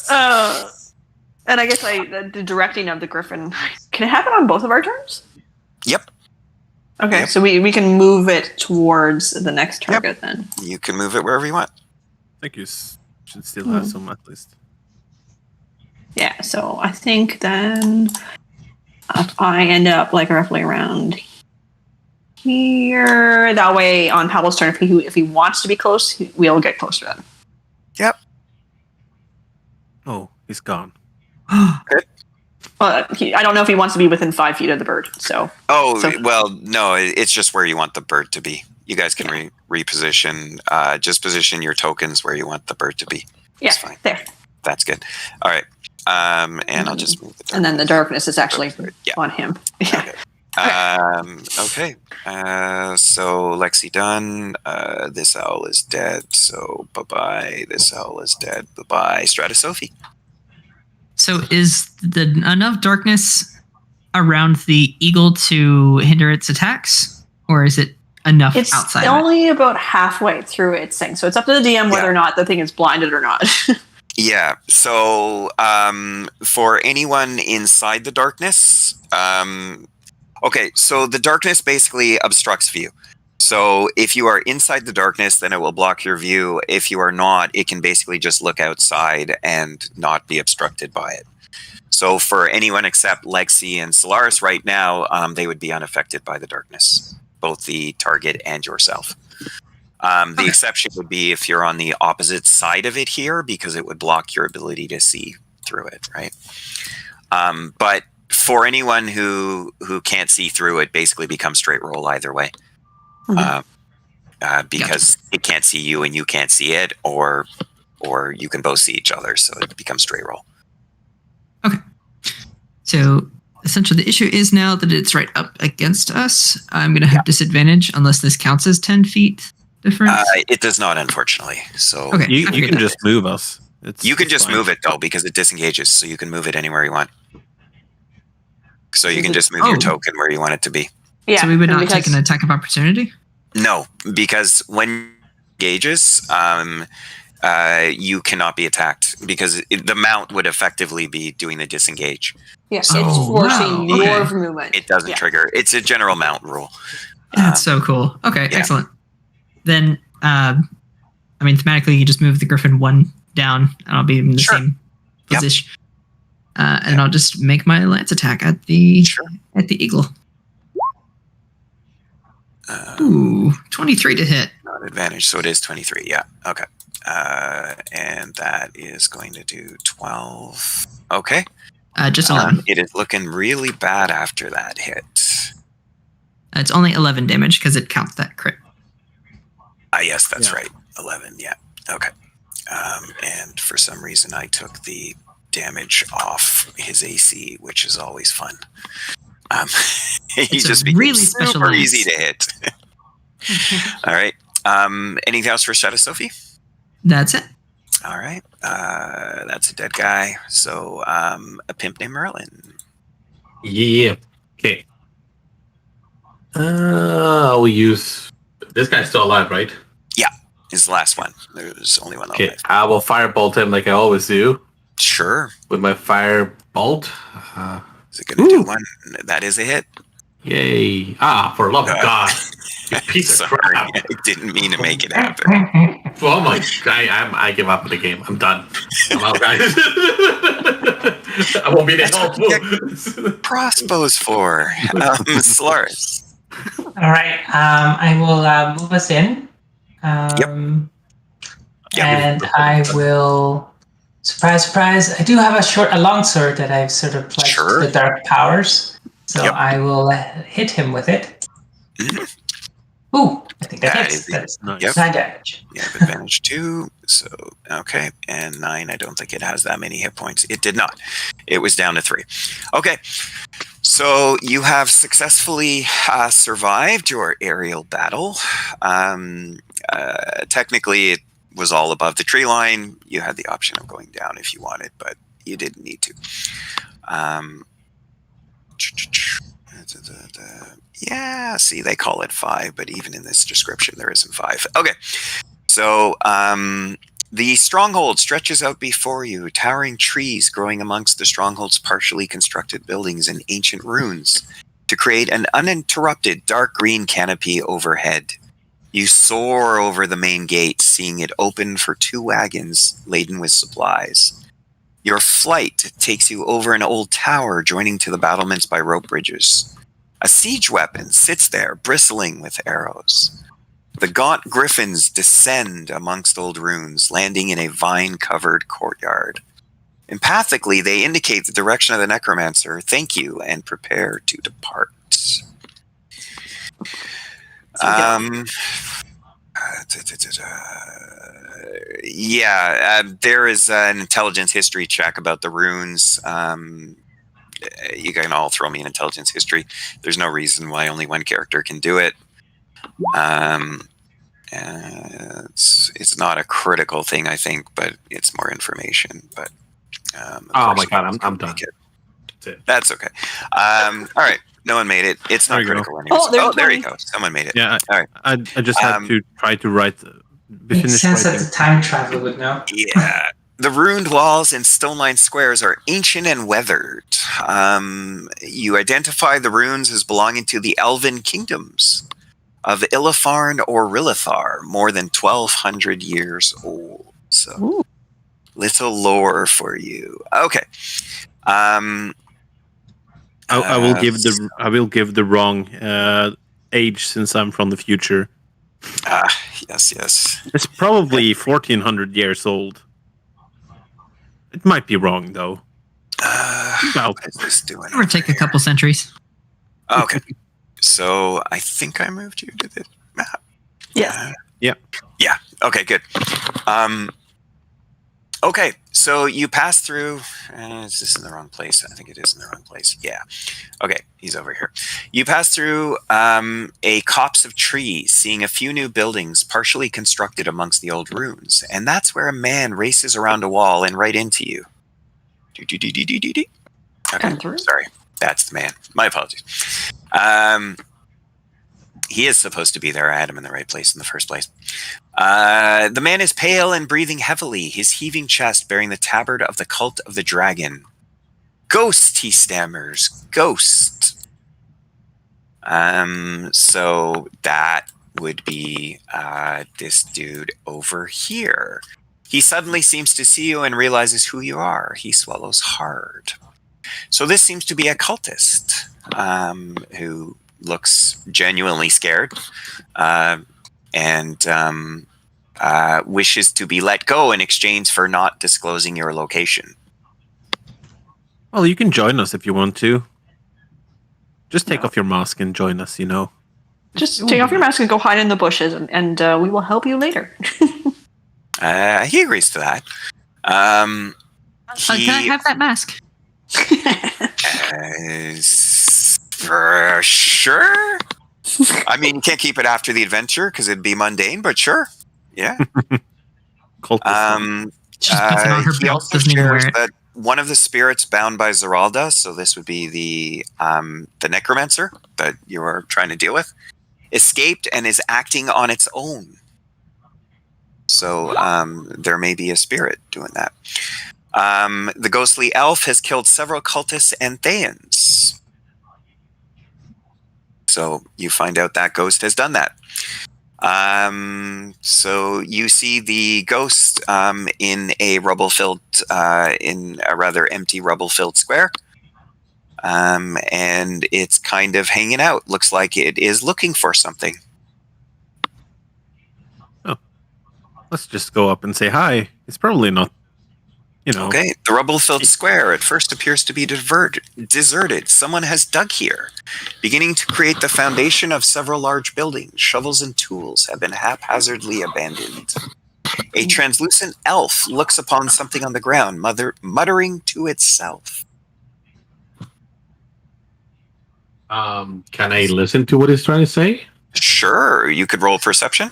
And I guess the directing of the griffin, can it happen on both of our turns? Yep. Okay, so we can move it towards the next target then. You can move it wherever you want. I think you should still have some at least. Yeah, so I think then if I end up like roughly around here, that way on Pavel's turn, if he wants to be close, we'll get closer then. Yep. Oh, he's gone. Good. Well, I don't know if he wants to be within 5 feet of the bird. Well, no, it's just where you want the bird to be. You guys can reposition. Just position your tokens where you want the bird to be. Yeah, fine. There. That's good. All right. And I'll just move the and then the darkness is actually on him. Okay. Okay. So Lexi done. This owl is dead. So bye-bye. This owl is dead. Bye-bye. Strata Sophie. So is enough darkness around the eagle to hinder its attacks? Or is it enough outside? It's only about halfway through its thing. So it's up to the DM whether or not the thing is blinded or not. Yeah. So for anyone inside the darkness, okay, so the darkness basically obstructs view. So if you are inside the darkness, then it will block your view. If you are not, it can basically just look outside and not be obstructed by it. So for anyone except Lexi and Solaris right now, they would be unaffected by the darkness, both the target and yourself. The exception would be if you're on the opposite side of it here, because it would block your ability to see through it, right? But for anyone who can't see through it, basically becomes straight roll either way. Because it can't see you and you can't see it, or you can both see each other, so it becomes straight roll. Okay. So essentially the issue is now that it's right up against us. I'm going to have disadvantage unless this counts as 10 feet difference. It does not, unfortunately. So okay, you can just move us. You can just move it though, because it disengages, so you can move it anywhere you want. So you can just move your token where you want it to be. Yeah. So we would and not take because- an attack of opportunity? No, because when engages, you cannot be attacked because the mount would effectively be doing the disengage. Yeah, So- it's Oh, forcing wow, your okay. movement. It doesn't Yeah. trigger. It's a general mount rule. That's so cool. Okay, yeah. excellent. Then, I mean, thematically, you just move the griffin one down, and I'll be in the same position. And I'll just make my lance attack at the eagle. Ooh, 23 to hit. Not advantage, so it is 23. Yeah. Okay. And that is going to do 12. Okay. Just 11. It is looking really bad after that hit. It's only 11 damage because it counts that crit. Yes, that's right. 11. Yeah. Okay. And for some reason, I took the damage off his AC, which is always fun. He It's just a became really super special lance. easy to hit. All right. Anything else for Shadow Sophie? That's it. All right. That's a dead guy. So a pimp named Merlin. Yeah. Okay. I'll use. This guy's still alive, right? Yeah, is the last one. There's only one Okay. alive. I will firebolt him like I always do. Sure. With my firebolt. Is it going to do one? That is a hit. Yay! Ah, for love of God! You piece of crap! I didn't mean to make it happen. Oh my! I give up on the game. I'm done. I'm out, guys. I won't be there. Crossbows for Solaris. All right. I will move us in. And I will. Surprise, surprise! I do have a longsword that I've sort of pledged to the dark powers, so I will hit him with it. Ooh, I think that hits. That's 9 damage. You have advantage 2. So okay, and 9. I don't think it has that many hit points. It did not. It was down to 3. Okay, so you have successfully survived your aerial battle. Technically, it was all above the tree line. You had the option of going down if you wanted, but you didn't need to. Yeah, see, they call it 5, but even in this description, there isn't 5. Okay, so the stronghold stretches out before you, towering trees growing amongst the stronghold's partially constructed buildings and ancient ruins to create an uninterrupted dark green canopy overhead. You soar over the main gate, seeing it open for 2 wagons laden with supplies. Your flight takes you over an old tower joining to the battlements by rope bridges. A siege weapon sits there, bristling with arrows. The gaunt griffins descend amongst old ruins, landing in a vine-covered courtyard. Empathically, they indicate the direction of the necromancer, thank you, and prepare to depart. There is an intelligence history check about the runes. You can all throw me an intelligence history. There's no reason why only one character can do it. It's not a critical thing, I think, but it's more information. But oh my God, I'm done. That's okay. All right. No one made it. It's not critical anymore. There you go. Someone made it. Yeah. All right. I just had to try to write. Makes sense that the time traveler would know. Yeah. The ruined walls and stone-lined squares are ancient and weathered. You identify the ruins as belonging to the elven kingdoms of Illifarn or Rilithar, more than 1,200 years old. So, little lore for you. Okay. I will give the wrong age since I'm from the future. Yes. It's probably 1,400 years old. It might be wrong though. Or take a couple centuries. Okay. So I think I moved you to the map. Yeah. Yeah. Okay, good. Okay, so you pass through. Is this in the wrong place? I think it is in the wrong place. Yeah. Okay, he's over here. You pass through a copse of trees, seeing a few new buildings partially constructed amongst the old ruins. And that's where a man races around a wall and right into you. Okay, sorry. That's the man. My apologies. he is supposed to be there. I had him in the right place in the first place. The man is pale and breathing heavily, his heaving chest bearing the tabard of the cult of the dragon. Ghost, he stammers. Ghost. So that would be this dude over here. He suddenly seems to see you and realizes who you are. He swallows hard. So this seems to be a cultist who looks genuinely scared and wishes to be let go in exchange for not disclosing your location. Well, you can join us if you want to. Just take off your mask and join us, you know. Just take off your mask and go hide in the bushes, and we will help you later. He agrees to that. Can I have that mask? For sure. I mean, you can't keep it after the adventure because it'd be mundane, but sure. Yeah. He also shares that one of the spirits bound by Zeralda, so this would be the necromancer that you are trying to deal with, escaped and is acting on its own. So there may be a spirit doing that. The ghostly elf has killed several cultists and Thayans. So you find out that ghost has done that. So you see the ghost in a rubble-filled, in a rather empty rubble-filled square. And it's kind of hanging out. Looks like it is looking for something. Oh, let's just go up and say hi. It's probably not, you know. Okay, the rubble-filled square at first appears to be deserted. Someone has dug here, beginning to create the foundation of several large buildings. Shovels and tools have been haphazardly abandoned. A translucent elf looks upon something on the ground, muttering to itself. Can I listen to what he's trying to say? Sure, you could roll perception.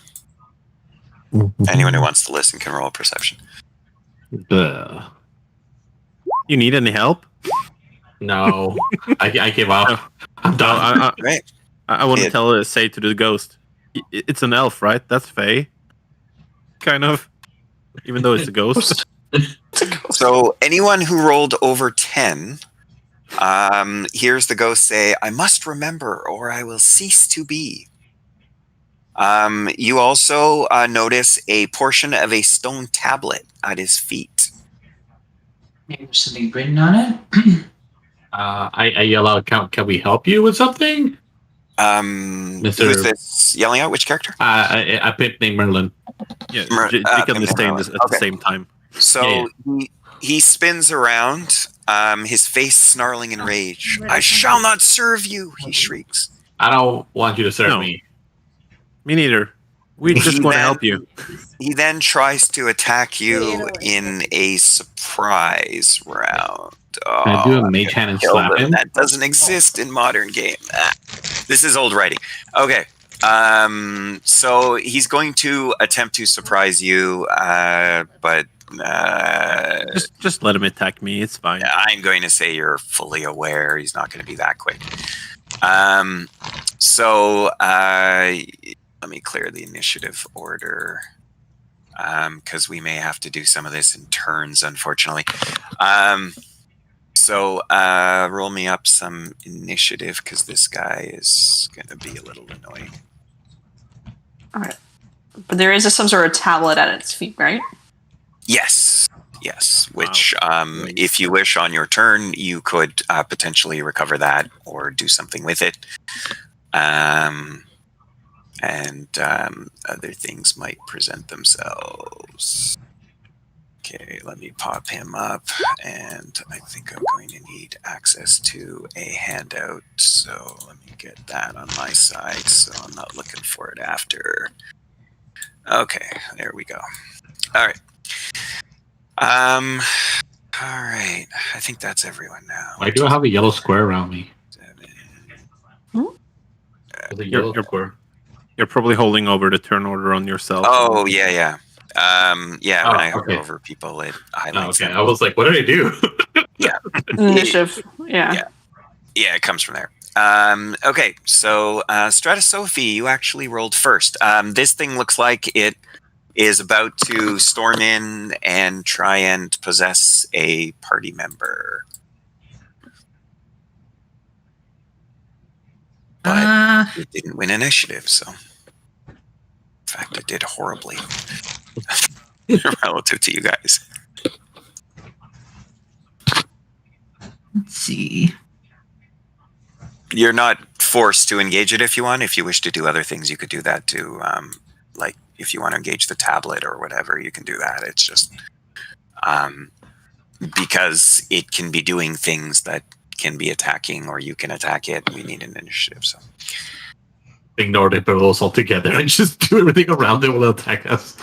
Anyone who wants to listen can roll perception. You need any help? No, I give up. I'm done. I want to say to the ghost, it's an elf, right? That's Fae. Kind of. Even though it's a ghost. So anyone who rolled over 10, hears the ghost say, I must remember or I will cease to be. You also notice a portion of a stone tablet at his feet. Maybe there's something written on it. I yell out, can we help you with something? Who is this yelling out? Which character? I picked name Merlin. Yeah, Jacob and Stain at the same time. So he spins around, his face snarling in rage. I shall not serve you, he shrieks. I don't want you to serve me. Me neither. We just want to help you. He then tries to attack you in a surprise round. Can I do a mage hand and slap him? That doesn't exist in modern game. This is old writing. Okay. So he's going to attempt to surprise you, but just let him attack me. It's fine. I'm going to say you're fully aware he's not going to be that quick. Let me clear the initiative order, because we may have to do some of this in turns, unfortunately. Roll me up some initiative, because this guy is going to be a little annoying. All right. But there is some sort of tablet at its feet, right? Yes. Which, if you wish on your turn, you could potentially recover that or do something with it. And other things might present themselves. Okay, let me pop him up, and I think I'm going to need access to a handout, so let me get that on my side so I'm not looking for it after. Okay, there we go. All right. Alright, I think that's everyone now. Why do I have a yellow square around me? There's a yellow square. You're probably holding over the turn order on yourself. Oh, yeah. When I hover over people, it highlights them. I was like, what did I do? Yeah. Initiative. Yeah. Yeah, it comes from there. Okay, so Stratasophy, you actually rolled first. This thing looks like it is about to storm in and try and possess a party member. But it didn't win initiative, so in fact, it did horribly relative to you guys. Let's see. You're not forced to engage it if you want. If you wish to do other things, you could do that too. Like if you want to engage the tablet or whatever, you can do that. It's just because it can be doing things that can be attacking, or you can attack it. We need an initiative, so Ignore the barrels altogether and just do everything around it will attack us.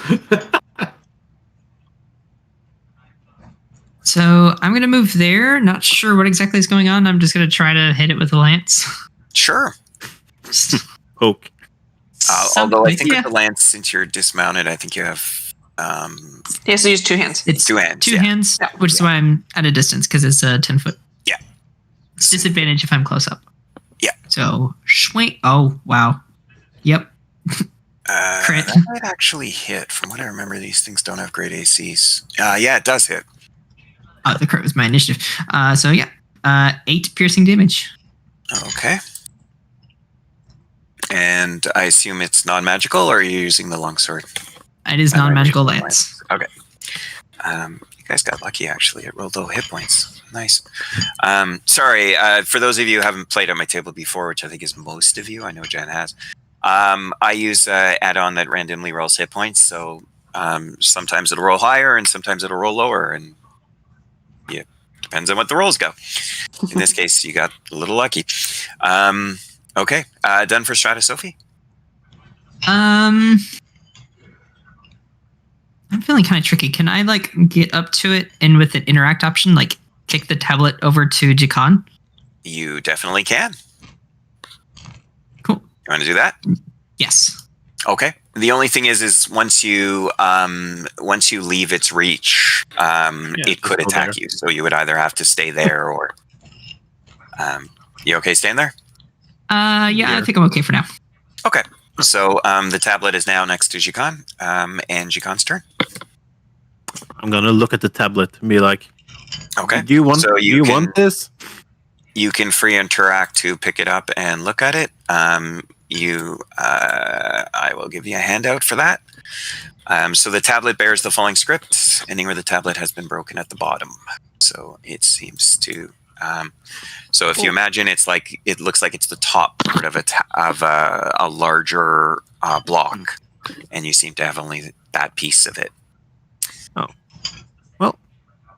So I'm going to move there. Not sure what exactly is going on. I'm just going to try to hit it with a lance. Sure. Poke. Although I think with the lance, since you're dismounted, I think you have... He has to use 2 hands. It's two hands. Two hands, which is why I'm at a distance, because it's 10 foot. Yeah. It's disadvantage if I'm close up. Yeah. So, swing. Oh, wow. Yep. Crit. That might actually hit. From what I remember, these things don't have great ACs. Yeah, it does hit. Oh, the crit was my initiative. So, yeah. 8 piercing damage. Okay. And I assume it's non-magical, or are you using the longsword? It is non-magical lance. Okay. You guys got lucky, actually. It rolled low hit points. Nice. Sorry, for those of you who haven't played on my table before, which I think is most of you, I know Jen has, I use an add-on that randomly rolls hit points, so sometimes it'll roll higher and sometimes it'll roll lower, and yeah, depends on what the rolls go. In this case, you got a little lucky. Okay, done for Stratasophy? I'm feeling kind of tricky. Can I get up to it and with an interact option, kick the tablet over to Jikan? You definitely can. Cool. You want to do that? Yes. Okay. The only thing is once you leave its reach, it could attack you. So you would either have to stay there or. You okay staying there? Yeah, I think I'm okay for now. Okay. So the tablet is now next to Jikan, and Jikan's turn. I'm gonna look at the tablet and be like, "Okay, do you want? So do you want this?" You can free interact to pick it up and look at it. I will give you a handout for that. So the tablet bears the following script, ending where the tablet has been broken at the bottom. So it seems to. So if you imagine, it looks like it's the top part of a larger block, and you seem to have only that piece of it. Oh, well,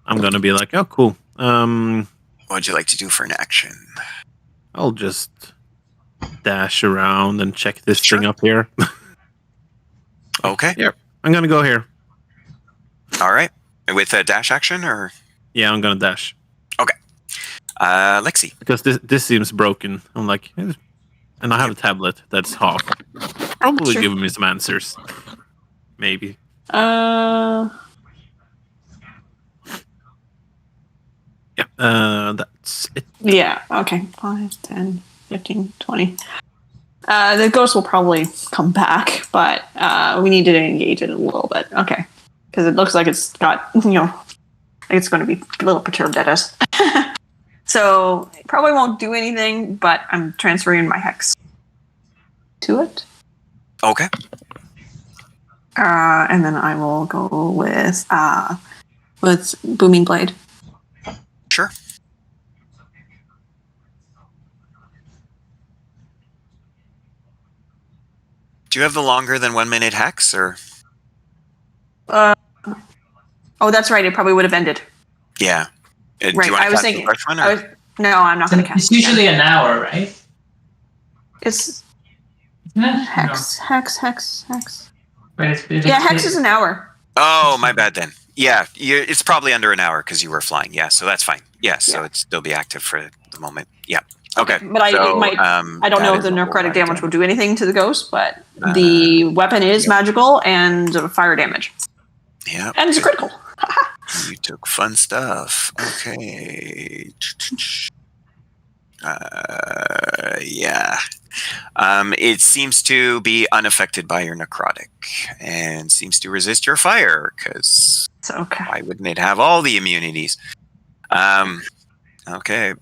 I'm gonna be like, oh, cool. What would you like to do for an action? I'll just dash around and check this thing up here. Okay. Yeah, I'm gonna go here. All right. With a dash action, or? Yeah, I'm gonna dash. Okay. Lexi. Because this seems broken. I'm like, and I have a tablet that's half. Probably Sure. giving me some answers. Maybe. Yeah, that's it. Yeah, okay. 5, 10, 15, 20. The ghost will probably come back, but we need to engage it a little bit. Okay. Because it looks like it's got, it's going to be a little perturbed at us. So, it probably won't do anything, but I'm transferring my hex to it. Okay. And then I will go with Booming Blade. Sure. Do you have the longer than 1 minute hex, or? Oh, that's right. It probably would have ended. Yeah. Do Right. you want I to was cast thinking. the first one, or? No, I'm not going to cast. It's usually an hour, right? It's Isn't it? hex. Right, Yeah, hex is an hour. Oh, my bad then. Yeah, it's probably under an hour because you were flying. Yeah, so that's fine. Yeah, so it'd still be active for the moment. Yeah. Okay. But I don't know if the necrotic damage will do anything to the ghost, but the weapon is magical and fire damage. Yeah. And it's critical. You took fun stuff. Okay. Yeah. It seems to be unaffected by your necrotic and seems to resist your fire because why wouldn't it have all the immunities? Okay.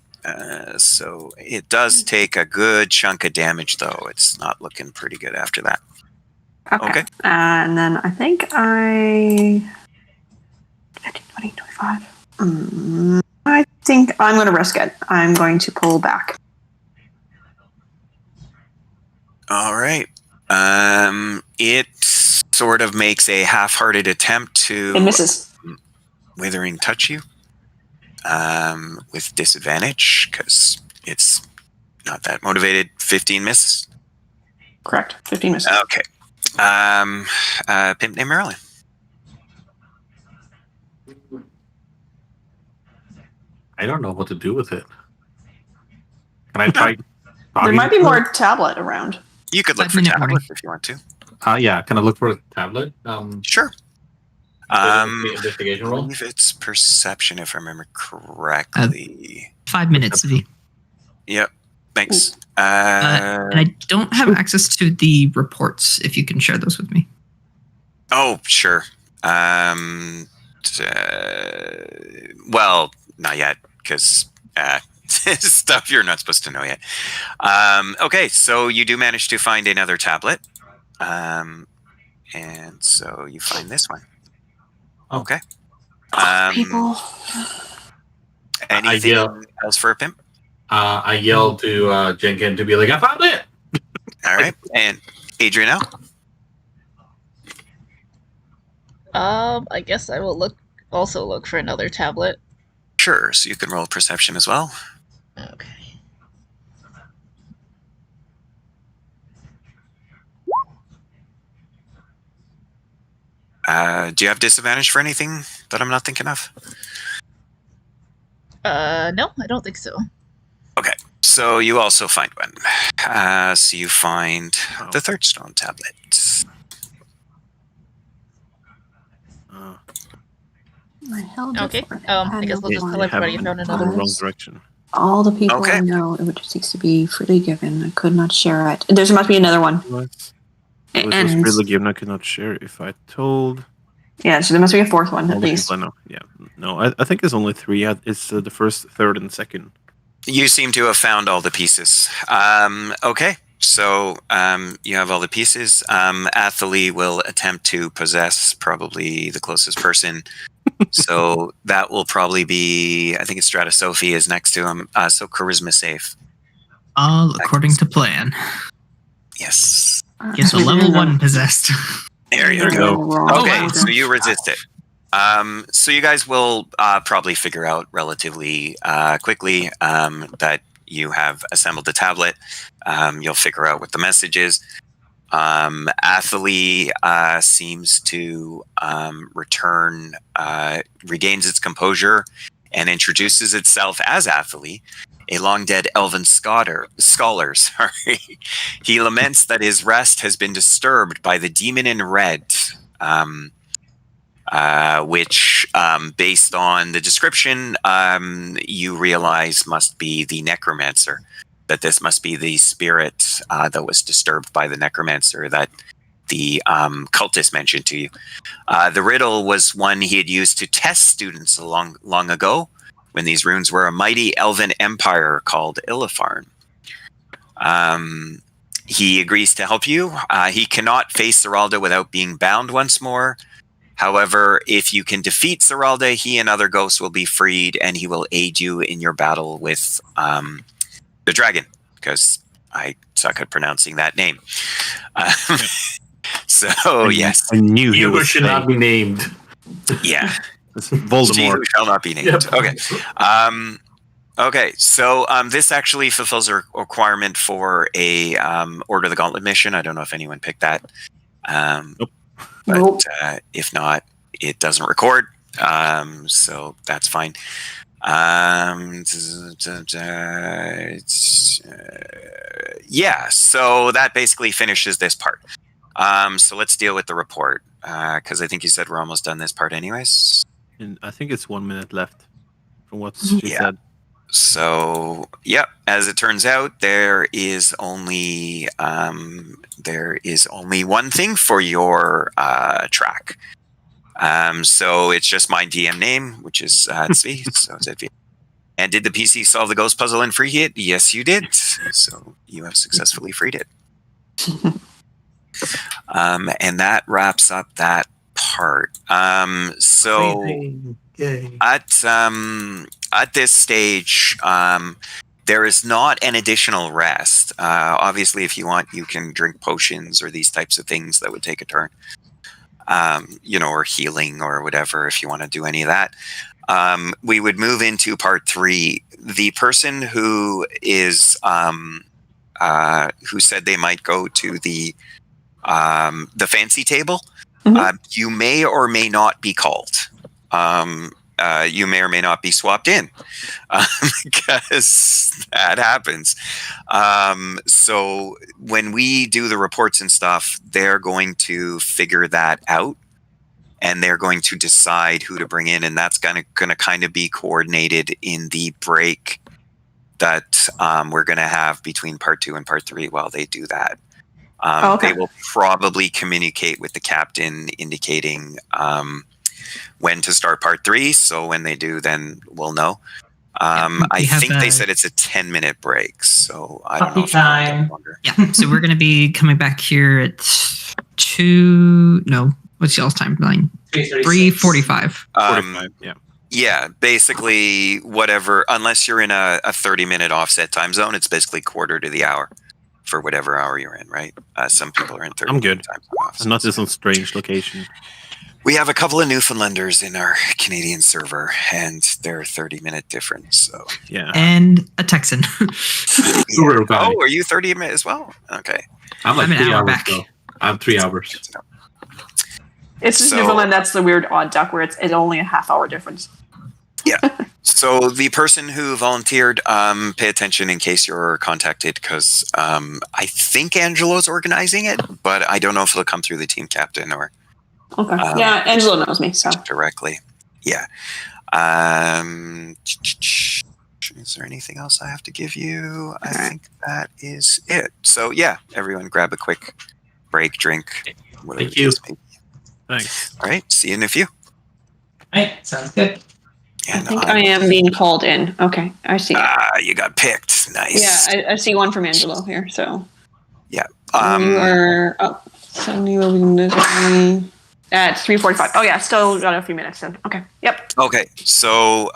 So it does take a good chunk of damage, though. It's not looking pretty good after that. Okay. And then I think 15, 20, 25. I think I'm going to risk it. I'm going to pull back. All right. It sort of makes a half-hearted attempt to... It misses. Withering touch you. With disadvantage, because it's not that motivated. 15 misses? Correct. 15 misses. Okay. Pimp named Marilyn. I don't know what to do with it. Can I try? There might be more tablet around. You could look for tablet if you want to. Yeah, can I look for a tablet? Sure. Investigation roll? I believe it's perception, if I remember correctly. 5 minutes, V. Yep. Thanks. And I don't have access to the reports, if you can share those with me. Oh, sure. Well, not yet, because stuff you're not supposed to know yet. Okay, so you do manage to find another tablet. And so you find this one. Okay. People. Anything else for a pimp? I yell to Jenkins to be like, I found it! All right. And Adriano? I guess I will also look for another tablet. Sure. So you can roll perception as well. Okay. Do you have disadvantage for anything that I'm not thinking of? No, I don't think so. Okay. So you also find one. So you find the third stone tablet. Okay. I guess we'll just tell everybody you found another one. Wrong direction. All the people I know, it would seeks to be freely given. I could not share it. There must be another one. It was freely given. I could not share it if I told. Yeah, so there must be a fourth one at least. I know. Yeah. No, I think it's only 3. It's the first, third, and second. You seem to have found all the pieces. Okay. So you have all the pieces. Athalie will attempt to possess probably the closest person. So that will probably be, I think it's Strata Sophie is next to him. So charisma safe. All according to plan. Yes. Yes, a level 1 possessed. There you go. Okay, so you resist it. So you guys will probably figure out relatively quickly that you have assembled the tablet. You'll figure out what the message is. Athalie seems to regains its composure and introduces itself as Athalie, a long-dead elven scholar. Sorry. He laments that his rest has been disturbed by the demon in red, which, based on the description, you realize must be the necromancer. That this must be the spirit that was disturbed by the necromancer that the cultist mentioned to you. The riddle was one he had used to test students long ago, when these runes were a mighty elven empire called Illifarn. He agrees to help you. He cannot face Zeralda without being bound once more. However, if you can defeat Zeralda, he and other ghosts will be freed, and he will aid you in your battle with the dragon, because I suck at pronouncing that name. So, yes. I knew he should not be named. Yeah. Voldemort. He who shall not be named. Yep. Okay. Okay, so this actually fulfills a requirement for a Order of the Gauntlet mission. I don't know if anyone picked that. Nope. But if not, it doesn't record. So that's fine. Yeah, so that basically finishes this part. So let's deal with the report, because I think you said we're almost done this part anyways. And I think it's 1 minute left from what she said. So, yep. As it turns out, there is only one thing for your track. So it's just my DM name, which is Zvi. So Zvi. And did the PC solve the ghost puzzle and free it? Yes, you did. So you have successfully freed it. And that wraps up that part. So at this stage, there is not an additional rest. Obviously, if you want, you can drink potions or these types of things that would take a turn. Or healing or whatever, if you want to do any of that. We would move into part 3. The person who is who said they might go to the fancy table, you may or may not be called. You may or may not be swapped in, because that happens. So when we do the reports and stuff, they're going to figure that out, and they're going to decide who to bring in, and that's going to kind of be coordinated in the break that we're going to have between part 2 and part 3 while they do that. They will probably communicate with the captain indicating when to start part 3. So when they do, then we'll know. I think they said it's a 10-minute break, so I don't know if time. Yeah, so we're going to be coming back here at 2. No, what's y'all's timeline? 3:45. Yeah, basically whatever. Unless you're in a 30-minute offset time zone, it's basically quarter to the hour for whatever hour you're in, right? Some people are in 30. I'm good. I'm not just on strange location. We have a couple of Newfoundlanders in our Canadian server, and they're 30-minute difference. So yeah, and a Texan. Oh, are you 30 minutes as well? Okay, I'm like an 3 hour hours back. though. I'm 3 hours. It's just Newfoundland. That's the weird odd duck where it's only a half-hour difference. Yeah. So the person who volunteered, pay attention in case you're contacted, because I think Angelo's organizing it, but I don't know if it'll come through the team captain or. Okay. Yeah, Angelo knows me, so directly. Yeah. Is there anything else I have to give you? I think that is it. So yeah, everyone grab a quick break, drink, whatever. Thank you. Thanks. All right. See you in a few. All right, sounds good. I think I am being called in. Okay, I see. You got picked. Nice. Yeah, I see one from Angelo here. So yeah, you are up. So you will be at 3:45. Oh yeah, still got a few minutes then. Okay. Yep. Okay. So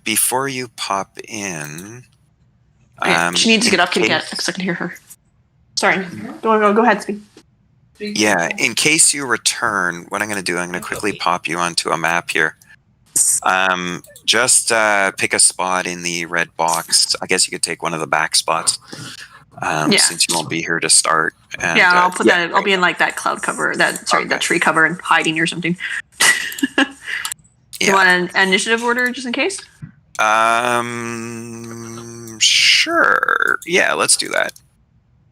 before you pop in, she needs to get up to get because I can hear her. Sorry. Go ahead, speak. Yeah, in case you return, what I'm going to do, I'm going to quickly pop you onto a map here. Just pick a spot in the red box. I guess you could take one of the back spots, since you won't be here to start. And, I'll put that. I'll be in like that cloud cover. That tree cover and hiding or something. You want an initiative order just in case? Sure. Yeah, let's do that.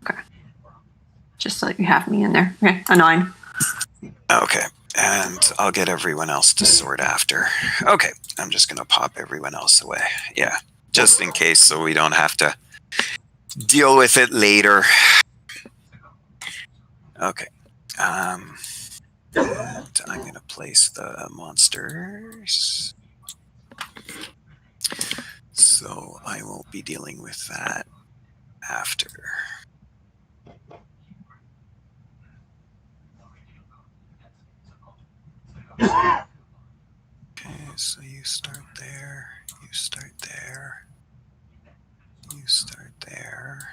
Okay. Just so you have me in there. Okay, a 9. Okay, and I'll get everyone else to sort after. Okay, I'm just going to pop everyone else away. Yeah, just in case so we don't have to deal with it later. Okay. And I'm going to place the monsters. So I won't be dealing with that after. Okay, so you start there, you start there, you start there.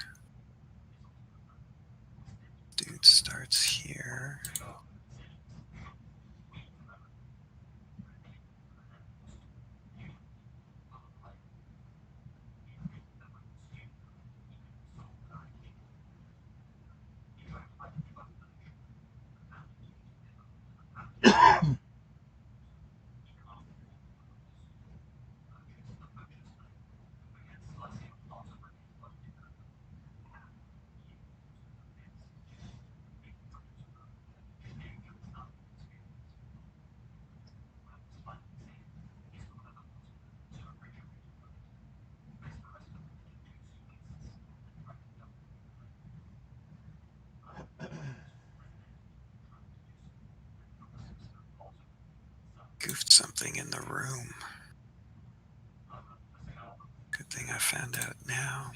Dude starts here. something in the room. Good thing I found out now.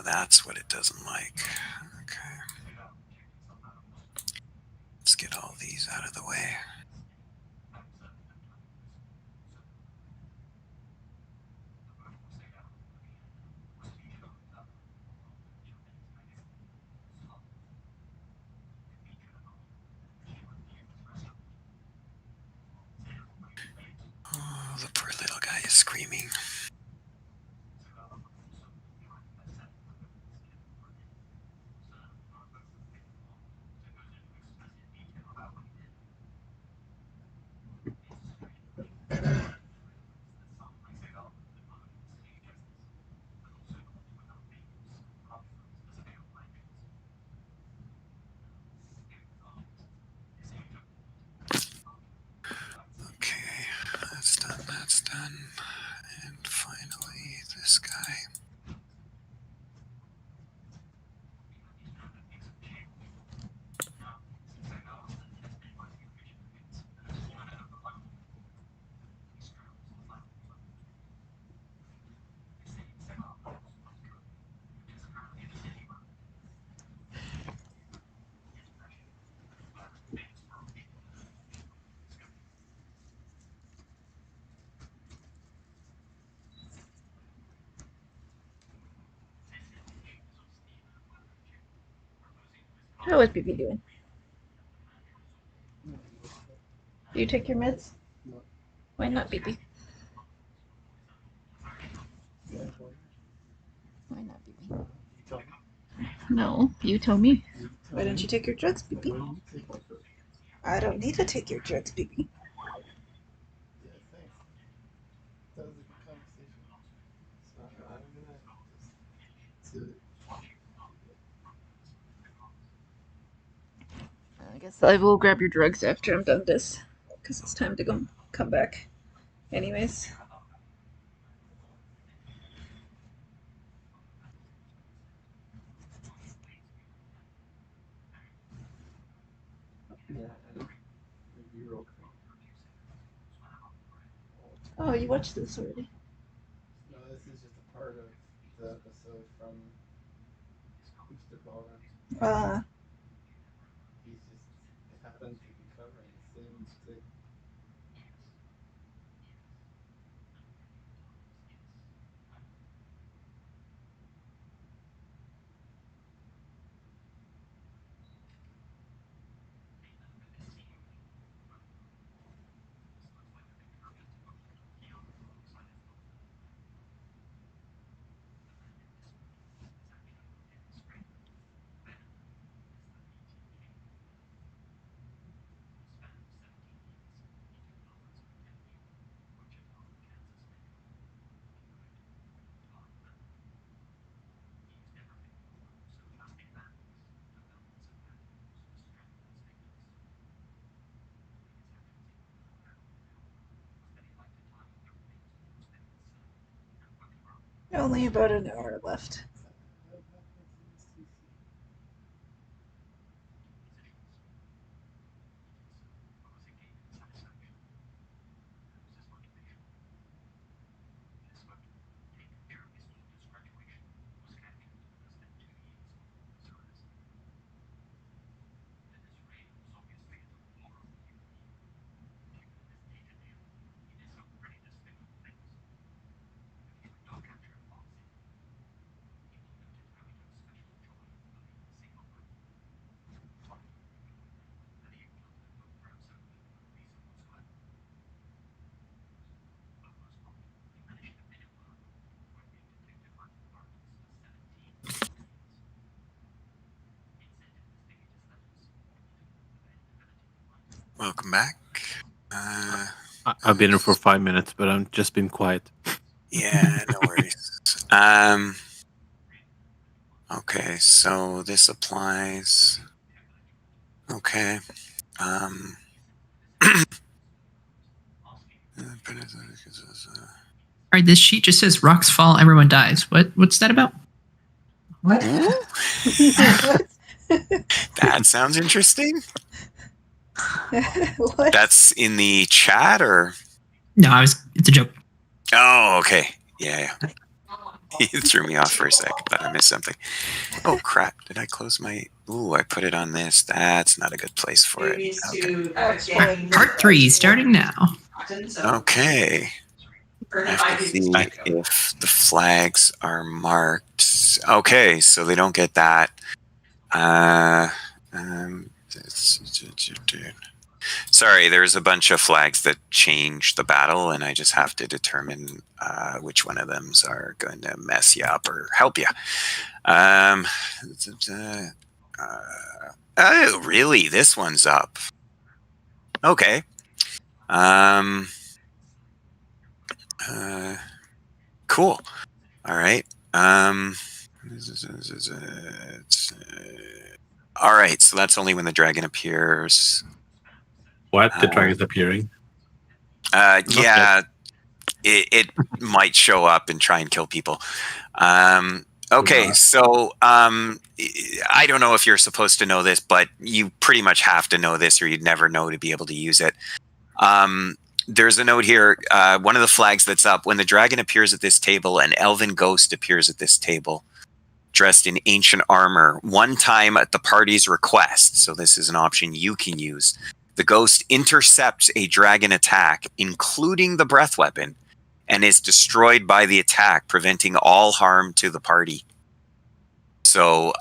That's what it doesn't like. Okay. Let's get all these out of the way. Oh, the poor little guy is screaming. Okay, that's done, that's done. And finally, this guy. How is BB doing? Do you take your meds? Why not, BB? Why not, BB? No, you tell me. Why don't you take your drugs, BB? I don't need to take your drugs, BB. I guess I will grab your drugs after I'm done this, because it's time to go come back. Anyways. Oh, you watched this already? No, this is just a part of the episode from Kryptgarden. He's just happened to be covering the same thing. Only about an hour left. Welcome back. I've been here for 5 minutes, but I've just been quiet. Yeah, no worries. Okay, so this applies. Okay. All right, this sheet just says rocks fall, everyone dies. What's that about? What? That sounds interesting. What? That's in the chat, or? No, it's a joke. Oh, okay. Yeah. You threw me off for a sec. Thought I missed something. Oh crap! Did I close my? Ooh, I put it on this. That's not a good place for it. Okay. Part 3 starting now. Okay. I have to see if the flags are marked. Okay, so they don't get that. Sorry, there's a bunch of flags that change the battle, and I just have to determine which one of them are going to mess you up or help you. Oh, really? This one's up. Okay. Cool. All right. All right. So that's only when the dragon appears. What? The dragon's appearing? Yeah. It might show up and try and kill people. Okay, so I don't know if you're supposed to know this, but you pretty much have to know this or you'd never know to be able to use it. There's a note here. One of the flags that's up, when the dragon appears at this table, an elven ghost appears at this table, dressed in ancient armor, one time at the party's request. So this is an option you can use. The ghost intercepts a dragon attack, including the breath weapon, and is destroyed by the attack, preventing all harm to the party. So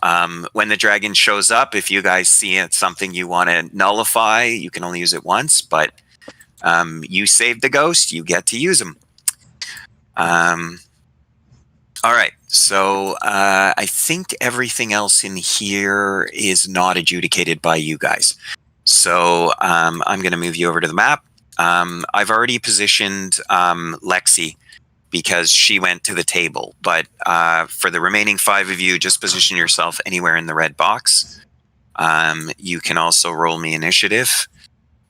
when the dragon shows up, if you guys see it's something you want to nullify, you can only use it once, but you saved the ghost, you get to use them. All right, so I think everything else in here is not adjudicated by you guys. So I'm going to move you over to the map. I've already positioned Lexi because she went to the table. But for the remaining 5 of you, just position yourself anywhere in the red box. You can also roll me initiative.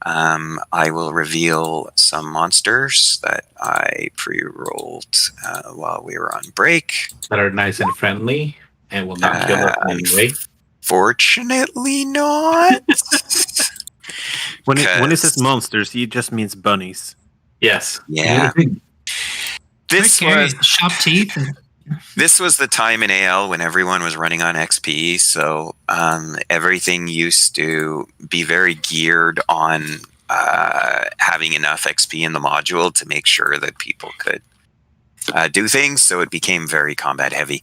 I will reveal some monsters that I pre-rolled while we were on break. That are nice and friendly and will not kill us anyway. Fortunately not. When it says monsters, it just means bunnies. Yes. Yeah. This was sharp teeth. This was the time in AL when everyone was running on XP, so everything used to be very geared on having enough XP in the module to make sure that people could do things, so it became very combat heavy.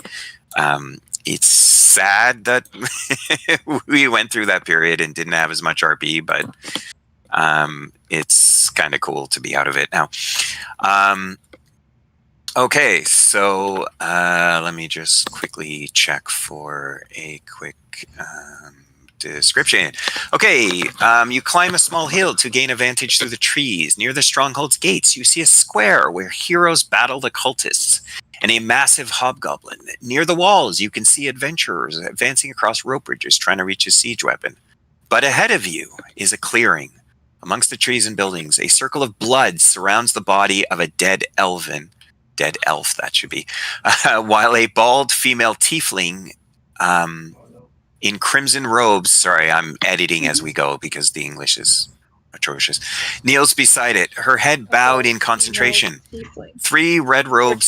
It's sad that we went through that period and didn't have as much RP, but it's kind of cool to be out of it now. Okay, so let me just quickly check for a quick description. Okay, you climb a small hill to gain a vantage through the trees. Near the stronghold's gates, you see a square where heroes battle the cultists and a massive hobgoblin. Near the walls, you can see adventurers advancing across rope bridges trying to reach a siege weapon. But ahead of you is a clearing. Amongst the trees and buildings, a circle of blood surrounds the body of a dead elf, that should be, while a bald female tiefling in crimson robes, sorry, I'm editing as we go because the English is atrocious, kneels beside it, her head bowed in concentration. Three red-robed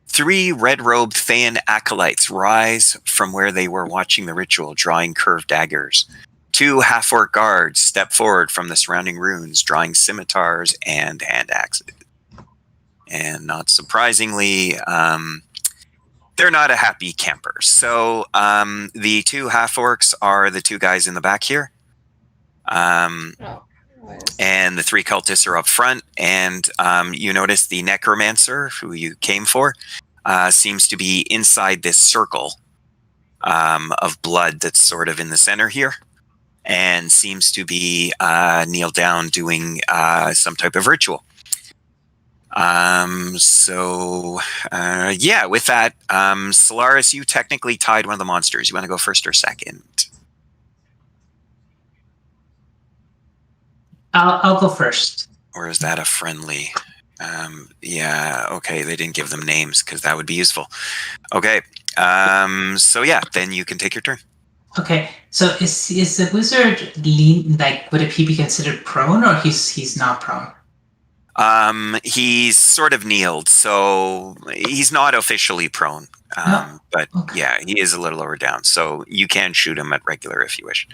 Thayan acolytes rise from where they were watching the ritual, drawing curved daggers. 2 half-orc guards step forward from the surrounding ruins, drawing scimitars and hand axes. And not surprisingly, they're not a happy camper. So the 2 half-orcs are the 2 guys in the back here. And the 3 cultists are up front. And you notice the necromancer, who you came for, seems to be inside this circle of blood that's sort of in the center here. And seems to be kneeled down doing some type of ritual. With that, Solaris, you technically tied one of the monsters. You want to go first or second? I'll go first. Or is that a friendly? Okay, they didn't give them names because that would be useful. Okay, then you can take your turn. Okay, so is the wizard would he be considered prone, or he's not prone? He's sort of kneeled, so he's not officially prone. But yeah, he is a little lower down, so you can shoot him at regular if you wish.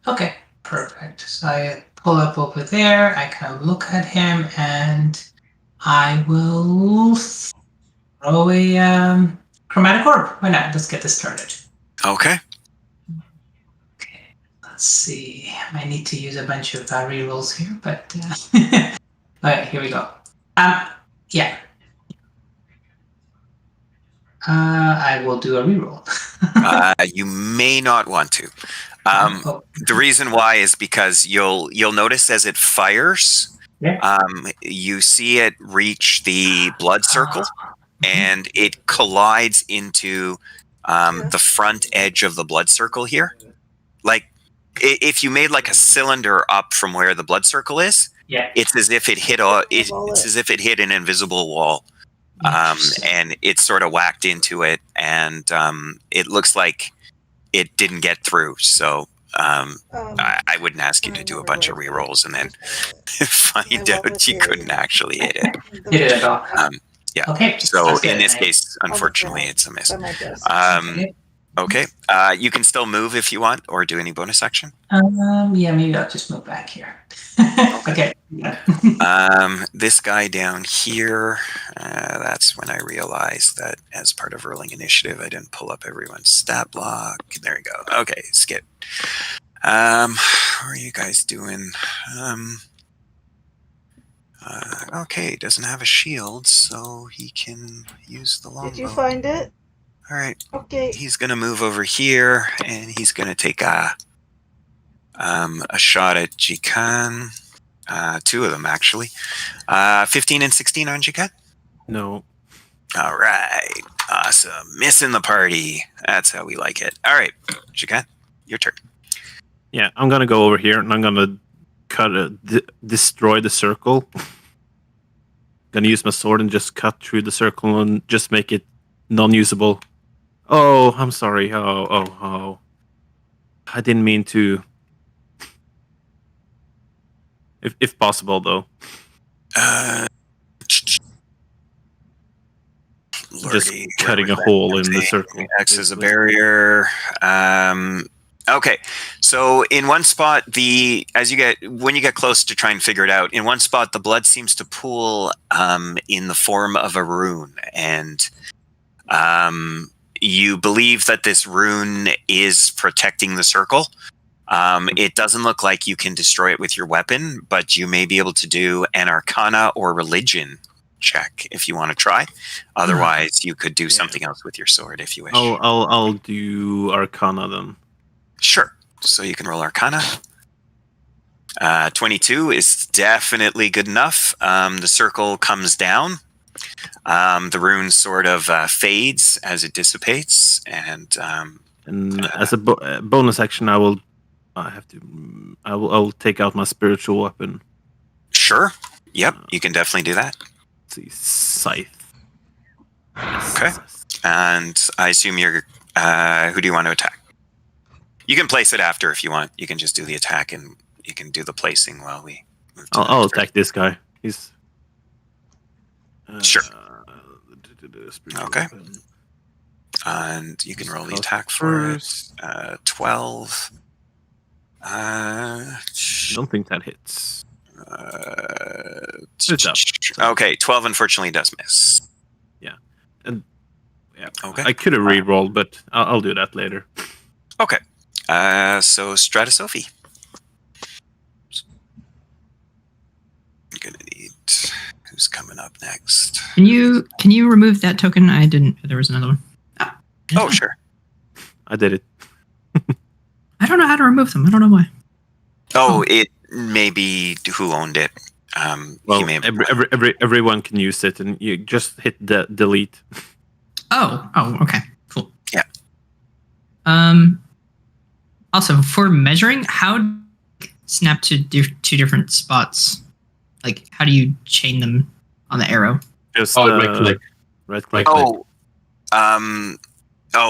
Okay, perfect. So I pull up over there, I kind of look at him, and I will throw a chromatic orb. Why not? Let's get this started. Okay. Let's see. I might need to use a bunch of rerolls here, but all right, here we go. Yeah. I will do a reroll. You may not want to. The reason why is because you'll notice as it fires, you see it reach the blood circle, and it collides into the front edge of the blood circle here. Like if you made like a cylinder up from where the blood circle is, it's as if it hit it's as if it hit an invisible wall, and it sort of whacked into it, and it looks like it didn't get through. So I wouldn't ask you to do a bunch of rerolls and then find out you couldn't actually hit it. Hit it at all. Yeah. Okay. So in this case, unfortunately, it's a miss. Okay. You can still move if you want, or do any bonus action. Yeah, maybe I'll just move back here. Okay. This guy down here, that's when I realized that as part of rolling initiative, I didn't pull up everyone's stat block. There we go. Okay, skip. How are you guys doing? Okay, doesn't have a shield, so he can use the longbow. Did you find it? All right. Okay. He's gonna move over here, and he's gonna take a shot at Jikan. Two of them actually. 15 and 16 on Jikan. No. All right. Awesome. Missing the party. That's how we like it. All right, Jikan, your turn. Yeah, I'm gonna go over here and I'm gonna destroy the circle. Gonna use my sword and just cut through the circle and just make it non-usable. Oh, I'm sorry. Oh. I didn't mean to. If possible, though. Just cutting a hole in the circle. X is a barrier. Okay, so in one spot, when you get close to try and figure it out, in one spot the blood seems to pool in the form of a rune, and you believe that this rune is protecting the circle. It doesn't look like you can destroy it with your weapon, but you may be able to do an Arcana or Religion check if you want to try. Otherwise, you could do something else with your sword if you wish. I'll do Arcana then. Sure. So you can roll Arcana. 22 is definitely good enough. The circle comes down. The rune sort of fades as it dissipates, and as a bonus action, I'll take out my spiritual weapon. Sure. Yep, you can definitely do that. Let's see, scythe. Okay. And I assume you're. Who do you want to attack? You can place it after if you want. You can just do the attack, and you can do the placing while we move to I'll attack this guy. He's sure. Okay. And you can roll the attack first. 12. Don't think that hits. Okay, 12 unfortunately does miss. Yeah. And yeah. Okay. I could have re-rolled, but I'll do that later. Okay. So Stratosophie. I'm gonna need who's coming up next. Can you remove that token? I didn't. There was another one. Oh, sure. I did it. I don't know how to remove them. I don't know why. Oh, it may be who owned it. Well, he may have everyone can use it, and you just hit the delete. Oh, okay, cool. Yeah. Also, for measuring, how do you snap to two different spots? Like, how do you chain them on the arrow? Just right click. Right click. Oh,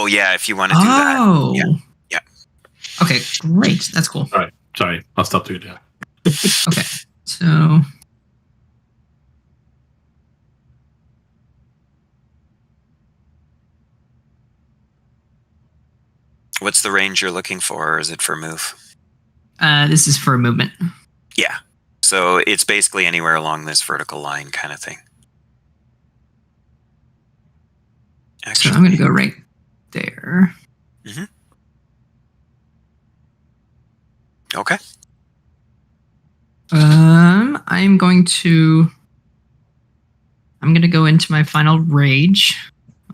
yeah. If you want to do that. Oh. Yeah. Okay, great. That's cool. All right. Sorry, I'll stop doing that. Okay, so What's the range you're looking for, or is it for move? this is for movement. Yeah. So it's basically anywhere along this vertical line kind of thing. So I'm going to go right there. Mm-hmm. Okay. I'm going to go into my final rage.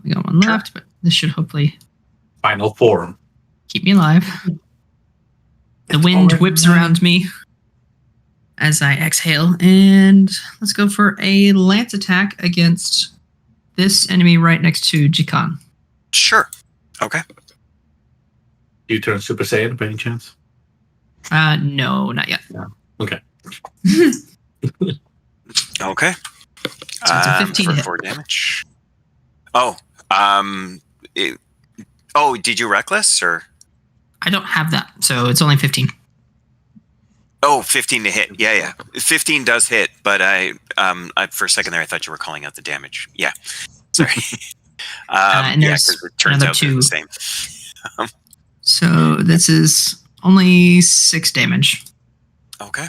I got one left, but this should hopefully Final form. keep me alive. The wind whips around me as I exhale, and let's go for a lance attack against this enemy right next to Jikan. Sure. Okay. Do you turn Super Saiyan by any chance? No, not yet. No. Okay. Okay. So it's a 15 for hit. 4 damage. Oh, did you reckless or? I don't have that, so it's only 15. Oh, 15 to hit. Yeah. 15 does hit, but I for a second there I thought you were calling out the damage. Yeah. Sorry. And there's 'cause it turns another out they're 2. the same. So this is only 6 damage. Okay.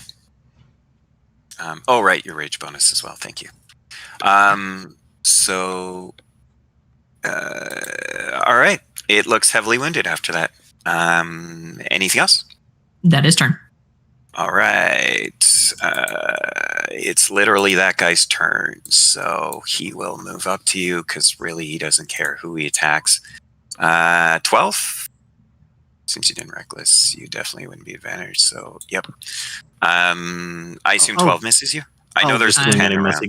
Right, your rage bonus as well. Thank you. All right. It looks heavily wounded after that. Anything else? That is turn. All right. It's literally that guy's turn, so he will move up to you because really he doesn't care who he attacks. 12. Since you didn't reckless, you definitely wouldn't be advantaged. So, yep. I assume 12 misses you. I know there's 10 around.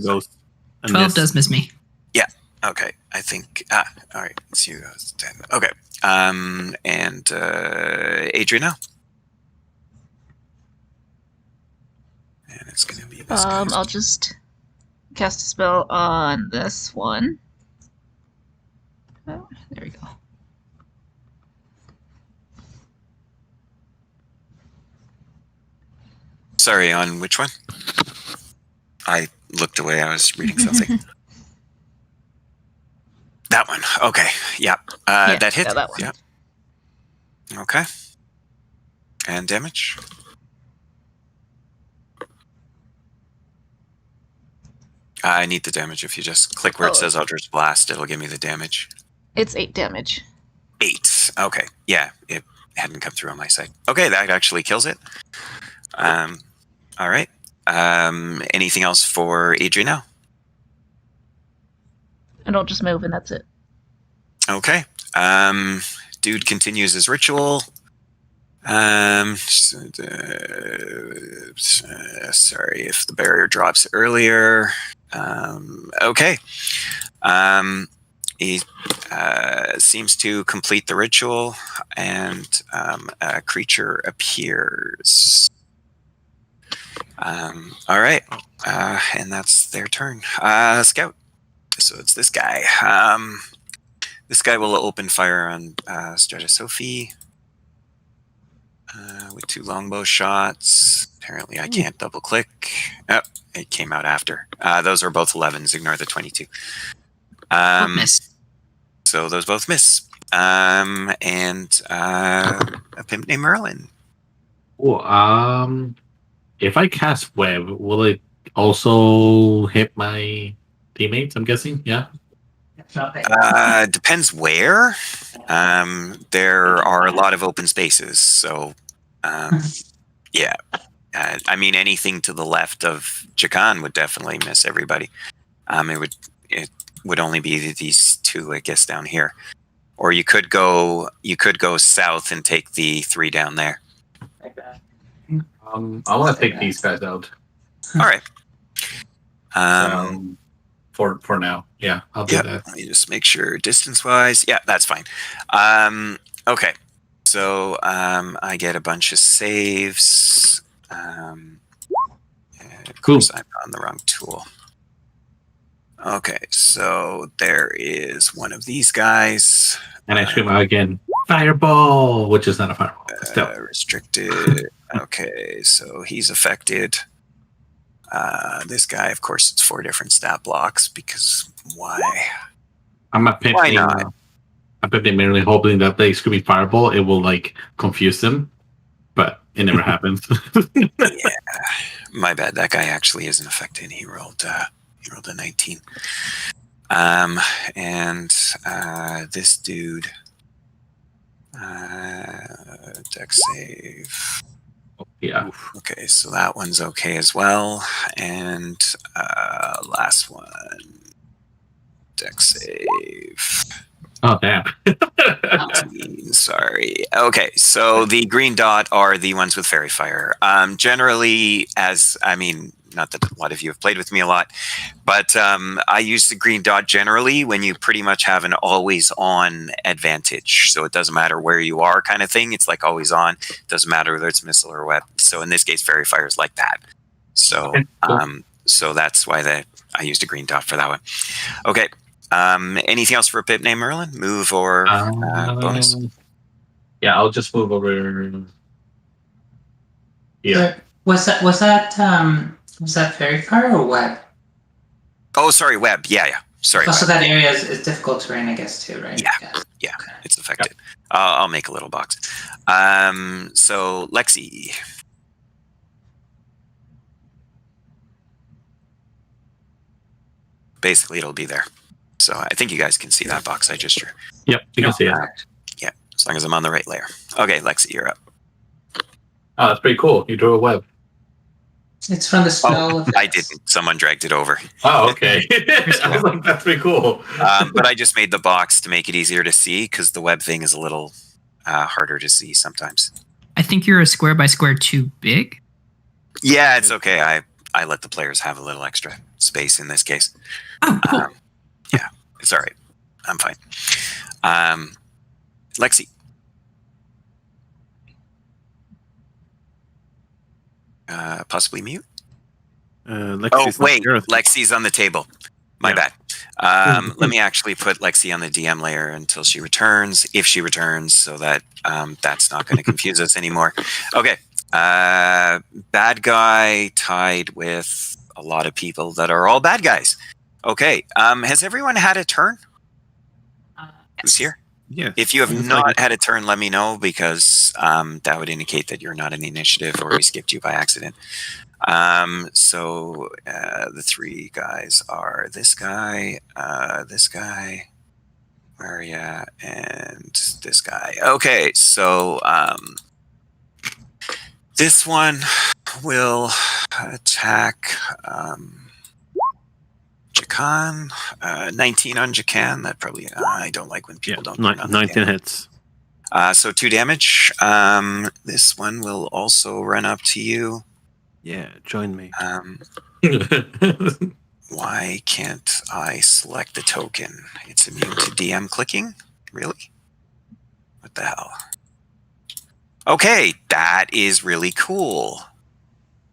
12 does miss me. Yeah. Okay. I think. All right. It's you. 10. Okay. And Adrian now. And it's gonna be this guy's I'll just cast a spell on this one. Oh, there we go. Sorry, on which one? I looked away. I was reading something. That one. Okay. Yeah. That hit. Yeah, that one. Yeah. Okay. And damage. I need the damage. If you just click where it says Eldritch Blast, it'll give me the damage. It's 8 damage. 8. Okay. Yeah, it hadn't come through on my side. Okay, that actually kills it. All right. Anything else for Adrian now? And I'll just move, and that's it. Okay. Dude continues his ritual. Sorry if the barrier drops earlier. Okay. He seems to complete the ritual, and a creature appears. All right. And that's their turn. Scout. So it's this guy. This guy will open fire on Sophie with 2 longbow shots. Apparently I can't double click. Oh, it came out after. Those are both 11s. Ignore the 22. Miss. So those both miss. And a pimp named Merlin. Oh, if I cast web, will it also hit my teammates? I'm guessing. Yeah. Depends where. There are a lot of open spaces, so yeah. I mean, anything to the left of Jakan would definitely miss everybody. It would only be these 2, I guess, down here, or you could go south and take the 3 down there. I want to take these guys out. All right. For now, yeah, I'll do that. Let me just make sure distance-wise. Yeah, that's fine. Okay, so I get a bunch of saves. Of course, I'm on the wrong tool. Okay, so there is one of these guys. And I scream out again, fireball, which is not a fireball. Still. Restricted. Okay, so he's affected. This guy, of course, it's 4 different stat blocks because why? I'm attempting. I'm merely hoping that they screaming fireball, it will like confuse them, but it never happens. Yeah, my bad. That guy actually isn't affected. He rolled a 19. And this dude, dex save. Yeah. Oof, okay, so that one's okay as well. And last one, dex save. Oh, damn. 18, sorry. Okay, so the green dot are the ones with fairy fire. Generally, not that a lot of you have played with me a lot, but I use the green dot generally when you pretty much have an always on advantage. So it doesn't matter where you are kind of thing. It's like always on. It doesn't matter whether it's missile or web. So in this case, fairy fire is like that. So so that's why I used a green dot for that one. Okay. Anything else for a pip named Merlin? Move or bonus? Yeah, I'll just move over. Yeah. Was that fairy fire or web? Oh, sorry, web. Yeah. Sorry. So that area is difficult terrain, I guess, too, right? Yeah. It's affected. I'll make a little box. So Lexi. Basically, it'll be there. So I think you guys can see that box I just drew. Yep, you can see it. Yeah, as long as I'm on the right layer. Okay, Lexi, you're up. Oh, that's pretty cool. You drew a web. It's from the spell. I didn't. Someone dragged it over. Oh, okay. I was like, that's pretty cool. But I just made the box to make it easier to see because the web thing is a little harder to see sometimes. I think you're a square by square too big. Yeah, it's okay. I let the players have a little extra space in this case. Oh, cool. Yeah, it's all right. I'm fine. Lexi. Possibly mute? Lexi's on the table. My bad. Let me actually put Lexi on the DM layer until she returns, if she returns, so that that's not going to confuse us anymore. Okay. Bad guy tied with a lot of people that are all bad guys. Okay. Has everyone had a turn? Who's here? Yeah. If you have not had a turn, let me know because that would indicate that you're not in the initiative or we skipped you by accident. So the 3 guys are this guy, Maria, and this guy. Okay, so this one will attack Jakan. 19 on Jakan. That probably I don't like when people don't. 19 hits. So 2 damage. This one will also run up to you. Yeah, join me. Why can't I select the token? It's immune to DM clicking? Really? What the hell? Okay, that is really cool.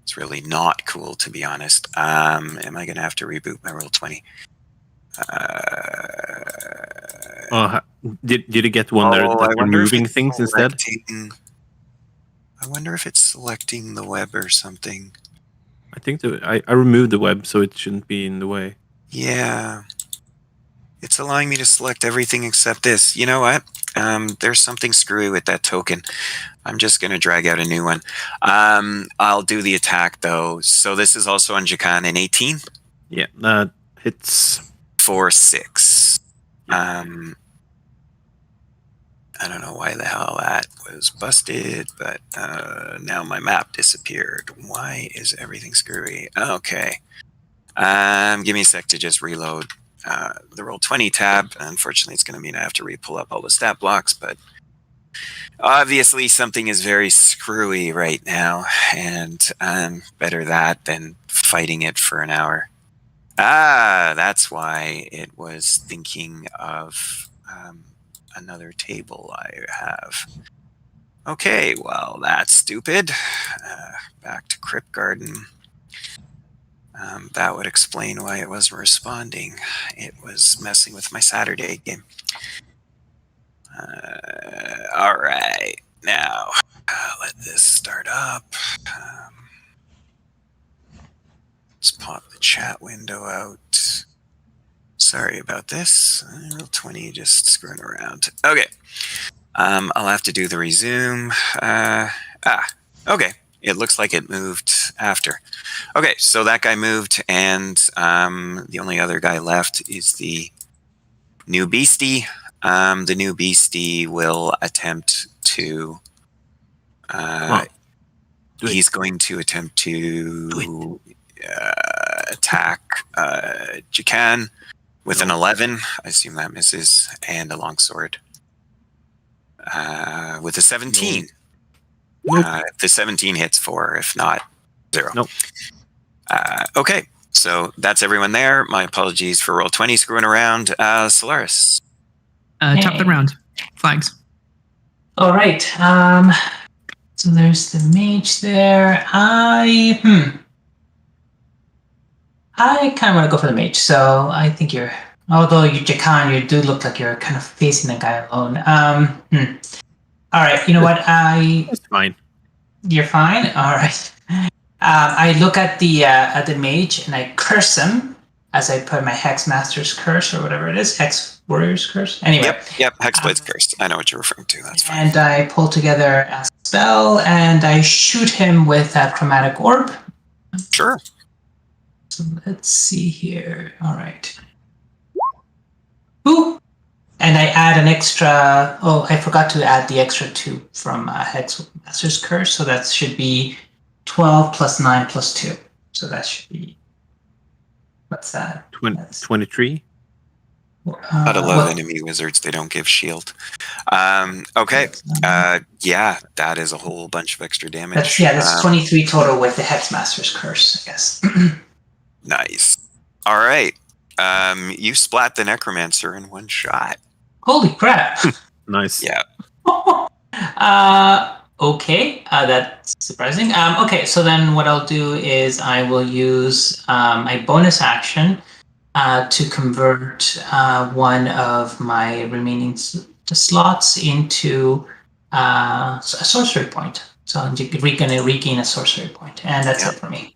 It's really not cool, to be honest. Am I going to have to reboot my Roll20? Did you get one that's removing things instead? I wonder if it's selecting the web or something. I think I removed the web, so it shouldn't be in the way. Yeah. It's allowing me to select everything except this. You know what? There's something screwy with that token. I'm just going to drag out a new one. I'll do the attack, though. So this is also on Jakan in 18? Yeah, that hits. 4-6. I don't know why the hell that was busted, but now my map disappeared. Why is everything screwy? Okay. Give me a sec to just reload the Roll20 tab. Unfortunately, it's going to mean I have to re-pull up all the stat blocks, but obviously something is very screwy right now, and better that than fighting it for an hour. That's why it was thinking of another table I have. Okay, well, that's stupid. Back to Kryptgarden. That would explain why it wasn't responding. It was messing with my Saturday game. All right, now let this start up. Let's pop the chat window out. Sorry about this. Roll 20, just screwing around. Okay. I'll have to do the resume. Okay. It looks like it moved after. Okay, so that guy moved, and the only other guy left is the new beastie. The new beastie will attempt to. He's going to attempt to attack Jacan with an 11. I assume that misses, and a longsword with a 17. If the 17 hits 4, if not 0. Nope. Okay, so that's everyone there. My apologies for roll 20 screwing around. Solaris. Top of the round. Flags. All right. So there's the mage there. I kind of want to go for the mage. So I think although you Jacan, you do look like you're kind of facing the guy alone. All right. You know what? It's fine. You're fine. All right. I look at the mage and I curse him as I put my Hex Master's Curse or whatever it is, Hex Warrior's Curse. Anyway. Yep. Hexblade's cursed. I know what you're referring to. That's fine. And I pull together a spell and I shoot him with a Chromatic Orb. Sure. So let's see here. All right. Ooh. And I add an extra. Oh, I forgot to add the extra 2 from Hex Master's Curse. So that should be 12 plus 9 plus 2. So that should be. What's that? 23. Out of love enemy wizards, they don't give shield. Okay. Yeah, that is a whole bunch of extra damage. That's 23 total with the Hex Master's Curse, I guess. Nice. All right. You splat the necromancer in one shot. Holy crap! Nice. Yeah. Okay, that's surprising. Okay, so then what I'll do is I will use my bonus action to convert one of my remaining slots into a sorcery point. So I'm going to regain a sorcery point, and that's it for me.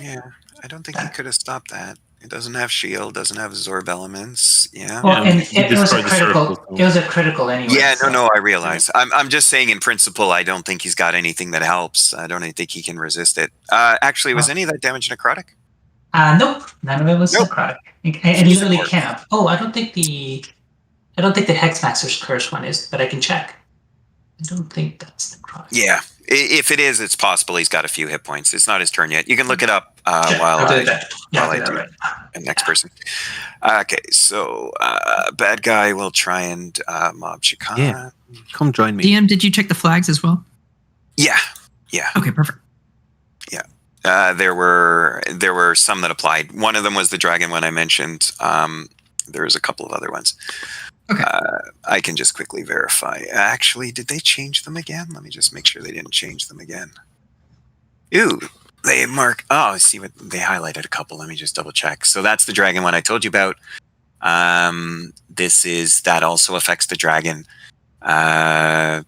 Yeah, I don't think he could have stopped that. It doesn't have shield, doesn't have absorb elements. Yeah. Well, and it was a critical. It was a critical anyway. Yeah, no, I realize. I'm just saying, in principle, I don't think he's got anything that helps. I don't think he can resist it. Actually, was any of that damage necrotic? Nope, none of it was necrotic. And literally can't. Oh, I don't think the Hexmaster's Curse one is, but I can check. I don't think that's necrotic. Yeah, if it is, it's possible he's got a few hit points. It's not his turn yet. You can look it up while I do right. the next person. Okay, so bad guy will try and mob Jacan. Yeah, come join me. DM, did you check the flags as well? Yeah. Okay, perfect. Yeah, there were some that applied. One of them was the dragon one I mentioned. There was a couple of other ones. Okay. I can just quickly verify. Actually, did they change them again? Let me just make sure they didn't change them again. Ooh, they mark. Oh, I see what they highlighted a couple. Let me just double check. So that's the dragon one I told you about. That also affects the dragon. Right,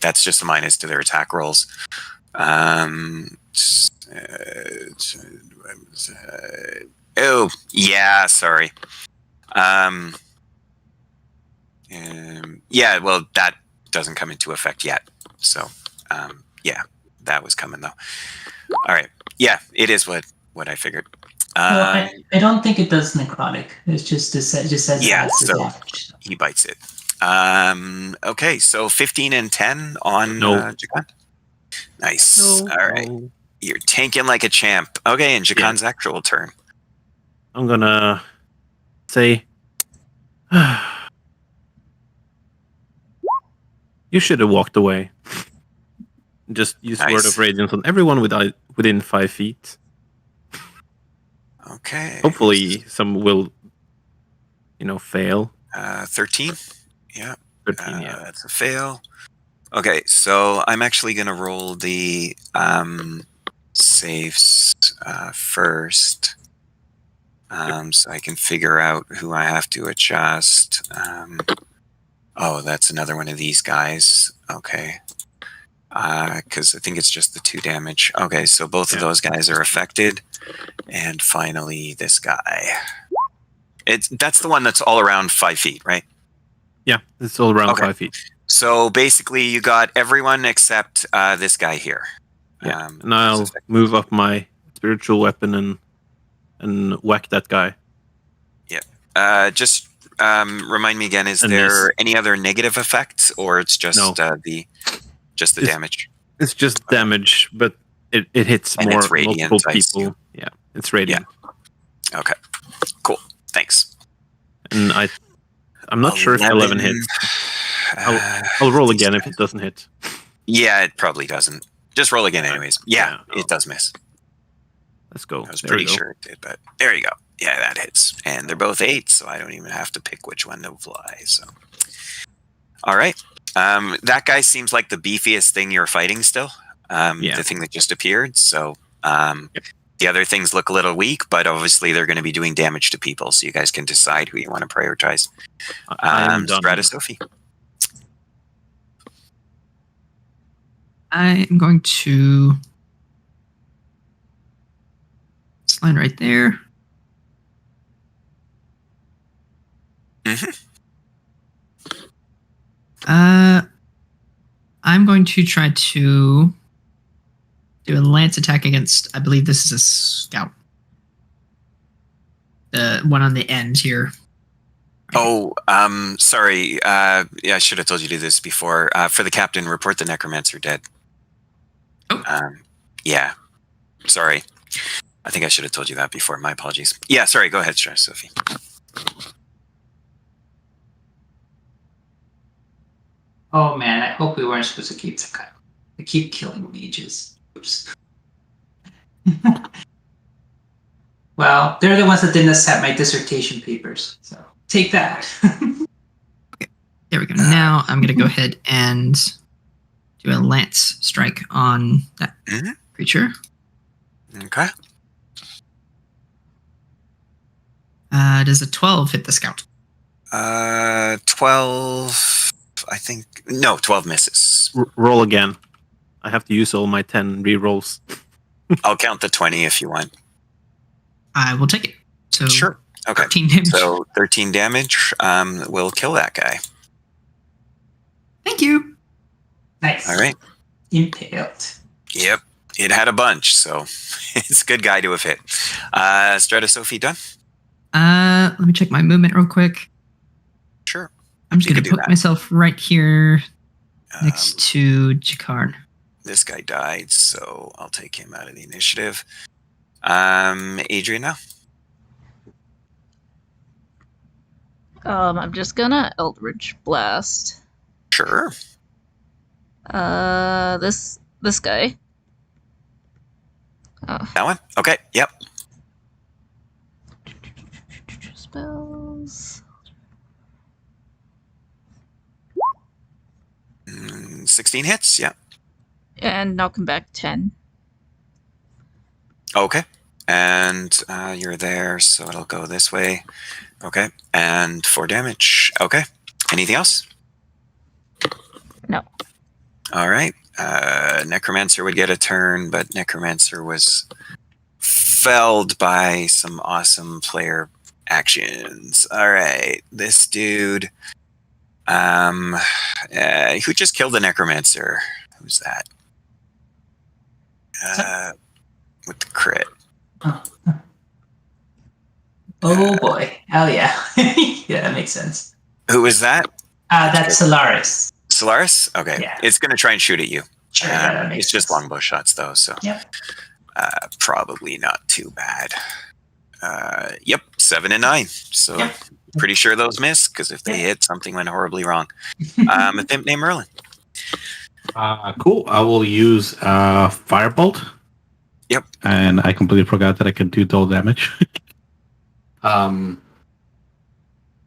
that's just a minus to their attack rolls. Oh, yeah, sorry. Yeah, well, that doesn't come into effect yet. So, yeah, that was coming though. All right. Yeah, it is what I figured. I don't think it does necrotic. It's just says yeah, that's the so damage. he bites it. Okay, so 15 and 10 on Jacan. Nice. All right. You're tanking like a champ. Okay, and Jacan's actual turn. I'm gonna say you should have walked away. Just use Nice. Word of Radiance on everyone within 5 feet. Okay. Hopefully, some will, fail. 13. Yeah. 13, yeah. That's a fail. Okay, so I'm actually going to roll the saves first, so I can figure out who I have to adjust. Oh, that's another one of these guys. Okay. Because I think it's just the 2 damage. Okay, so both of those guys are affected. And finally, this guy. That's the one that's all around 5 feet, right? Yeah, it's all around 5 feet. So basically, you got everyone except this guy here. Yeah, and I'll move up my spiritual weapon and whack that guy. Yeah. Just remind me again: is there any other negative effects, or it's just the damage? It's just damage, but it hits And more it's radiant, multiple I people. assume. Yeah, it's radiant. Yeah. Okay. Cool. Thanks. And I'm not sure if 11 hits. I'll roll again if it doesn't hit. Yeah, it probably doesn't. Just roll again anyways. Yeah, it does miss. Let's go. I was pretty sure it did, but there you go. Yeah, that hits. And they're both 8, so I don't even have to pick which one to fly. So, all right. That guy seems like the beefiest thing you're fighting still. The thing that just appeared. So the other things look a little weak, but obviously they're going to be doing damage to people. So you guys can decide who you want to prioritize. Strata Sophie. I am going to slide right there. I'm going to try to do a lance attack against, I believe this is a scout. The one on the end here. Oh, sorry. Yeah, I should have told you to do this before. For the captain, report the necromancer dead. Oh. Yeah. Sorry. I think I should have told you that before. My apologies. Yeah, sorry. Go ahead, Sophie. Oh man, I hope we weren't supposed to keep the guy. I keep killing mages. Oops. Well, they're the ones that didn't accept my dissertation papers. So take that. Okay, there we go. Now I'm going to go ahead and do a lance strike on that creature. Okay. Does a 12 hit the scout? 12. I think no. 12 misses. Roll again. I have to use all my 10 re-rolls. I'll count the 20 if you want. I will take it. So sure. Okay. 13 damage. So 13 damage will kill that guy. Thank you. Nice. All right. Impaled. Yep. It had a bunch, so it's a good guy to have hit. Strata Sophie done? Let me check my movement real quick. Sure. I'm just going to put myself right here next to Jakar. This guy died, so I'll take him out of the initiative. Adrian now? I'm just gonna Eldritch Blast. Sure. This guy. That one? Okay, yep. Spells. 16 hits, yeah. And now come back 10. Okay. And you're there, so it'll go this way. Okay. And 4 damage. Okay. Anything else? No. All right. Necromancer would get a turn, but Necromancer was felled by some awesome player actions. All right. This dude who just killed the Necromancer. Who's that? With the crit. Oh boy. Hell yeah. Yeah, that makes sense. Who is that? That's Solaris. Solaris? Okay. Yeah. It's going to try and shoot at you. Sure, that makes it's just longbow shots, though, so probably not too bad. Yep, 7 and 9. So pretty sure those miss, because if they hit, something went horribly wrong. A thimp named Merlin. Cool. I will use Firebolt. Yep. And I completely forgot that I can do double damage. So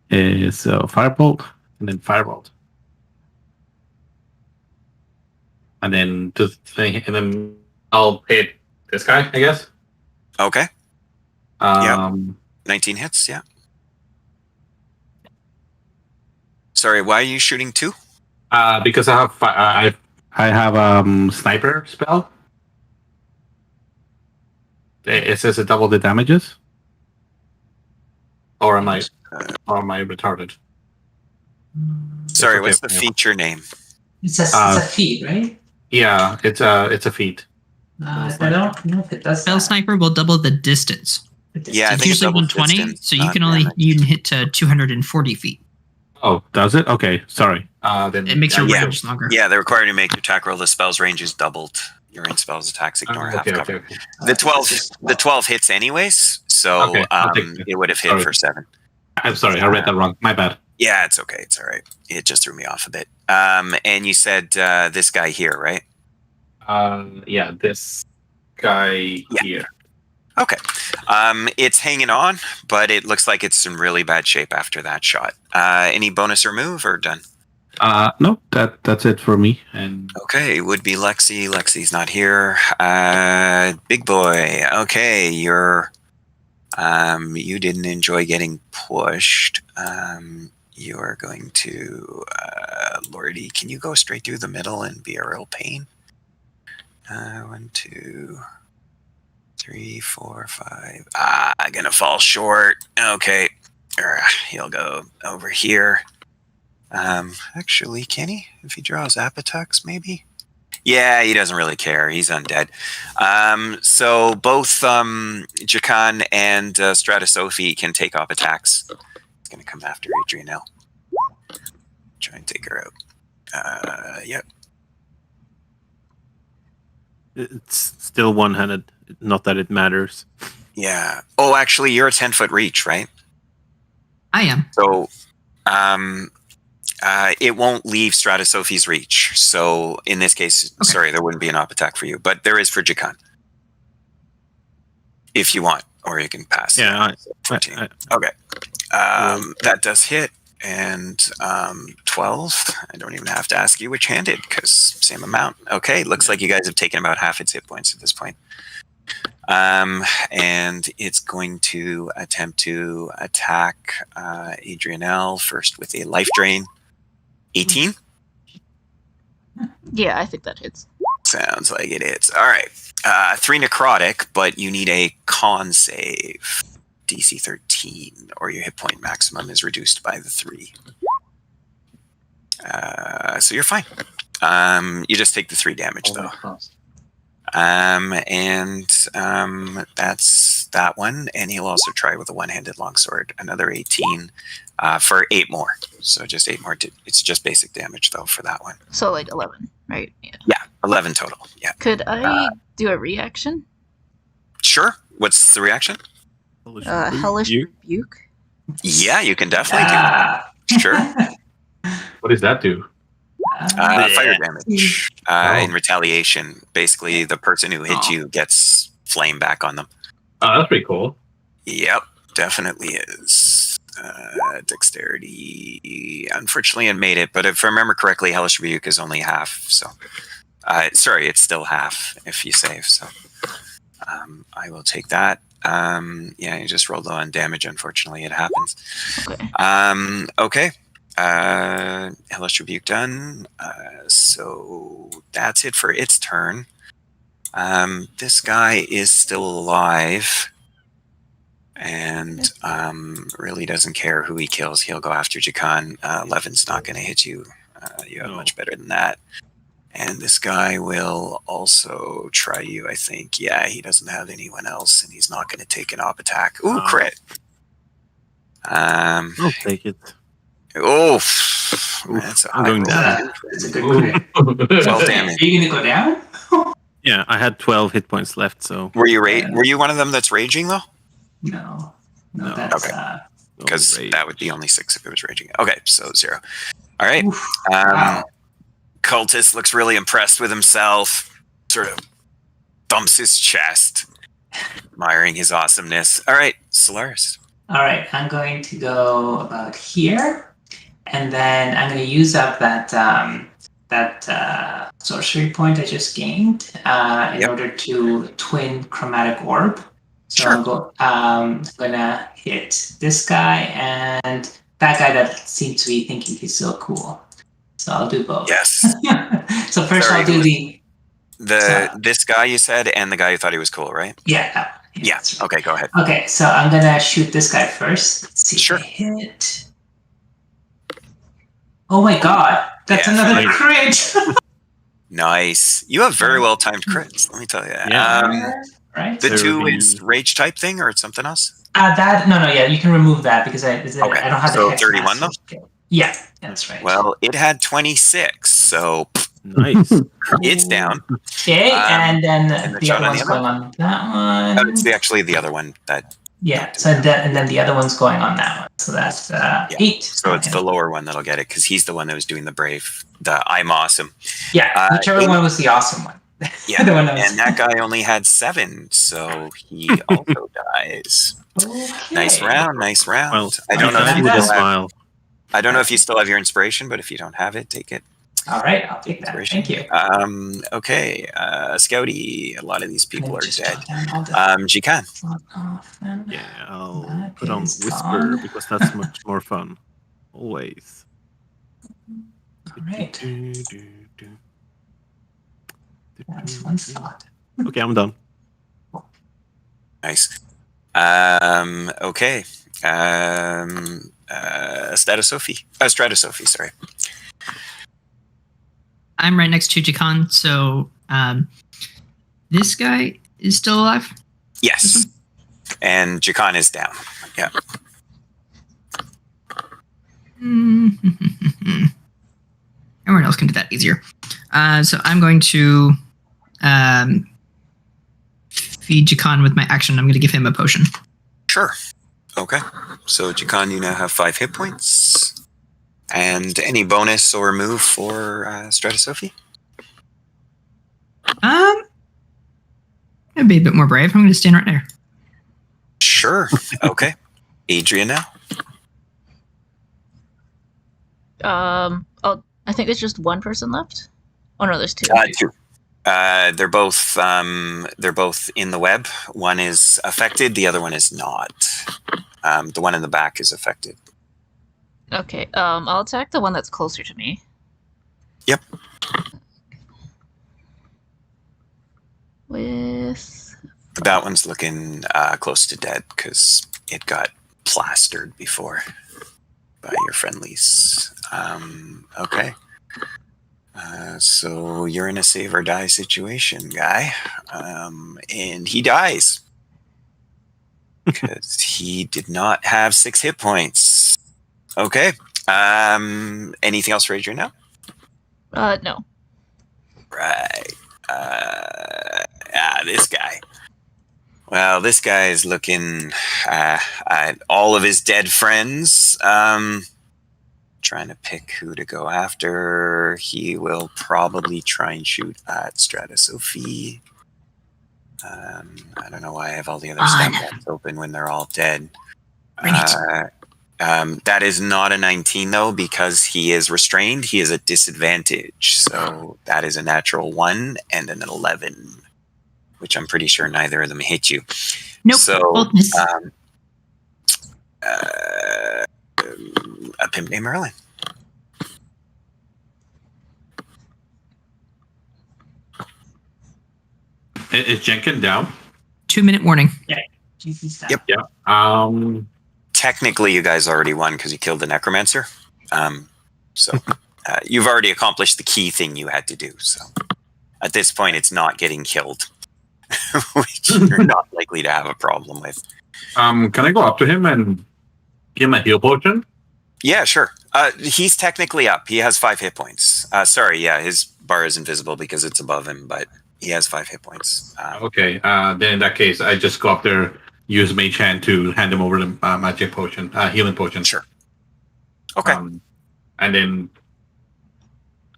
Firebolt and then Firebolt. And then I'll hit this guy, I guess. Okay. Yep. 19 hits, yeah. Sorry, why are you shooting 2? Because I have sniper spell. It says it double the damages. Or am I retarded? Sorry, what's the feature name? It's a feat, right? Yeah, it's a feat. I don't know if it does. Spell Sniper will double the distance. Yeah, I it's think usually 120, so you can only hit to 240 feet. Oh, does it? Okay, sorry. Then it makes your range longer. Yeah, they're required to make your attack roll. The spell's range is doubled. Your in spells attacks ignore half cover. Okay. The 12 hits anyways, so it would have hit for 7. I'm sorry, I read that wrong. My bad. Yeah, it's okay. It's all right. It just threw me off a bit. And you said this guy here, right? Yeah, this guy here. Okay. It's hanging on, but it looks like it's in really bad shape after that shot. Any bonus or move or done? No, that's it for me. And okay, would be Lexi. Lexi's not here. Big boy. Okay, you didn't enjoy getting pushed. You are going to Lordy. Can you go straight through the middle and be a real pain? 1, 2, 3, 4, 5. Gonna fall short. Okay, he'll go over here. Actually, can he? If he draws Apotex, maybe? Yeah, he doesn't really care. He's undead. So both Jakan and Stratosophie can take off attacks. It's going to come after Adrianelle. Try and take her out. Yep. It's still one-handed. Not that it matters. Yeah. Oh, actually, you're a 10-foot reach, right? I am. So, it won't leave Stratosophie's reach. So, in this case, sorry, there wouldn't be an op attack for you, but there is for Jakan. If you want, or you can pass. Yeah. Okay. That does hit. And 12. I don't even have to ask you which handed because same amount. Okay, looks like you guys have taken about half its hit points at this point. And it's going to attempt to attack Adrianelle first with a life drain. 18? Yeah, I think that hits. Sounds like it is. All right. 3 necrotic, but you need a con save. DC 13, or your hit point maximum is reduced by the 3. So you're fine. You just take the 3 damage, though. That's that one. And he'll also try with a one-handed longsword. Another 18 for 8 more. So just 8 more. It's just basic damage, though, for that one. So like 11, right? Yeah, 11 total. Yeah. Could I do a reaction? Sure. What's the reaction? Hellish Rebuke. Yeah, you can definitely do that. Sure. What does that do? Fire damage. In retaliation, basically, the person who hit you gets flame back on them. Oh, that's pretty cool. Yep, definitely is. Dexterity. Unfortunately, it made it, but if I remember correctly, Hellish Rebuke is only half. So, sorry, it's still half if you save. So, I will take that. Yeah, you just rolled low on damage. Unfortunately, it happens. Okay. Hellish Rebuke done. So that's it for its turn. This guy is still alive and really doesn't care who he kills. He'll go after Jakan. 11's not going to hit you. You have much better than that. And this guy will also try you, I think. Yeah, he doesn't have anyone else, and he's not going to take an op attack. Ooh, crit. I'll take it. Oh, that's I'm going down. That's a good crit. 12 damage. Are you going to go down? Yeah, I had 12 hit points left, so... Were you one of them that's raging, though? No. That's, okay. Because that would be only 6 if it was raging. Okay, so 0. All right. cultist looks really impressed with himself, sort of thumps his chest, admiring his awesomeness. All right, Solaris. All right, I'm going to go about here, and then I'm going to use up that sorcery point I just gained in order to twin chromatic orb. So I'm gonna hit this guy and that guy that seems to be thinking he's so cool. So I'll do both. Yes. So first I'll do this guy you said, and the guy who thought he was cool, right? Yeah. Yeah. Okay, go ahead. Okay, so I'm gonna shoot this guy first. Let's see if I hit. Oh my god, that's another crit! Nice. You have very well timed crits, let me tell you. Right. The 2 is rage type thing, or it's something else? Yeah, you can remove that because I don't have the hex 31 master. though? Yeah, that's right. Well, it had 26, so nice. It's down. Okay, and then the other one's going on that one. Oh, it's actually the other one that. Yeah, so and then the other one's going on that one. So that's 8. So it's the lower one that'll get it because he's the one that was doing the I'm awesome. Yeah, whichever one was the awesome one. Yeah, and that guy only had 7, so he also dies. Okay. Nice round. Well, I don't know if you with a still smile. I don't know if you still have your inspiration, but if you don't have it, take it. All right, I'll take that. Thank you. Okay, Scouty. A lot of these people are dead. Jikan. Yeah, I'll put on Whisper because that's much more fun. Always. All right. That's one thought. Okay, I'm done. Nice. Okay. Stratosophie, sorry. I'm right next to Jikan, so this guy is still alive? Yes. And Jikan is down. Yeah. Everyone else can do that easier. So I'm going to feed Jikan with my action. I'm going to give him a potion. Sure. Okay. So Jikan, you now have 5 hit points. And any bonus or move for Stratosophie? I'd be a bit more brave. I'm going to stand right there. Sure. Okay. Adrian now. Oh, I think there's just one person left. Oh no, there's 2. 2. They're both in the web. One is affected. The other one is not. The one in the back is affected. Okay. I'll attack the one that's closer to me. Yep. With that one's looking close to dead because it got plastered before by your friendlies. Okay. So you're in a save or die situation, guy. And he dies. Because he did not have 6 hit points. Okay. Anything else for Adrian now? No. Right. This guy. Well, this guy is looking at all of his dead friends. Trying to pick who to go after. He will probably try and shoot at Stratosophie. I don't know why I have all the other stats open when they're all dead. That is not a 19 though, because he is restrained. He is at disadvantage. So that is a natural 1 and an 11, which I'm pretty sure neither of them hit you. Nope. So a pimp named Merlin. Is Jenkins down? 2-minute warning. Yeah. Yep. Yeah. Technically, you guys already won because you killed the necromancer. So you've already accomplished the key thing you had to do. So at this point, it's not getting killed, which you're not likely to have a problem with. Can I go up to him and give him a heal potion? Yeah, sure. He's technically up. He has 5 hit points. Sorry, yeah, his bar is invisible because it's above him, but he has 5 hit points. Okay, then in that case, I just go up there, use Mage Hand to hand him over the magic potion, healing potion. Sure. Okay. And then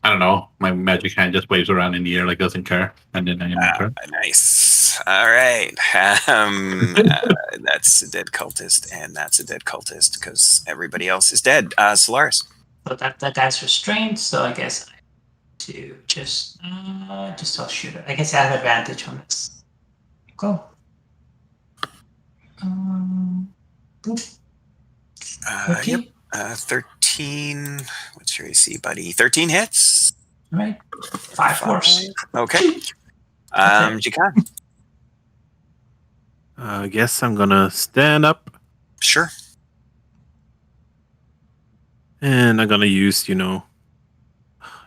I don't know. My magic hand just waves around in the air like doesn't care, and then I am my turn. Nice. All right. That's a dead cultist, and that's a dead cultist because everybody else is dead. Solaris. So that guy's restrained. So I guess I to just I'll shoot it. I guess I have advantage on this. Go. Boop. 13? Yep. 13. What's your AC, buddy? 13 hits. All right. 5 force. Okay. Jikan. I guess I'm gonna stand up. Sure. And I'm gonna use,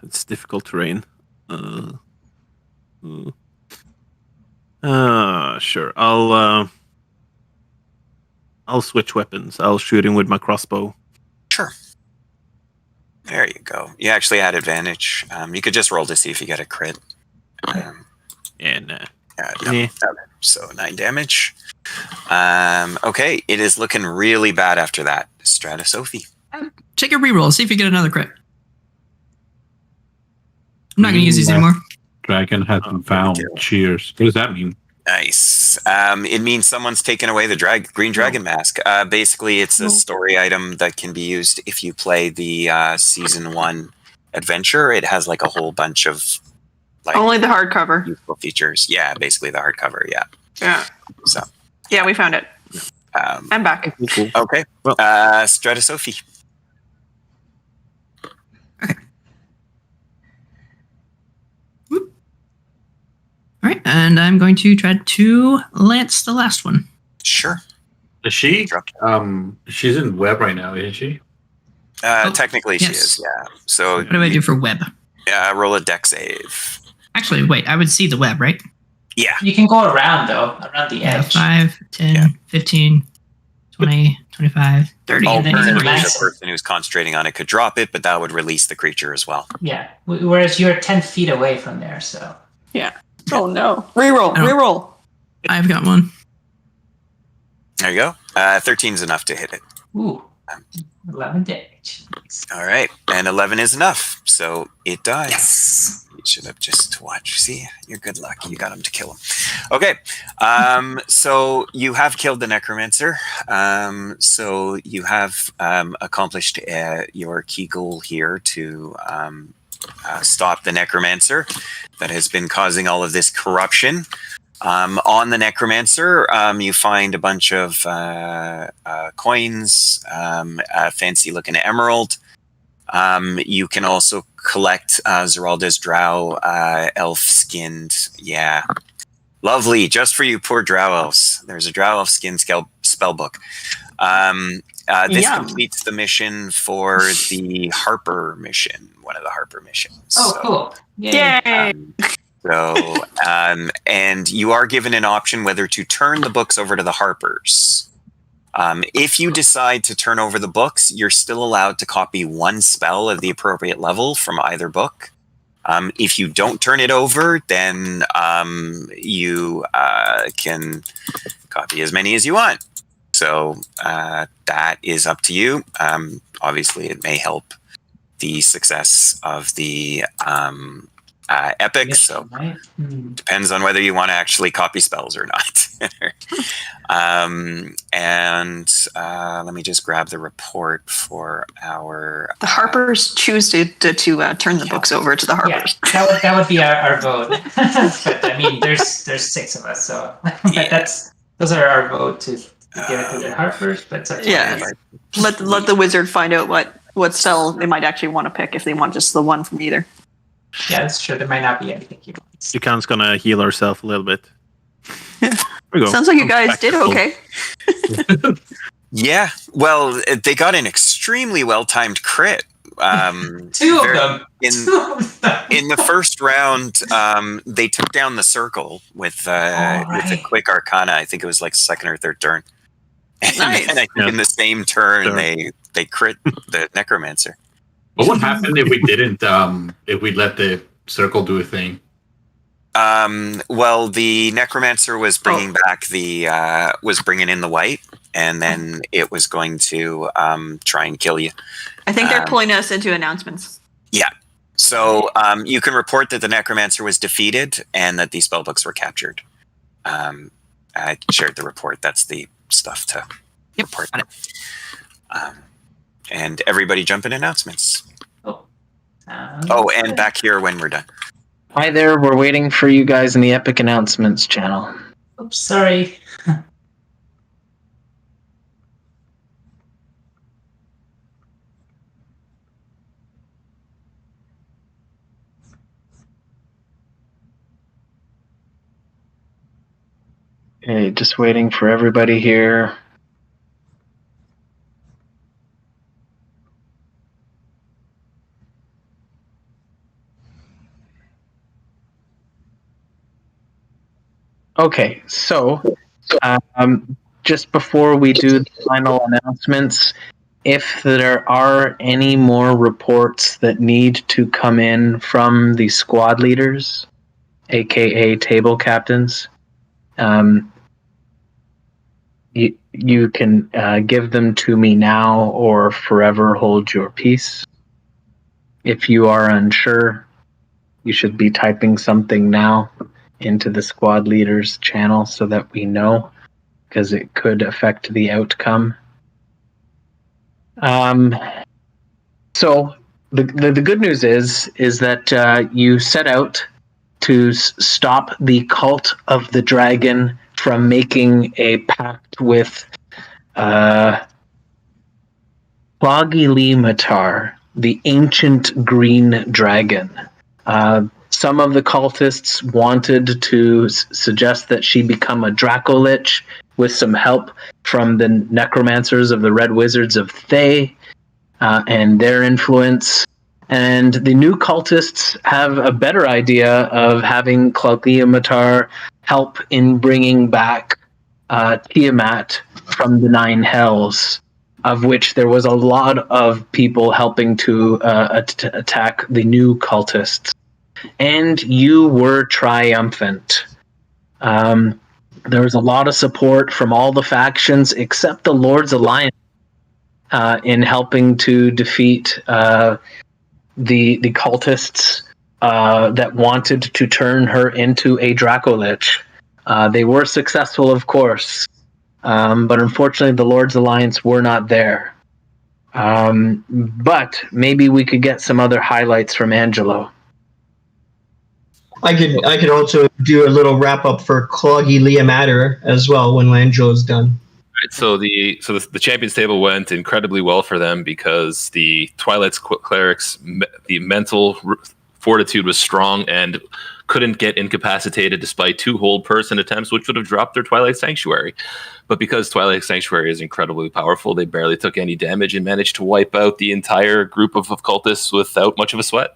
it's difficult terrain. Sure. I'll switch weapons. I'll shoot him with my crossbow. Sure. There you go. You actually had advantage. You could just roll to see if you get a crit. No. So 9 damage. Okay, it is looking really bad after that. Strata Sophie. Take a reroll. See if you get another crit. I'm not going to use these anymore. Dragon has been found. Cheers. What does that mean? Nice. It means someone's taken away the green dragon mask. Basically, it's a story item that can be used if you play the season 1 adventure. It has like a whole bunch of only the hardcover useful features. Yeah, basically the hardcover. Yeah. Yeah. So. Yeah, we found it. I'm back. Okay. Strata Sophie. All right, and I'm going to try to lance the last one. Sure. Is she? She's in web right now, isn't she? Technically, she is. Yeah. So what do I do for web? Roll a dex save. Actually, wait. I would see the web, right? Yeah. You can go around though, around the edge. 5, 10, 15, 20, 25, 30. Alternatively, the person who's concentrating on it could drop it, but that would release the creature as well. Yeah. Whereas you're 10 feet away from there, so. Yeah. Oh no. Reroll. I've got one. There you go. 13 is enough to hit it. Ooh. 11 damage. All right. And 11 is enough. So it dies. Yes. You should have just watched. See, you're good luck. You got him to kill him. Okay. So you have killed the necromancer. So you have accomplished your key goal here to stop the necromancer that has been causing all of this corruption. On the necromancer, you find a bunch of coins, a fancy looking emerald. You can also collect Zeralda's drow elf skinned. Yeah. Lovely. Just for you poor drow elves. There's a drow elf skin spell book. This completes the mission for the Harper mission, one of the Harper missions. Oh, cool. Yay. And you are given an option whether to turn the books over to the Harpers. If you decide to turn over the books, you're still allowed to copy one spell of the appropriate level from either book. If you don't turn it over, then you can copy as many as you want. So that is up to you. Obviously, it may help the success of the epic, so depends on whether you want to actually copy spells or not. And let me just grab the report for our... The Harpers choose to turn the books over to the Harpers. Yeah, that would be our vote. But I mean, there's 6 of us, so those are our vote to give it to the Harpers. But let the wizard find out what spell they might actually want to pick if they want just the one from either. Yeah, that's true. There might not be anything he wants. Yukan's gonna heal herself a little bit. There we go. Sounds like you guys did okay. Yeah, well, they got an extremely well-timed crit. Two of them. In the first round, they took down the circle with a quick arcana. I think it was like second or third turn. And then I think in the same turn, they crit the necromancer. But what happened if we didn't? If we let the circle do a thing? Well, the necromancer was bringing back bringing in the white, and then it was going to try and kill you. I think they're pulling us into announcements. Yeah. So you can report that the necromancer was defeated and that these spellbooks were captured. I shared the report. That's the stuff to report. And everybody jump in announcements. And back here when we're done. Hi there, we're waiting for you guys in the Epic Announcements channel. Oops, sorry. Okay, just waiting for everybody here. Okay, so just before we do the final announcements, if there are any more reports that need to come in from the squad leaders, aka table captains, you can give them to me now or forever hold your peace. If you are unsure, you should be typing something now into the squad leaders channel so that we know, because it could affect the outcome. So the good news is that you set out to stop the cult of the dragon from making a pact with Plagilimatar, the ancient green dragon. Some of the cultists wanted to suggest that she become a Dracolich with some help from the necromancers of the Red Wizards of Thay and their influence. And the new cultists have a better idea of having Plagilimatar help in bringing back Tiamat from the Nine Hells, of which there was a lot of people helping to attack the new cultists. And you were triumphant. There was a lot of support from all the factions except the Lord's Alliance in helping to defeat the cultists that wanted to turn her into a Dracolich. They were successful, of course, but unfortunately the Lord's Alliance were not there. But maybe we could get some other highlights from Angelo. I could also do a little wrap up for Cloggy Leomatter as well when Langelo's done. Right, so the champions table went incredibly well for them because the Twilight's clerics, the mental fortitude was strong and couldn't get incapacitated despite 2 hold person attempts, which would have dropped their Twilight Sanctuary. But because Twilight Sanctuary is incredibly powerful, they barely took any damage and managed to wipe out the entire group of cultists without much of a sweat.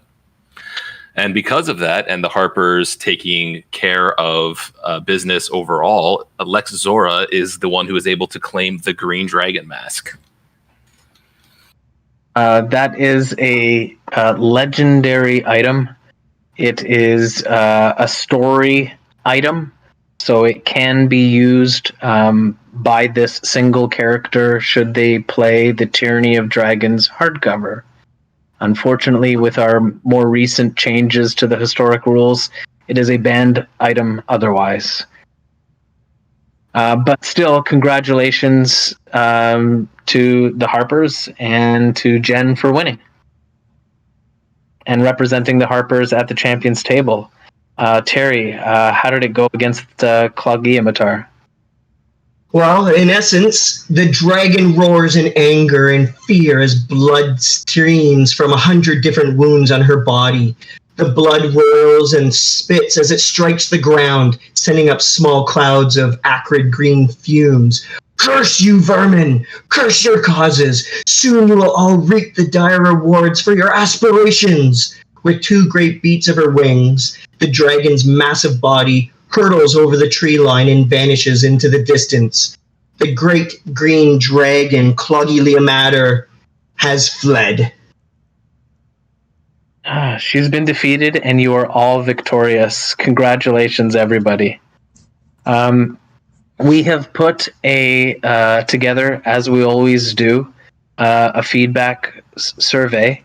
And because of that, and the Harpers taking care of business overall, Lex Zora is the one who is able to claim the Green Dragon Mask. That is a legendary item. It is a story item, so it can be used by this single character should they play the Tyranny of Dragons hardcover. Unfortunately, with our more recent changes to the historic rules, it is a banned item otherwise. But still, congratulations to the Harpers and to Jen for winning and representing the Harpers at the Champions table. Terry, how did it go against Cloggy-Amatar? Well, in essence, the dragon roars in anger and fear as blood streams from 100 different wounds on her body. The blood whirls and spits as it strikes the ground, sending up small clouds of acrid green fumes. Curse you, vermin! Curse your causes! Soon you will all reap the dire rewards for your aspirations! With 2 great beats of her wings, the dragon's massive body hurtles over the tree line and vanishes into the distance. The great green dragon, Cloggy Leomatter, has fled. She's been defeated, and you are all victorious. Congratulations, everybody. We have put together, as we always do, a feedback survey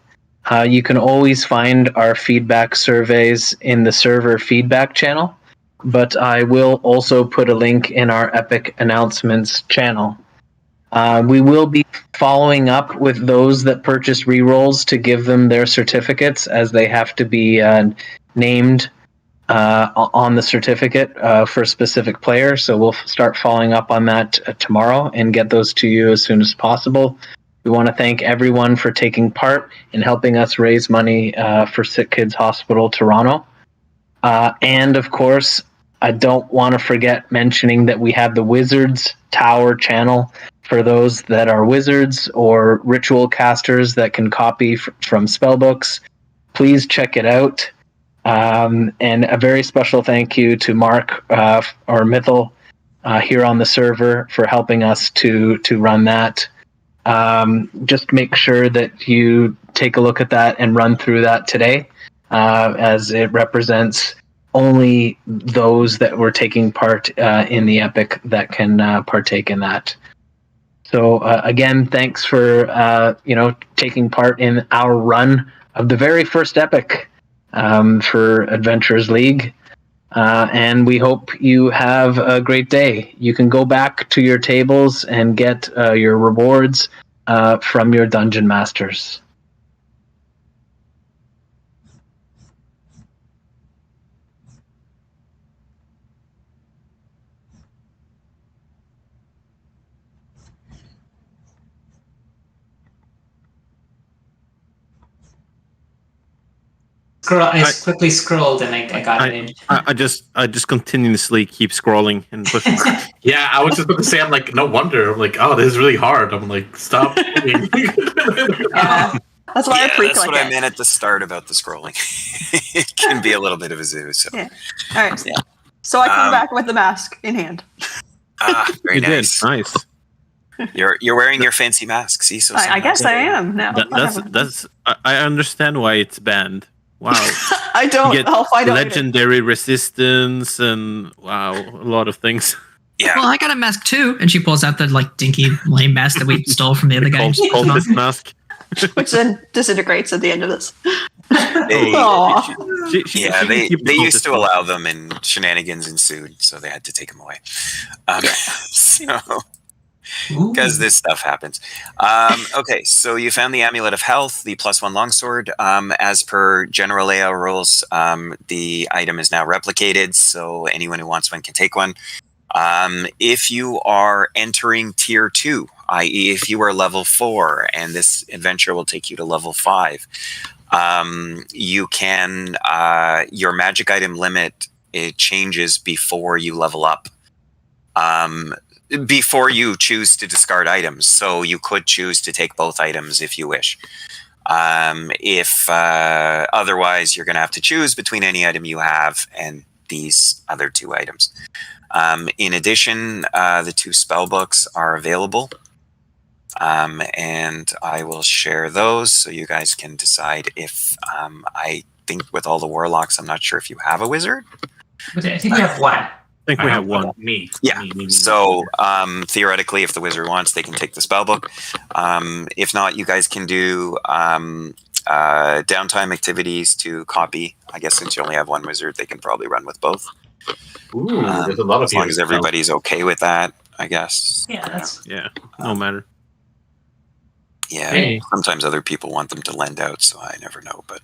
You can always find our feedback surveys in the server feedback channel, but I will also put a link in our Epic announcements channel. We will be following up with those that purchase rerolls to give them their certificates, as they have to be named on the certificate for a specific player. So we'll start following up on that tomorrow and get those to you as soon as possible. We want to thank everyone for taking part in helping us raise money for Sick Kids Hospital Toronto. And of course, I don't want to forget mentioning that we have the Wizards Tower channel for those that are wizards or ritual casters that can copy from spellbooks. Please check it out. And a very special thank you to Mark or Mythal here on the server for helping us to run that. Just make sure that you take a look at that and run through that today, as it represents only those that were taking part in the Epic that can partake in that. So again, thanks for taking part in our run of the very first Epic for Adventurers League. And we hope you have a great day. You can go back to your tables and get your rewards from your dungeon masters. I quickly scrolled and I got it in. I just continuously keep scrolling and pushing. Yeah, I was just going to say, I'm like, no wonder. I'm like, oh, this is really hard. I'm like, stop. That's why that's what I meant at the start about the scrolling. It can be a little bit of a zoo. So. Yeah. All right. Yeah. So I come back with the mask in hand. Very nice. Nice. You're wearing your fancy mask. See, so I guess I am now. I understand why it's banned. Wow. I don't. I'll find out. Legendary resistance and wow, a lot of things. Yeah. Well, I got a mask too, and she pulls out the dinky lame mask that we stole from the other guy. Cultist mask. Which then disintegrates at the end of this. They used to allow them, and shenanigans ensued, so they had to take them away. Because this stuff happens. Okay, so you found the Amulet of Health, the +1 Longsword. As per general layout rules, the item is now replicated, so anyone who wants one can take one. If you are entering Tier 2, i.e. if you are level 4, and this adventure will take you to level 5, you can, your magic item limit, it changes before you level up. Before you choose to discard items. So you could choose to take both items if you wish. If otherwise, you're going to have to choose between any item you have and these other two items. In addition, the 2 spell books are available. And I will share those so you guys can decide if I think with all the warlocks, I'm not sure if you have a wizard. I think we have one. I think we have one. Me. Yeah. So theoretically, if the wizard wants, they can take the spellbook. If not, you guys can do downtime activities to copy. I guess since you only have one wizard, they can probably run with both. Ooh, there's a lot of as long as everybody's okay with that, I guess. Yeah, no matter. Yeah, Hey. Sometimes other people want them to lend out, so I never know. But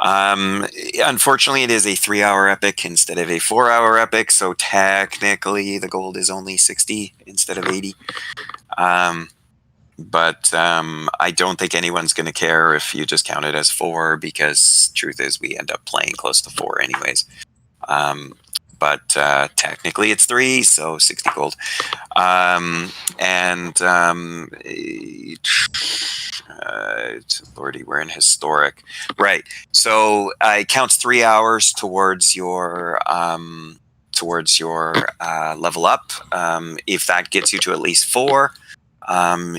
unfortunately, it is a 3-hour epic instead of a 4-hour epic, so technically the gold is only 60 instead of 80. But I don't think anyone's going to care if you just count it as 4, because truth is we end up playing close to 4 anyways. But technically it's 3, so 60 gold. Lordy, we're in historic. Right. So it counts 3 hours towards your level up. If that gets you to at least 4,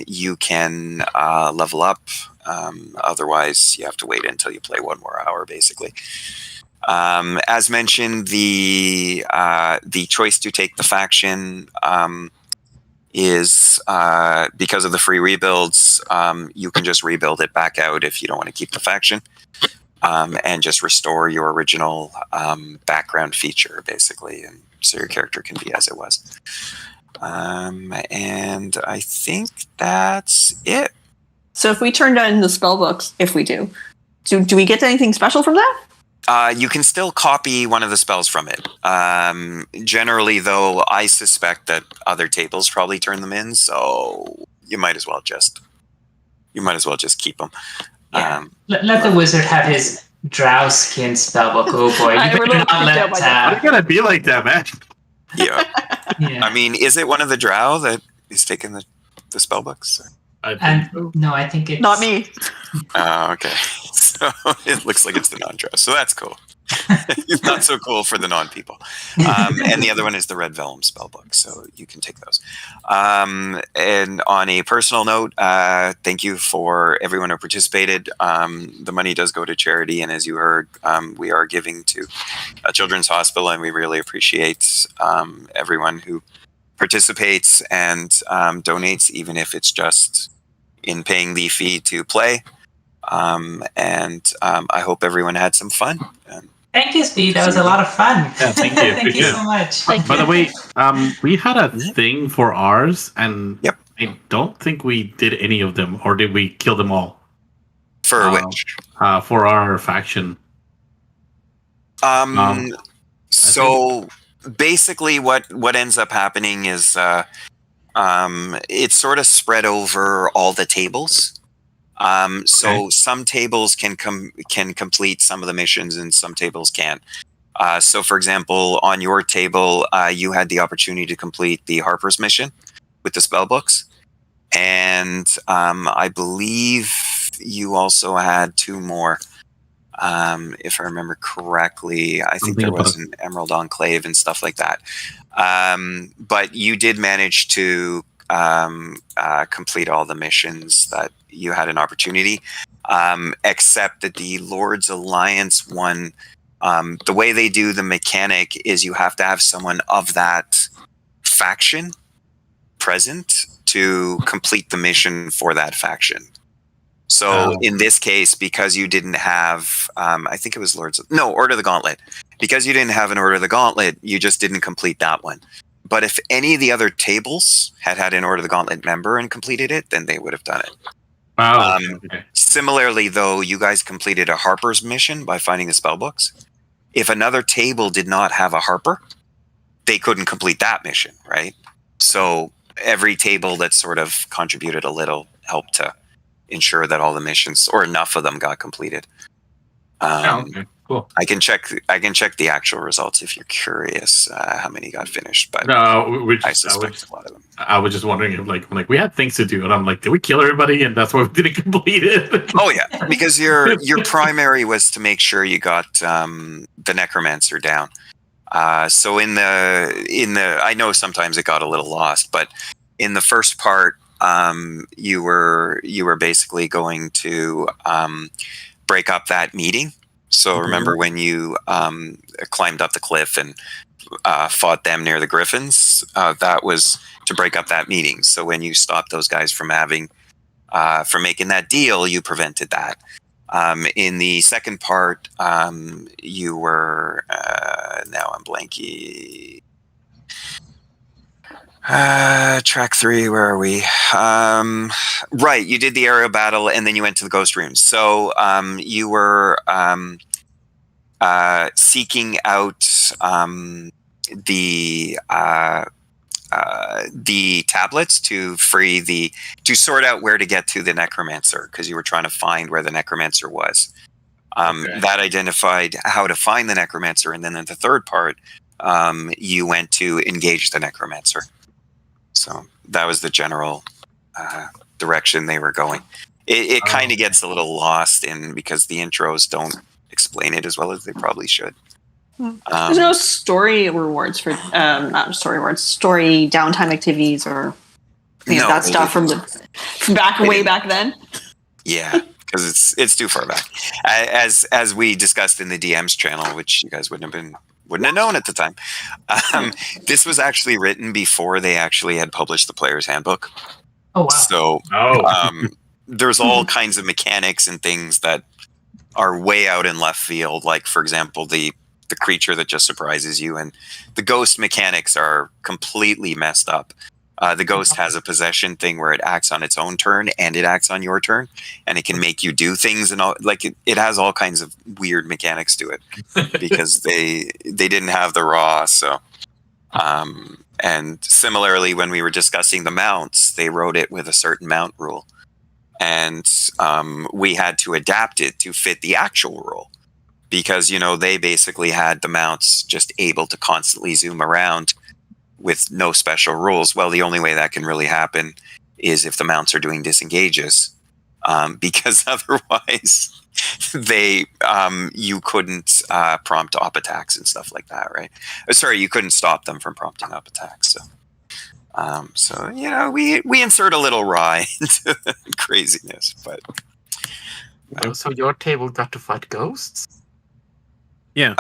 you can level up. Otherwise, you have to wait until you play 1 more hour, basically. As mentioned, the choice to take the faction is because of the free rebuilds, you can just rebuild it back out if you don't want to keep the faction, and just restore your original background feature, basically, and so your character can be as it was. And I think that's it. So if we turn down the spell books, if we do we get anything special from that? You can still copy one of the spells from it. Generally, though, I suspect that other tables probably turn them in, so you might as well just keep them. Yeah. Let the wizard have his drow skin spellbook. Oh boy, you better not let. Why you gotta be like that, man? Yeah. Yeah. I mean, is it one of the drow that is taking the spell books? No, I think it's not me. Okay. So it looks like it's the non-drow. So that's cool. It's not so cool for the non-people. And the other one is the Red Vellum spellbook. So you can take those. And on a personal note, thank you for everyone who participated. The money does go to charity. And as you heard, we are giving to a children's hospital. And we really appreciate everyone who participates and donates, even if it's just in paying the fee to play. I hope everyone had some fun. Thank you, Steve. That was a lot of fun. Yeah, thank you. Thank you so much. By the way, we had a thing for ours, and I don't think we did any of them, or did we kill them all? For which? For our faction. So basically, what ends up happening is it's sort of spread over all the tables. So some tables can complete some of the missions, and some tables can't. So, for example, on your table, you had the opportunity to complete the Harper's mission with the spell books, and I believe you also had 2 more. If I remember correctly, I think there was an Emerald Enclave and stuff like that. But you did manage to complete all the missions that you had an opportunity, except that the Lord's Alliance one, the way they do the mechanic is you have to have someone of that faction present to complete the mission for that faction. So in this case, because you didn't have, I think it was Order of the Gauntlet. Because you didn't have an Order of the Gauntlet, you just didn't complete that one. But if any of the other tables had an Order of the Gauntlet member and completed it, then they would have done it. Wow. Similarly, though, you guys completed a Harper's mission by finding the spell books. If another table did not have a Harper, they couldn't complete that mission, right? So every table that sort of contributed a little helped to ensure that all the missions, or enough of them, got completed. Cool. I can check the actual results if you're curious how many got finished. But I suspect a lot of them. I was just wondering if like we had things to do, and I'm like, did we kill everybody? And that's why we didn't complete it. Oh yeah, because your primary was to make sure you got the Necromancer down. So in the I know sometimes it got a little lost, but in the first part, you were basically going to break up that meeting. So remember when you climbed up the cliff and fought them near the Griffins? That was to break up that meeting. So when you stopped those guys from making that deal, you prevented that. In the second part, you were now I'm blanky. Track 3, where are we? Right, you did the aerial battle, and then you went to the ghost rooms. So you were seeking out the tablets to sort out where to get to the Necromancer, because you were trying to find where the Necromancer was. That identified how to find the Necromancer, and then in the third part, you went to engage the Necromancer. So that was the general direction they were going. It kind of gets a little lost because the intros don't explain it as well as they probably should. There's no story rewards for not story rewards, story downtime activities or that stuff from way back then. Yeah, because it's too far back. As we discussed in the DM's channel, which you guys wouldn't have been wouldn't have known at the time. This was actually written before they actually had published the player's handbook. Oh wow! So there's all kinds of mechanics and things that are way out in left field. Like, for example, the creature that just surprises you, and the ghost mechanics are completely messed up. The ghost has a possession thing where it acts on its own turn and it acts on your turn, and it can make you do things and all. Like it has all kinds of weird mechanics to it because they didn't have the raw. So, and similarly, when we were discussing the mounts, they wrote it with a certain mount rule, and we had to adapt it to fit the actual rule because they basically had the mounts just able to constantly zoom around with no special rules. Well, the only way that can really happen is if the mounts are doing disengages, because otherwise you couldn't prompt op attacks and stuff like that, right? Sorry, you couldn't stop them from prompting op attacks. So we insert a little rye into craziness, but so your table got to fight ghosts? Yeah.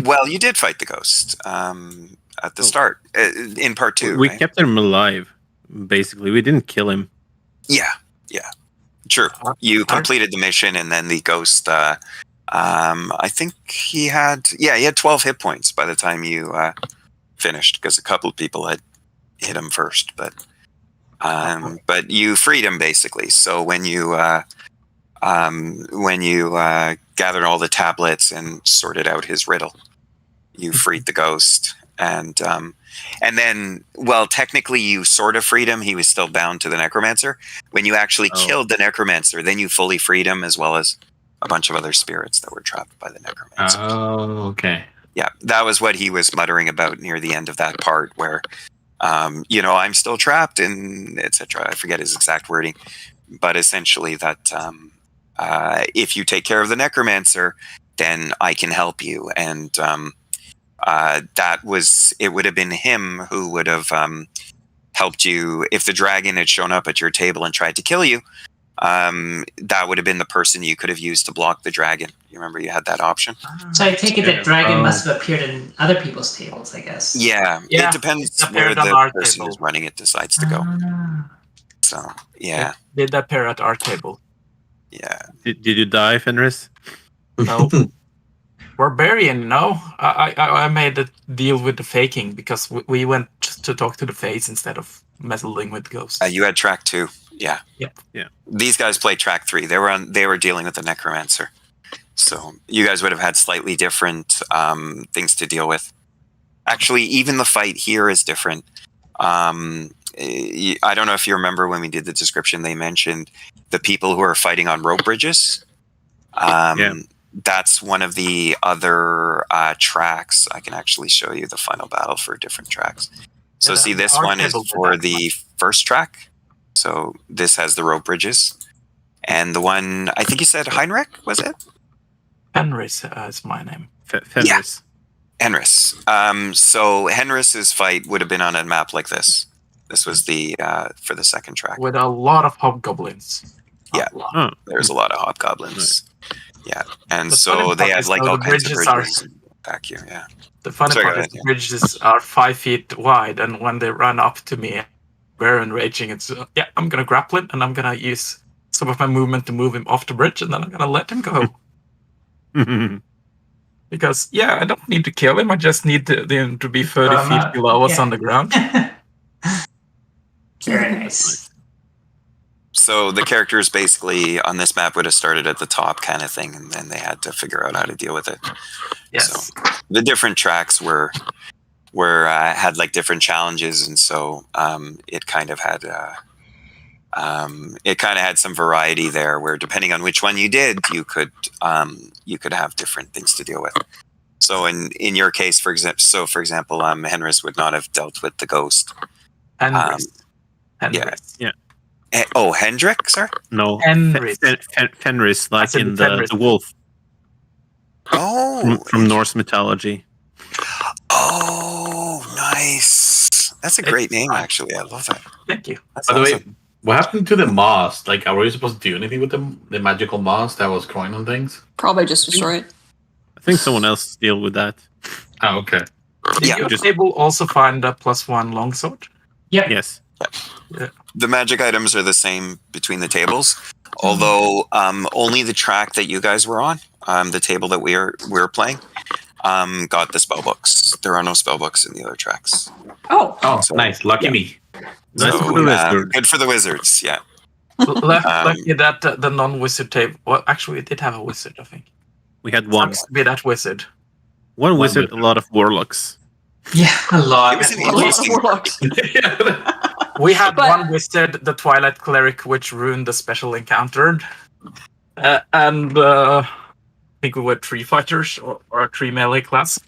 Well, you did fight the ghost. At the start, in part 2, we right? kept him alive. Basically, we didn't kill him. Yeah, true. You completed the mission, and then the ghost. I think he had 12 hit points by the time you finished, because a couple of people had hit him first, but you freed him basically. So when you gathered all the tablets and sorted out his riddle, you freed the ghost. And then, well, technically you sort of freed him. He was still bound to the necromancer. When you actually killed the necromancer, then you fully freed him, as well as a bunch of other spirits that were trapped by the necromancer. Oh, okay. Yeah, that was what he was muttering about near the end of that part, where, I'm still trapped, and etc. I forget his exact wording, but essentially that if you take care of the necromancer, then I can help you. And it would have been him who would have helped you if the dragon had shown up at your table and tried to kill you. That would have been the person you could have used to block the dragon. You remember you had that option? So I take it that dragon must have appeared in other people's tables, I guess. Yeah, it depends where the person who's running it decides to go. So, yeah. It did appear at our table. Yeah. Did you die, Fenris? No. Barbarian, no. I made a deal with the faking because we went to talk to the face instead of meddling with ghosts. You had track 2, yeah. Yeah. These guys played track 3. They were dealing with the necromancer, so you guys would have had slightly different things to deal with. Actually, even the fight here is different. I don't know if you remember when we did the description. They mentioned the people who are fighting on rope bridges. That's one of the other tracks. I can actually show you the final battle for different tracks. So see, this one is for the first track. So this has the rope bridges. And the one, I think you said Heinrich, was it? Fenris is my name. Fenris. Yeah. Henris. So Henris's fight would have been on a map like this. This was the for the second track. With a lot of hobgoblins. Yeah. There's a lot of hobgoblins. Yeah, and so they had like all kinds of bridges back here. Yeah. The funny part is the bridges are 5 feet wide, and when they run up to me, we're enraging. It's I'm gonna grapple it, and I'm gonna use some of my movement to move him off the bridge, and then I'm gonna let him go. Because I don't need to kill him. I just need him to be 30 feet below us on the ground. Very nice. So the characters basically on this map would have started at the top kind of thing, and then they had to figure out how to deal with it. Yes. So the different tracks were had like different challenges, and so it kind of had some variety there, where depending on which one you did, you could have different things to deal with. So in your case, for example, Henris would not have dealt with the ghost. Henris. Yeah. Hendrik, sir? No, Fenris. Fenris, like in the wolf. Oh, from Norse mythology. Oh, nice. That's a great name, actually. I love that. Thank you. That's By the awesome. way, what happened to the moss? Like, are we supposed to do anything with the magical moss that was growing on things? Probably just destroy it. I think someone else deal with that. Oh, okay. Did your table also find a +1 longsword? Yep. Yes. Yeah. The magic items are the same between the tables, although only the track that you guys were on, the table that we're playing, got the spell books. There are no spell books in the other tracks. Oh. So, nice. Lucky yeah. me. Nice So, for the wizard. good for the wizards, yeah. Lucky that the non-wizard table. Well, actually, we did have a wizard, I think. We had one. Sucks to be that wizard. One wizard, a lot of warlocks. Yeah, a lot. It was an A lot of interesting warlocks. We had one wizard, the Twilight Cleric, which ruined the special encounter. And I think we were 3 fighters or a 3 melee class.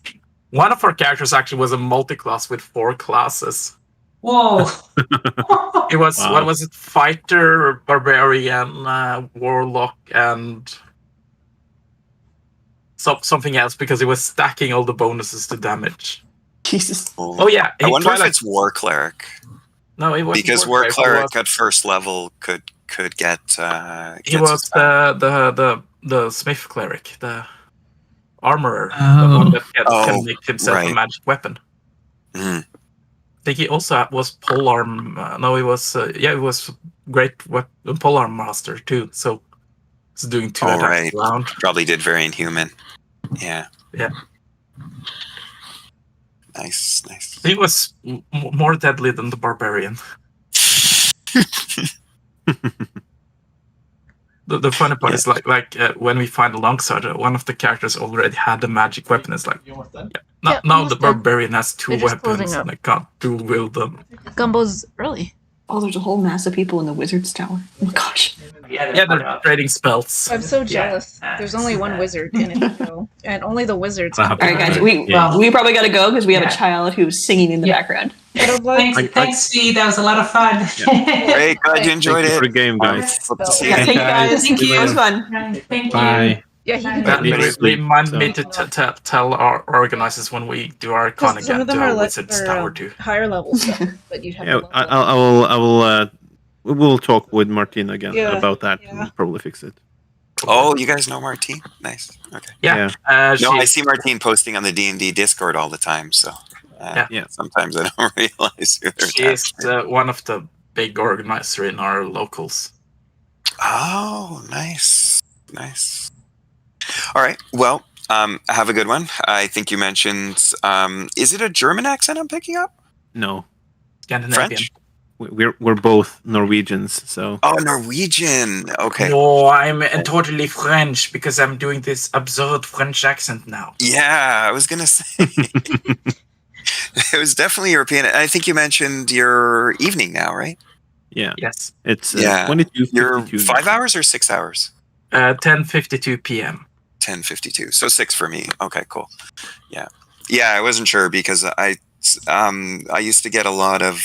One of our characters actually was a multi-class with 4 classes. Whoa! It was, Wow. what was it? Fighter, Barbarian, Warlock, and something else, because he was stacking all the bonuses to damage. Jesus. Oh yeah, I wonder if Twilight- it's War Cleric. No, it was Because War Cleric at first level could get. He was the Smith Cleric, the armorer, the Oh. one that can Oh, make himself a right. magic weapon. Mhm. I think he also was polearm. No, he was he was great polearm master too. So he's doing 2 Oh, attacks right. round. Probably did very inhuman. Yeah. Yeah, Nice. he was more deadly than the barbarian. The funny part is like when we find a longsword, one of the characters already had the magic weapon. It's like, now the almost done. barbarian has 2 They're just weapons closing up. and I can't dual wield them. Gumbo's early. Oh, there's a whole mass of people in the wizard's tower. Oh gosh. Yeah, they're trading spells. I'm so jealous. There's only one wizard in it, though, and only the wizards. All right, guys, we probably got to go because we have a child who's singing in the background. Thanks, Steve. That was a lot of fun. Great, glad you enjoyed Thank you it. for the game, guys. Hope to see you Yeah, again. thank you guys. Thank you. It was fun. Thank Bye. Yeah, he can Remind me to tell our organizers when we do our con Some again of them to are our less wizard's for tower too. higher level stuff, but you'd have Yeah, to I will. We will talk with Martin again Yeah, about that and probably fix it. Oh, you guys know Martine? Nice. Okay. Yeah. No, I see Martine posting on the D&D Discord all the time, so sometimes I don't realize who they're She is one of the big organizers in our locals. Oh, nice. All right. Well, have a good one. I think you mentioned. Is it a German accent I'm picking up? No, Scandinavian. French? we're both Norwegians, so. Oh, Norwegian. Okay. No, I'm totally French because I'm doing this absurd French accent now. Yeah, I was gonna say. It was definitely European. I think you mentioned your evening now, right? Yeah. Yes. It's 22. 22. You're 5 hours or 6 hours? 10:52 p.m. 10:52. So 6 for me. Okay, cool. Yeah. I wasn't sure because I used to get a lot of